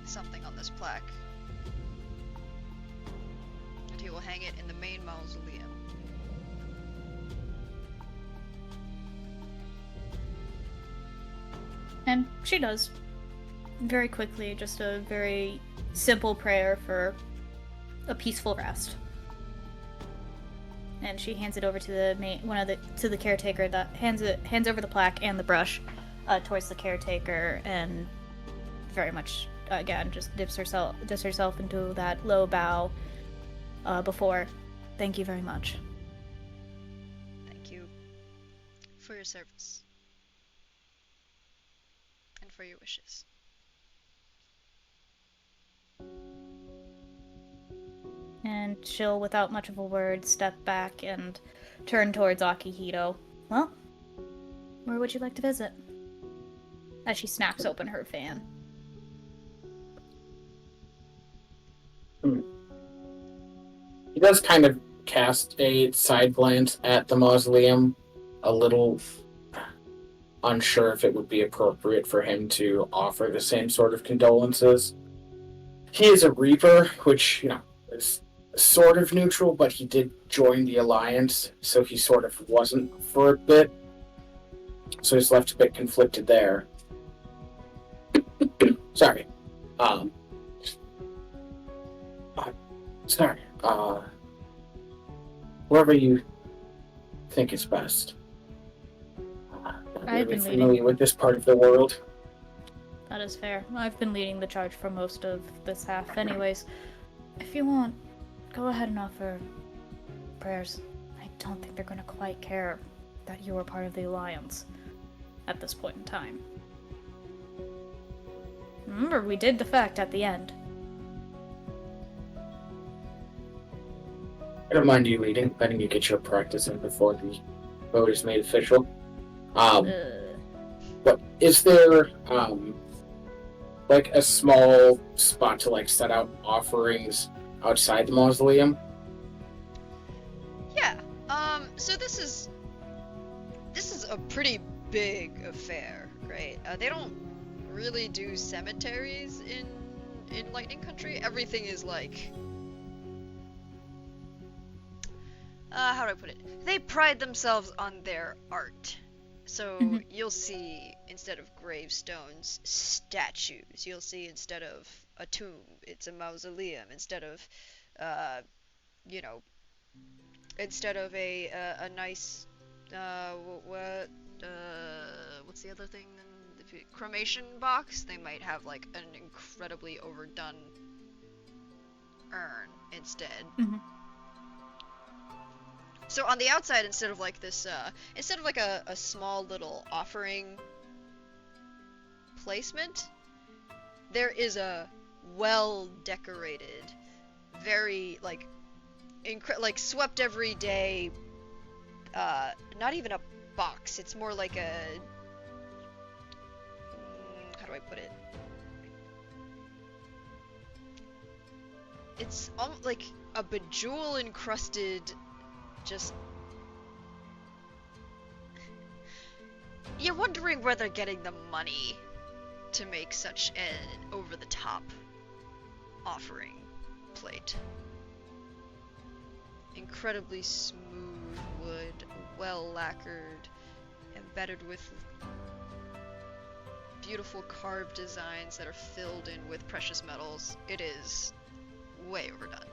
something on this plaque, and he will hang it in the main mausoleum.
And she does. Very quickly, just a very simple prayer for a peaceful rest. And she hands it over to the caretaker, that hands over the plaque and the brush towards the caretaker, and very much again just dips herself into that low bow before. Thank you very much.
Thank you for your service and for your wishes.
And she'll, without much of a word, step back and turn towards Akihito. Well, where would you like to visit? As she snaps open her fan.
He does kind of cast a side glance at the mausoleum, a little unsure if it would be appropriate for him to offer the same sort of condolences. He is a Reaper, which, is sort of neutral, but he did join the Alliance, so he sort of wasn't for a bit. So he's left a bit conflicted there. Sorry. Sorry. Wherever you think is best. I'm really familiar with this part of the world.
That is fair. I've been leading the charge for most of this half anyways. If you want, go ahead and offer prayers. I don't think they're gonna quite care that you are part of the Alliance at this point in time. Remember, we did defect at the end.
I don't mind you letting you get your practice in before the vote is made official. But is there, a small spot to, set out offerings outside the mausoleum?
Yeah, So this is a pretty big affair, right? They don't really do cemeteries in Lightning Country. Everything is like, how do I put it? They pride themselves on their art. So you'll see, instead of gravestones, statues. You'll see, instead of a tomb, it's a mausoleum. Instead of, you know, instead of a nice, what's the other thing? Cremation box, they might have like an incredibly overdone urn instead. So on the outside, instead of like this, instead of like a small little offering placement, there is a well-decorated, very like, like swept every day, not even a box, it's more like a, how do I put it? It's like a bejewel encrusted, just... You're wondering where they're getting the money to make such an over-the-top offering plate. Incredibly smooth wood, well lacquered, embedded with beautiful carved designs that are filled in with precious metals. It is way overdone.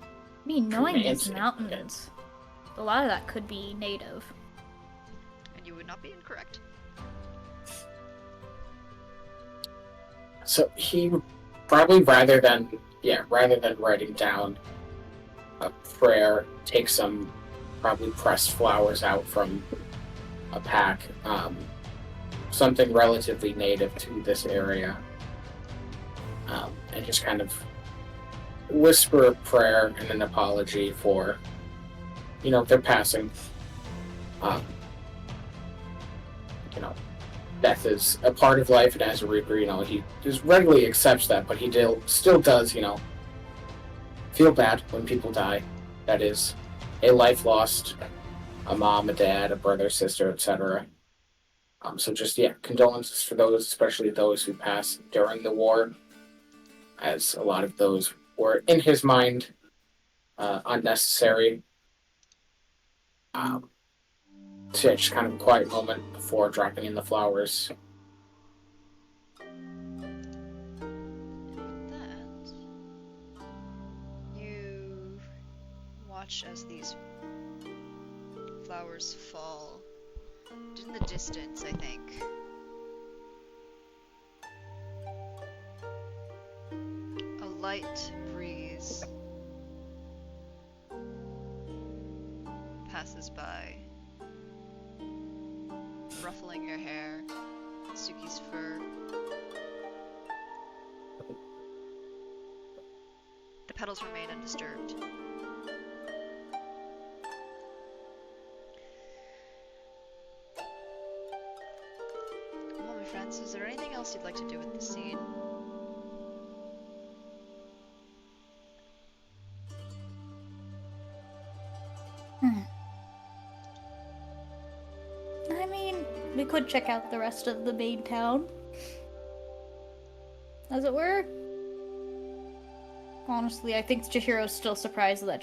I mean, knowing these mountains, a lot of that could be native.
And you would not be incorrect.
So he would probably, rather than writing down a prayer, take some probably pressed flowers out from a pack, something relatively native to this area, and just kind of whisper a prayer and an apology for, their passing. Death is a part of life, and as a Reaper, he just readily accepts that, but he still does, feel bad when people die. That is a life lost, a mom, a dad, a brother, sister, etc. So just, condolences for those, especially those who passed during the war, as a lot of those were, in his mind, unnecessary. So just kind of a quiet moment before dropping in the flowers.
That, you watch as these flowers fall in the distance, I think. A light breeze passes by, ruffling your hair, Suki's fur. The petals remain undisturbed. Well, my friends, is there anything else you'd like to do with this scene?
I mean, we could check out the rest of the main town, as it were. Honestly, I think Chihiro's still surprised that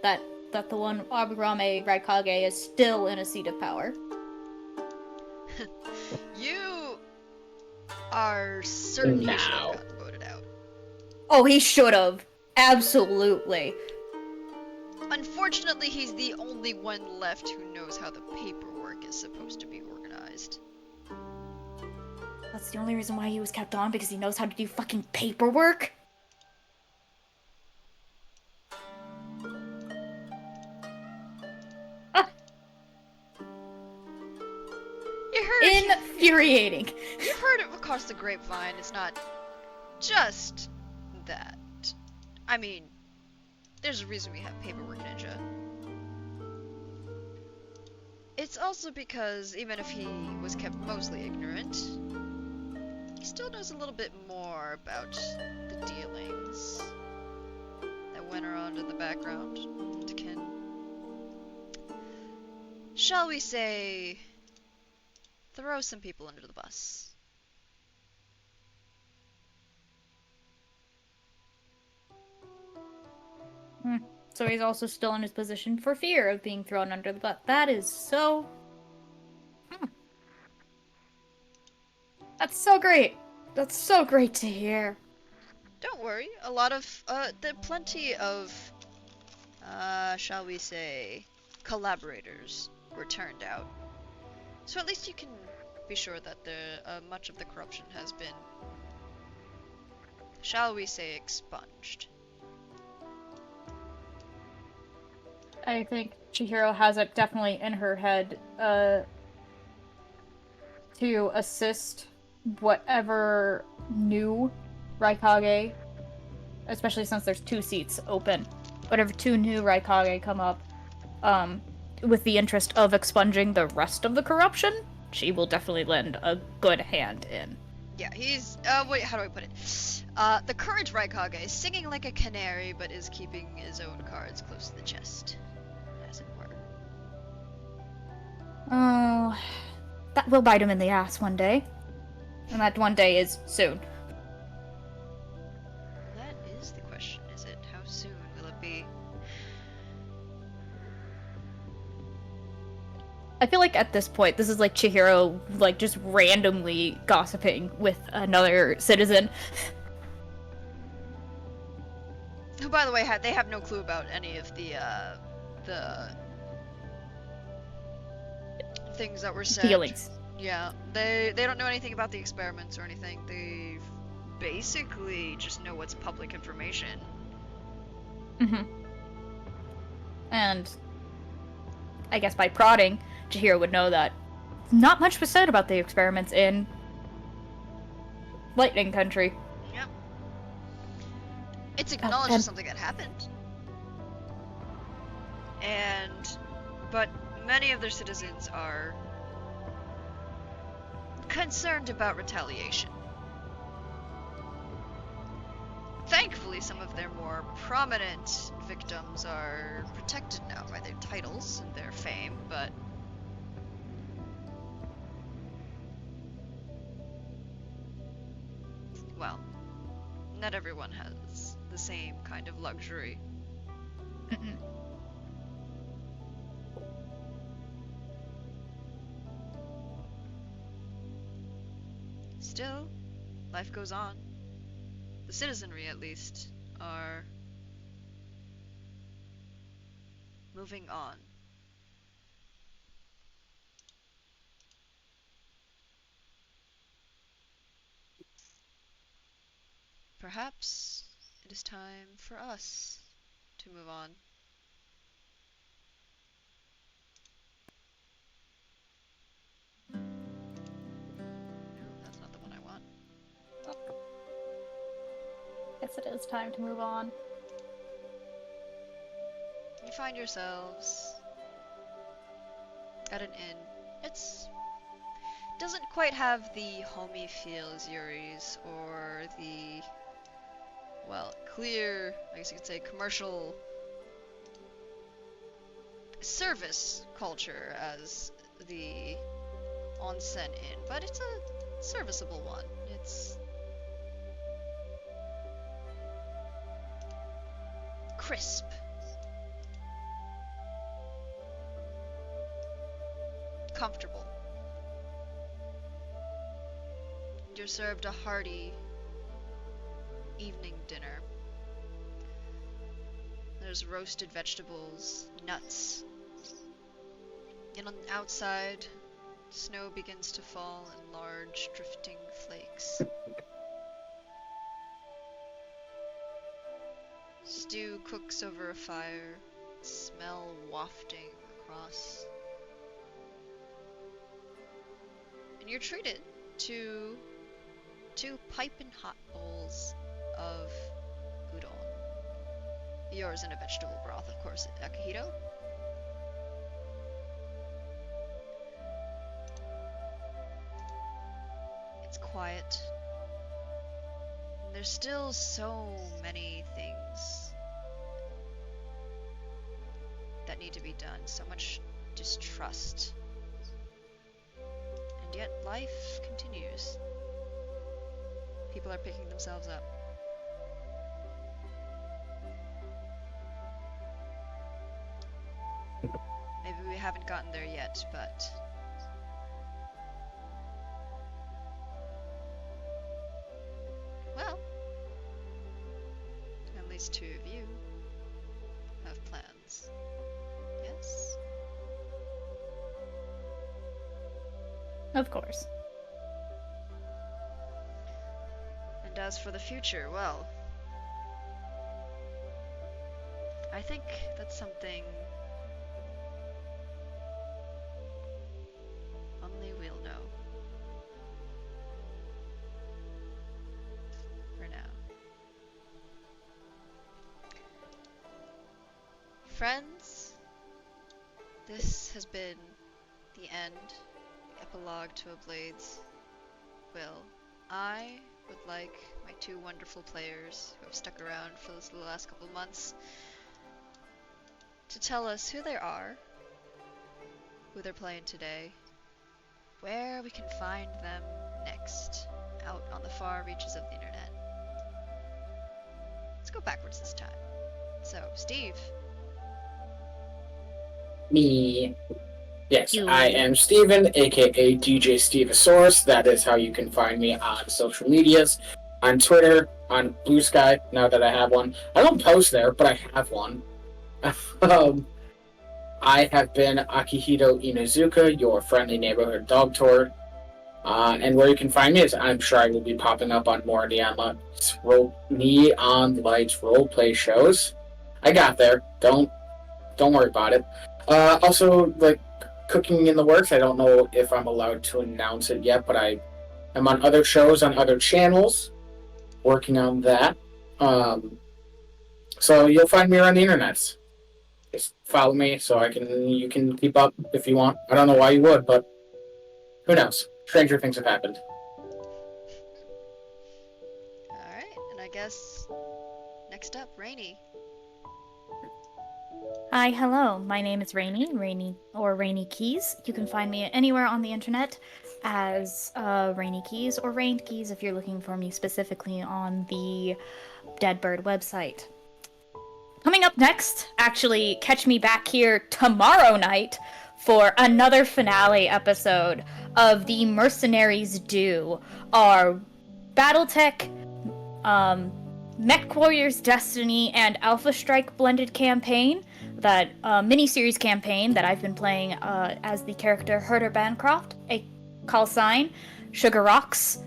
that the one Abirame Raikage is still in a seat of power.
You are certain he should have gotten voted out.
Oh, he should have. Absolutely.
Unfortunately, he's the only one left who knows how the paperwork is supposed to be organized.
That's the only reason why he was kept on, because he knows how to do fucking paperwork?
You heard
Infuriating.
You heard it across the grapevine. It's not just that. I mean, there's a reason we have Paperwork Ninja. It's also because, even if he was kept mostly ignorant, he still knows a little bit more about the dealings that went around in the background to Ken. shall we say, throw some people under the bus.
So he's also still in his position for fear of being thrown under the bus. That is so... That's so great. That's so great to hear.
Don't worry, a lot of, there are plenty of, shall we say, collaborators were turned out. So at least you can be sure that much of the corruption has been, shall we say, expunged.
I think Chihiro has it definitely in her head, to assist whatever new Raikage, especially since there's 2 seats open, whatever 2 new Raikage come up, with the interest of expunging the rest of the corruption, she will definitely lend a good hand in.
Yeah, he's, wait, how do I put it? The current Raikage is singing like a canary, but is keeping his own cards close to the chest, as it were.
Oh, that will bite him in the ass one day. And that one day is soon.
That is the question, is it? How soon will it be?
I feel like at this point, this is like Chihiro, like, just randomly gossiping with another citizen.
Who, by the way, they have no clue about any of the things that were said.
Feelings.
Yeah, they don't know anything about the experiments or anything. They basically just know what's public information.
Mm-hmm. And I guess by prodding, Chihiro would know that not much was said about the experiments in Lightning Country.
Yep. It's acknowledged as something that happened. But many of their citizens are concerned about retaliation. Thankfully, some of their more prominent victims are protected now by their titles and their fame, but well, not everyone has the same kind of luxury. Still, life goes on. The citizenry, at least, are moving on. Perhaps it is time for us to move on. No, that's not the one I want.
Guess it is time to move on.
You find yourselves at an inn. Doesn't quite have the homey feel as Yuri's, or the, well, clear, I guess you could say, commercial service culture as the onsen inn, but it's a serviceable one. It's crisp. Comfortable. You're served a hearty evening dinner. There's roasted vegetables, nuts, and on the outside, snow begins to fall in large drifting flakes. Stew cooks over a fire, smell wafting across. And you're treated to 2 piping hot bowls of udon. Yours in a vegetable broth, of course, Akihito. It's quiet. And there's still so many things that need to be done, so much to lost trust. And yet life continues. People are picking themselves up. Maybe we haven't gotten there yet, but... well, at least two of you have plans. Yes?
Of course.
And as for the future, well... I think that's something... only we'll know. For now. Friends, this has been the end, the epilogue to A Blade's Will. I would like my two wonderful players who have stuck around for the last couple of months to tell us who they are, who they're playing today, where we can find them next, out on the far reaches of the internet. Let's go backwards this time. So, Steve.
Me. Yes,
You.
I am Steven, aka DJ Stevosaurus. That is how you can find me on social medias. On Twitter, on Blue Sky, now that I have one. I don't post there, but I have one. I have been Akihito Inuzuka, your friendly neighborhood dog tour. And where you can find me is, I'm sure I will be popping up on more Neon Lights Roleplay shows. I got there. Don't worry about it. Also, like, cooking in the works. I don't know if I'm allowed to announce it yet, but I am on other shows on other channels, working on that. So you'll find me around the internet. Just follow me so you can keep up if you want. I don't know why you would, but who knows? Stranger things have happened.
Alright, and I guess next up, Rainy.
Hi, hello. My name is Rainy or Rainy Keys. You can find me anywhere on the internet as Rainy Keys or Rained Keys if you're looking for me specifically on the Deadbird website. Coming up next, actually, catch me back here tomorrow night for another finale episode of the Mercenaries Do, our Battletech, Mech Warriors Destiny, and Alpha Strike blended campaign, that mini-series campaign that I've been playing as the character Herder Bancroft, a call sign, Sugar Rocks.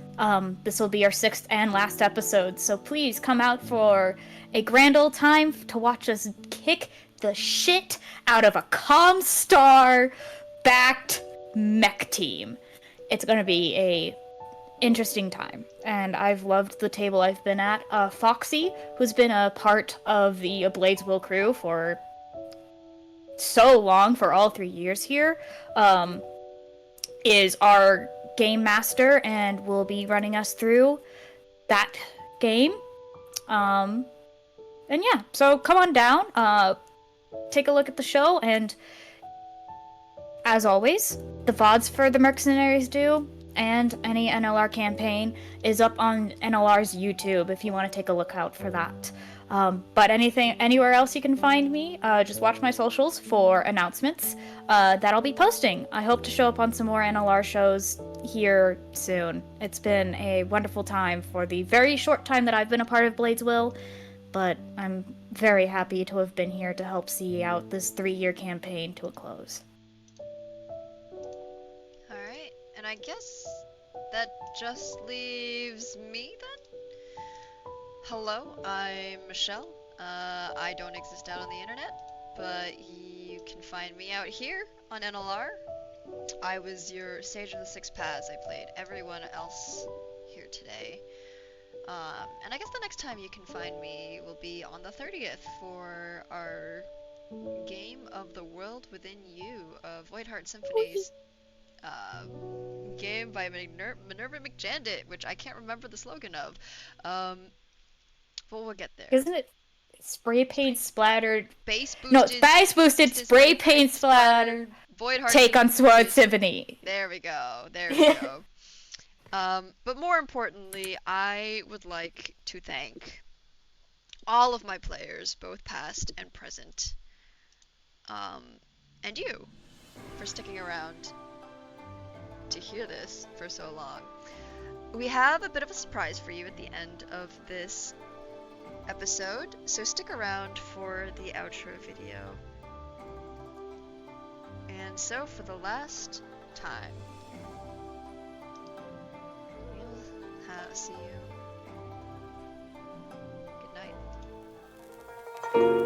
This will be our 6th and last episode, so please come out for a grand old time to watch us kick the shit out of a Comstar-backed mech team. It's gonna be a interesting time, and I've loved the table I've been at. Foxy, who's been a part of the Blades Will crew for so long, for all 3 years here, is our game master and will be running us through that game. And yeah, so come on down, take a look at the show, and as always, the VODs for the Mercenaries Do and any NLR campaign is up on NLR's YouTube if you want to take a look out for that. But anywhere else you can find me, just watch my socials for announcements that I'll be posting. I hope to show up on some more NLR shows here soon. It's been a wonderful time for the very short time that I've been a part of Blades Will, but I'm very happy to have been here to help see out this 3-year campaign to a close.
Alright, and I guess that just leaves me then? Hello, I'm Michelle. I don't exist out on the internet, but you can find me out here on NLR. I was your Sage of the Six Paths. I played everyone else here today. And I guess the next time you can find me will be on the 30th for our Game of the World Within You of Whiteheart Symphony's game by Minerva McJandit, which I can't remember the slogan of. But we'll get there.
Isn't it spray paint splattered?
Bass boosted.
No, it's bass boosted spray paint splattered.
Void Heart
take on
Symphony.
Sword Symphony.
There we go. There we go. But more importantly, I would like to thank all of my players, both past and present, and you for sticking around to hear this for so long. We have a bit of a surprise for you at the end of this episode, so stick around for the outro video. And so for the last time, we'll see you. Good night.